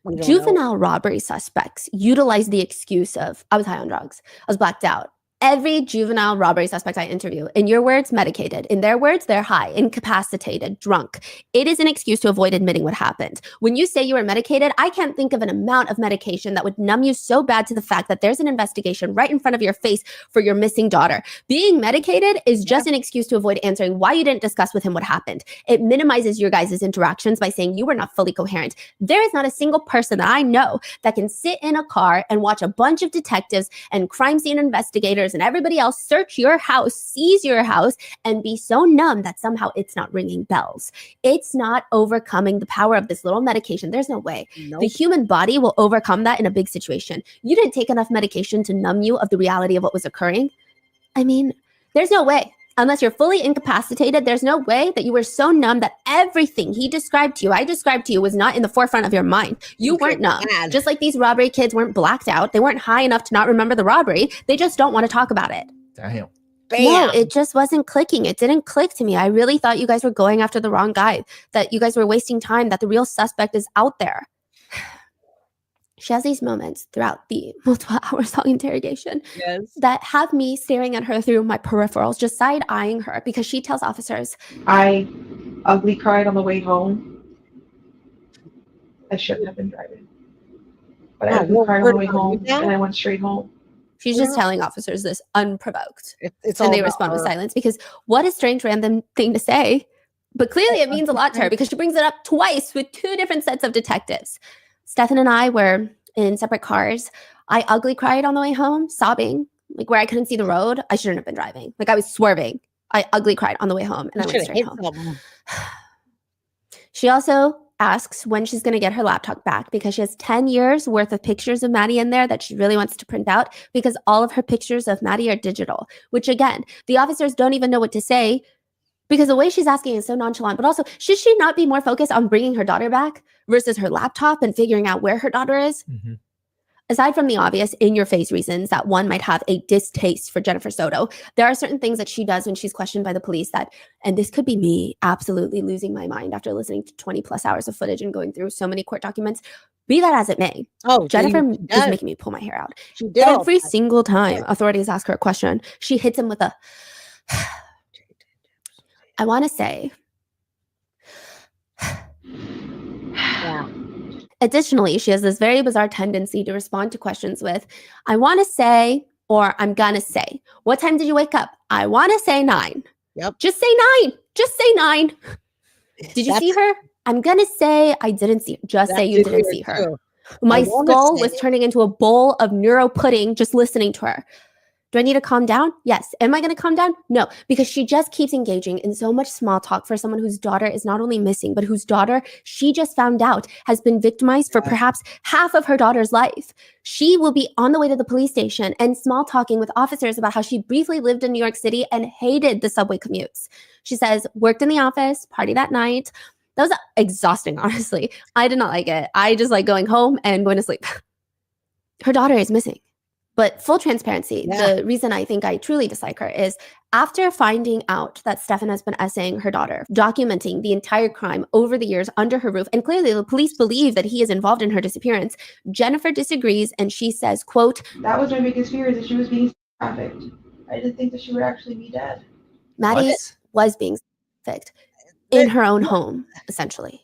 We don't know. juvenile robbery suspects utilize the excuse of, I was high on drugs, I was blacked out, Every juvenile robbery suspect I interview, in your words, medicated. In their words, they're high, incapacitated, drunk. It is an excuse to avoid admitting what happened. When you say you were medicated, I can't think of an amount of medication that would numb you so bad to the fact that there's an investigation right in front of your face for your missing daughter. Being medicated is just an excuse to avoid answering why you didn't discuss with him what happened. It minimizes your guys' interactions by saying you were not fully coherent. There is not a single person that I know that can sit in a car and watch a bunch of detectives and crime scene investigators and everybody else search your house, seize your house, and be so numb that somehow it's not ringing bells. It's not overcoming the power of this little medication. There's no way. Nope. The human body will overcome that in a big situation. You didn't take enough medication to numb you of the reality of what was occurring. I mean, there's no way. Unless you're fully incapacitated, there's no way that you were so numb that everything he described to you, I described to you, was not in the forefront of your mind. You weren't numb. Just like these robbery kids weren't blacked out. They weren't high enough to not remember the robbery. They just don't want to talk about it. Damn. Bam. No, it just wasn't clicking. It didn't click to me. I really thought you guys were going after the wrong guy, that you guys were wasting time, that the real suspect is out there. She has these moments throughout the multiple hours long interrogation that have me staring at her through my peripherals, just side-eyeing her, because she tells officers, I ugly cried on the way home. I shouldn't have been driving. But I ugly cried on the way home, and I went straight home. She's just telling officers this unprovoked. It's and all they about respond with her. silence, because what a strange random thing to say. But clearly it means a lot to her, because she brings it up twice with two different sets of detectives. Stephan and I were in separate cars. I ugly cried on the way home, sobbing, like where I couldn't see the road. I shouldn't have been driving. Like I was swerving. I ugly cried on the way home, and I went straight home. She also asks when she's going to get her laptop back, because she has 10 years worth of pictures of Maddie in there that she really wants to print out, because all of her pictures of Maddie are digital, which again, the officers don't even know what to say, because the way she's asking is so nonchalant. But also, should she not be more focused on bringing her daughter back versus her laptop and figuring out where her daughter is? Mm-hmm. Aside from the obvious in-your-face reasons that one might have a distaste for Jennifer Soto, there are certain things that she does when she's questioned by the police that, and this could be me absolutely losing my mind after listening to 20 plus hours of footage and going through so many court documents, be that as it may. Oh, Jennifer is making me pull my hair out. She did Every single time authorities ask her a question, she hits him with a, I want to say. Yeah. Additionally, she has this very bizarre tendency to respond to questions with, I want to say, or I'm going to say. What time did you wake up? I want to say 9. Yep. Just say 9. Just say 9. Did you see her? I'm going to say I didn't see her. Just say you didn't see her. Too. My skull was turning into a bowl of neuro pudding just listening to her. Do I need to calm down? Yes. Am I going to calm down? No, because she just keeps engaging in so much small talk for someone whose daughter is not only missing, but whose daughter she just found out has been victimized for perhaps half of her daughter's life. She will be on the way to the police station and small talking with officers about how she briefly lived in New York City and hated the subway commutes. She says, worked in the office, partied that night. That was exhausting, honestly. I did not like it. I just like going home and going to sleep. Her daughter is missing. But full transparency, the reason I think I truly dislike her is after finding out that Stephan has been essaying her daughter, documenting the entire crime over the years under her roof, and clearly the police believe that he is involved in her disappearance, Jennifer disagrees and she says, quote, that was my biggest fear, is that she was being trafficked. I didn't think that she would actually be dead. Maddie was being trafficked in her own home, essentially.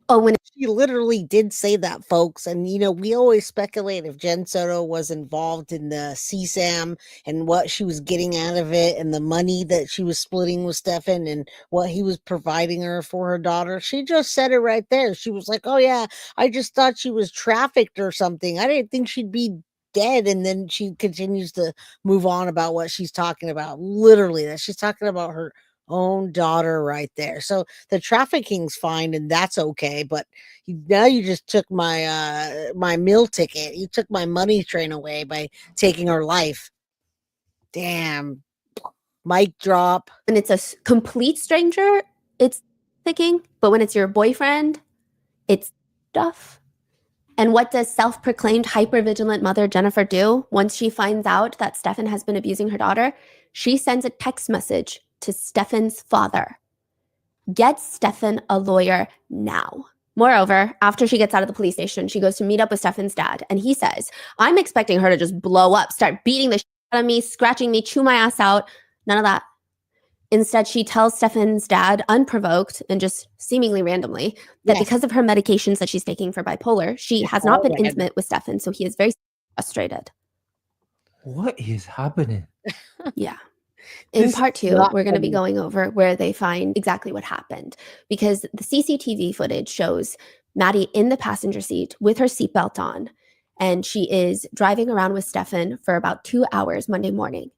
When she literally did say that, folks. And, you know, we always speculate if Jen Soto was involved in the CSAM and what she was getting out of it and the money that she was splitting with Stephan and what he was providing her for her daughter. She just said it right there. She was like, oh, yeah, I just thought she was trafficked or something. I didn't think she'd be dead. And then she continues to move on about what she's talking about. Literally, that she's talking about her own daughter right there. So the trafficking's fine and that's okay, but now you just took my my meal ticket. You took my money train away by taking her life. Damn. Mic drop. When it's a complete stranger, it's thinking, but when it's your boyfriend, it's stuff. And what does self-proclaimed hypervigilant mother Jennifer do once she finds out that Stephan has been abusing her daughter? She sends a text message to Stephan's father. Get Stephan a lawyer now. Moreover, after she gets out of the police station, she goes to meet up with Stephan's dad, and he says, I'm expecting her to just blow up, start beating the shit out of me, scratching me, chew my ass out. None of that. Instead, she tells Stephan's dad, unprovoked and just seemingly randomly, that because of her medications that she's taking for bipolar, she has not been intimate with Stephan, so he is very frustrated. What is happening? Yeah. In part 2, we're going to be going over where they find exactly what happened, because the CCTV footage shows Maddie in the passenger seat with her seatbelt on, and she is driving around with Stephan for about 2 hours Monday morning.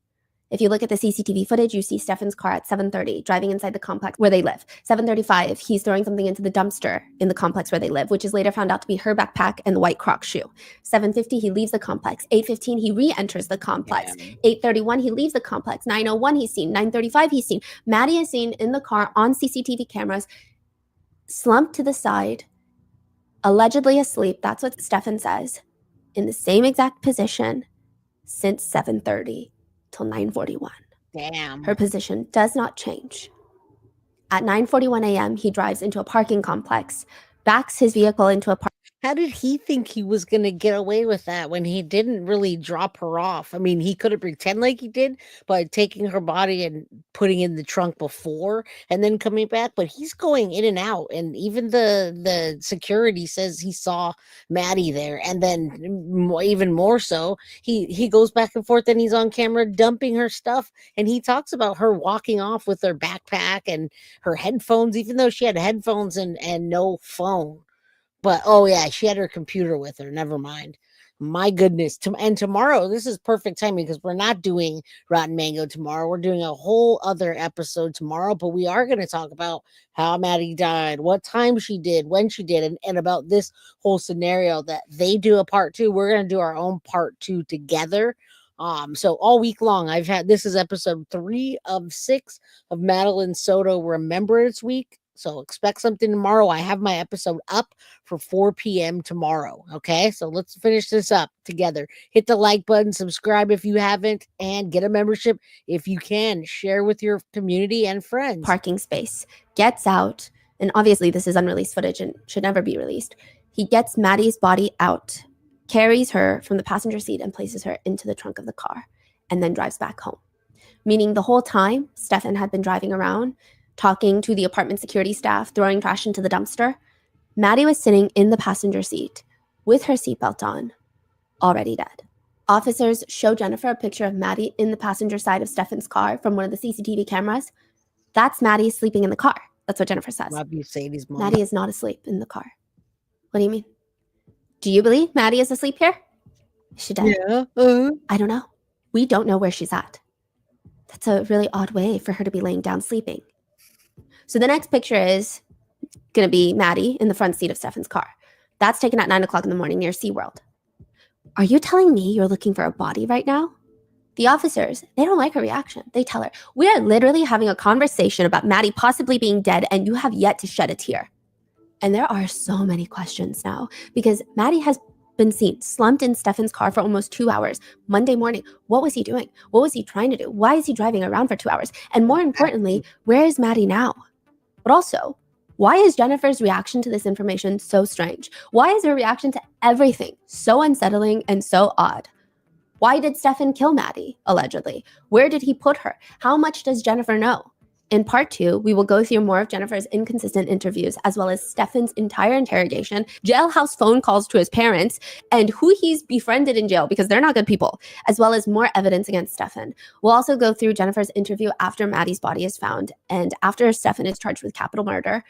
If you look at the CCTV footage, you see Stephan's car at 7:30 driving inside the complex where they live. 7:35, he's throwing something into the dumpster in the complex where they live, which is later found out to be her backpack and the white Croc shoe. 7:50, he leaves the complex. 8:15, he re-enters the complex. 8:31, he leaves the complex. 9:01, he's seen. 9:35, he's seen. Maddie is seen in the car on CCTV cameras, slumped to the side, allegedly asleep. That's what Stephan says. In the same exact position since 7:30. Till 9:41. Damn. Her position does not change. At 9:41 a.m., he drives into a parking complex, backs his vehicle into a park. How did he think he was going to get away with that when he didn't really drop her off? I mean, he could have pretended like he did by taking her body and putting in the trunk before and then coming back, but he's going in and out. And even the security says he saw Maddie there. And then even more so, he goes back and forth and he's on camera dumping her stuff. And he talks about her walking off with her backpack and her headphones, even though she had headphones and no phone. But, oh, yeah, she had her computer with her. Never mind. My goodness. And tomorrow, this is perfect timing because we're not doing Rotten Mango tomorrow. We're doing a whole other episode tomorrow. But we are going to talk about how Maddie died, what time she did, when she did, and about this whole scenario that they do a part 2. We're going to do our own part 2 together. So all week long, this is episode 3 of 6 of Madeline Soto Remembrance Week. So expect something tomorrow. I have my episode up for 4 p.m. tomorrow. Okay, so let's finish this up together. Hit the like button, subscribe if you haven't, and get a membership if you can. Share with your community and friends. Parking space, gets out, and obviously this is unreleased footage and should never be released. He gets Maddie's body out, carries her from the passenger seat and places her into the trunk of the car, and then drives back home. Meaning the whole time, Stephan had been driving around, talking to the apartment security staff, throwing trash into the dumpster. Maddie was sitting in the passenger seat with her seatbelt on, already dead. Officers show Jennifer a picture of Maddie in the passenger side of Stephan's car from one of the CCTV cameras. That's Maddie sleeping in the car. That's what Jennifer says. Love you, Sadie's mom. Maddie is not asleep in the car. What do you mean? Do you believe Maddie is asleep here? Is she dead? Yeah. I don't know. We don't know where she's at. That's a really odd way for her to be laying down sleeping. So the next picture is going to be Maddie in the front seat of Stephan's car. That's taken at 9 o'clock in the morning near SeaWorld. Are you telling me you're looking for a body right now? The officers, they don't like her reaction. They tell her, we are literally having a conversation about Maddie possibly being dead and you have yet to shed a tear. And there are so many questions now because Maddie has been seen slumped in Stephan's car for almost 2 hours. Monday morning, what was he doing? What was he trying to do? Why is he driving around for 2 hours? And more importantly, where is Maddie now? But also, why is Jennifer's reaction to this information so strange? Why is her reaction to everything so unsettling and so odd? Why did Stephan kill Maddie, allegedly? Where did he put her? How much does Jennifer know? In part 2, we will go through more of Jennifer's inconsistent interviews, as well as Stephan's entire interrogation, jailhouse phone calls to his parents, and who he's befriended in jail because they're not good people, as well as more evidence against Stephan. We'll also go through Jennifer's interview after Maddie's body is found, and after Stephan is charged with capital murder.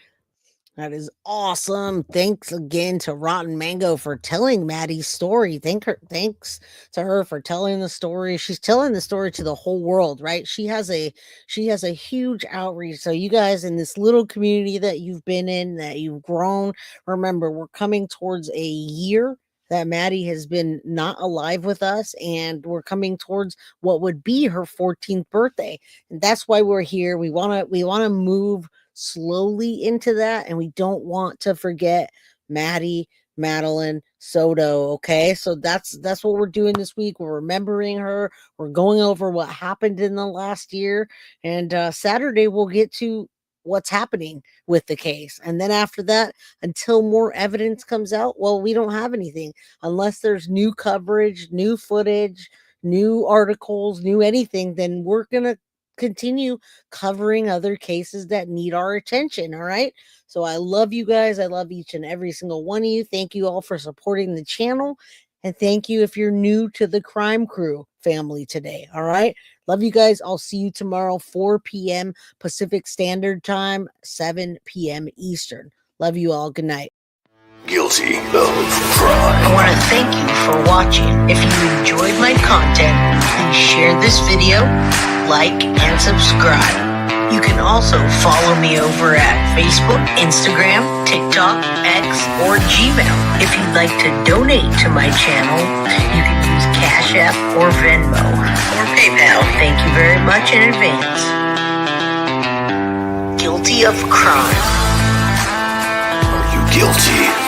That is awesome. Thanks again to Rotten Mango for telling Maddie's story. Thanks to her for telling the story. She's telling the story to the whole world, right? She has a huge outreach. So you guys in this little community that you've been in, that you've grown, remember, we're coming towards a year that Maddie has been not alive with us, and we're coming towards what would be her 14th birthday. And that's why we're here. We want to move slowly into that, and we don't want to forget Madeline Soto. Okay, so that's what we're doing this week. We're remembering her. We're going over what happened in the last year, and Saturday we'll get to what's happening with the case. And then after that, until more evidence comes out, well, we don't have anything unless there's new coverage, new footage, new articles, new anything. Then we're going to continue covering other cases that need our attention. All right. So I love you guys. I love each and every single one of you. Thank you all for supporting the channel. And thank you if you're new to the Crime Crew family today. All right. Love you guys. I'll see you tomorrow, 4 p.m. Pacific Standard Time, 7 p.m. Eastern. Love you all. Good night. Guilty of crime. I want to thank you for watching. If you enjoyed my content, please share this video, like, and subscribe. You can also follow me over at Facebook, Instagram, TikTok, X, or Gmail. If you'd like to donate to my channel, you can use Cash App or Venmo or PayPal. Thank you very much in advance. Guilty of crime. Are you guilty?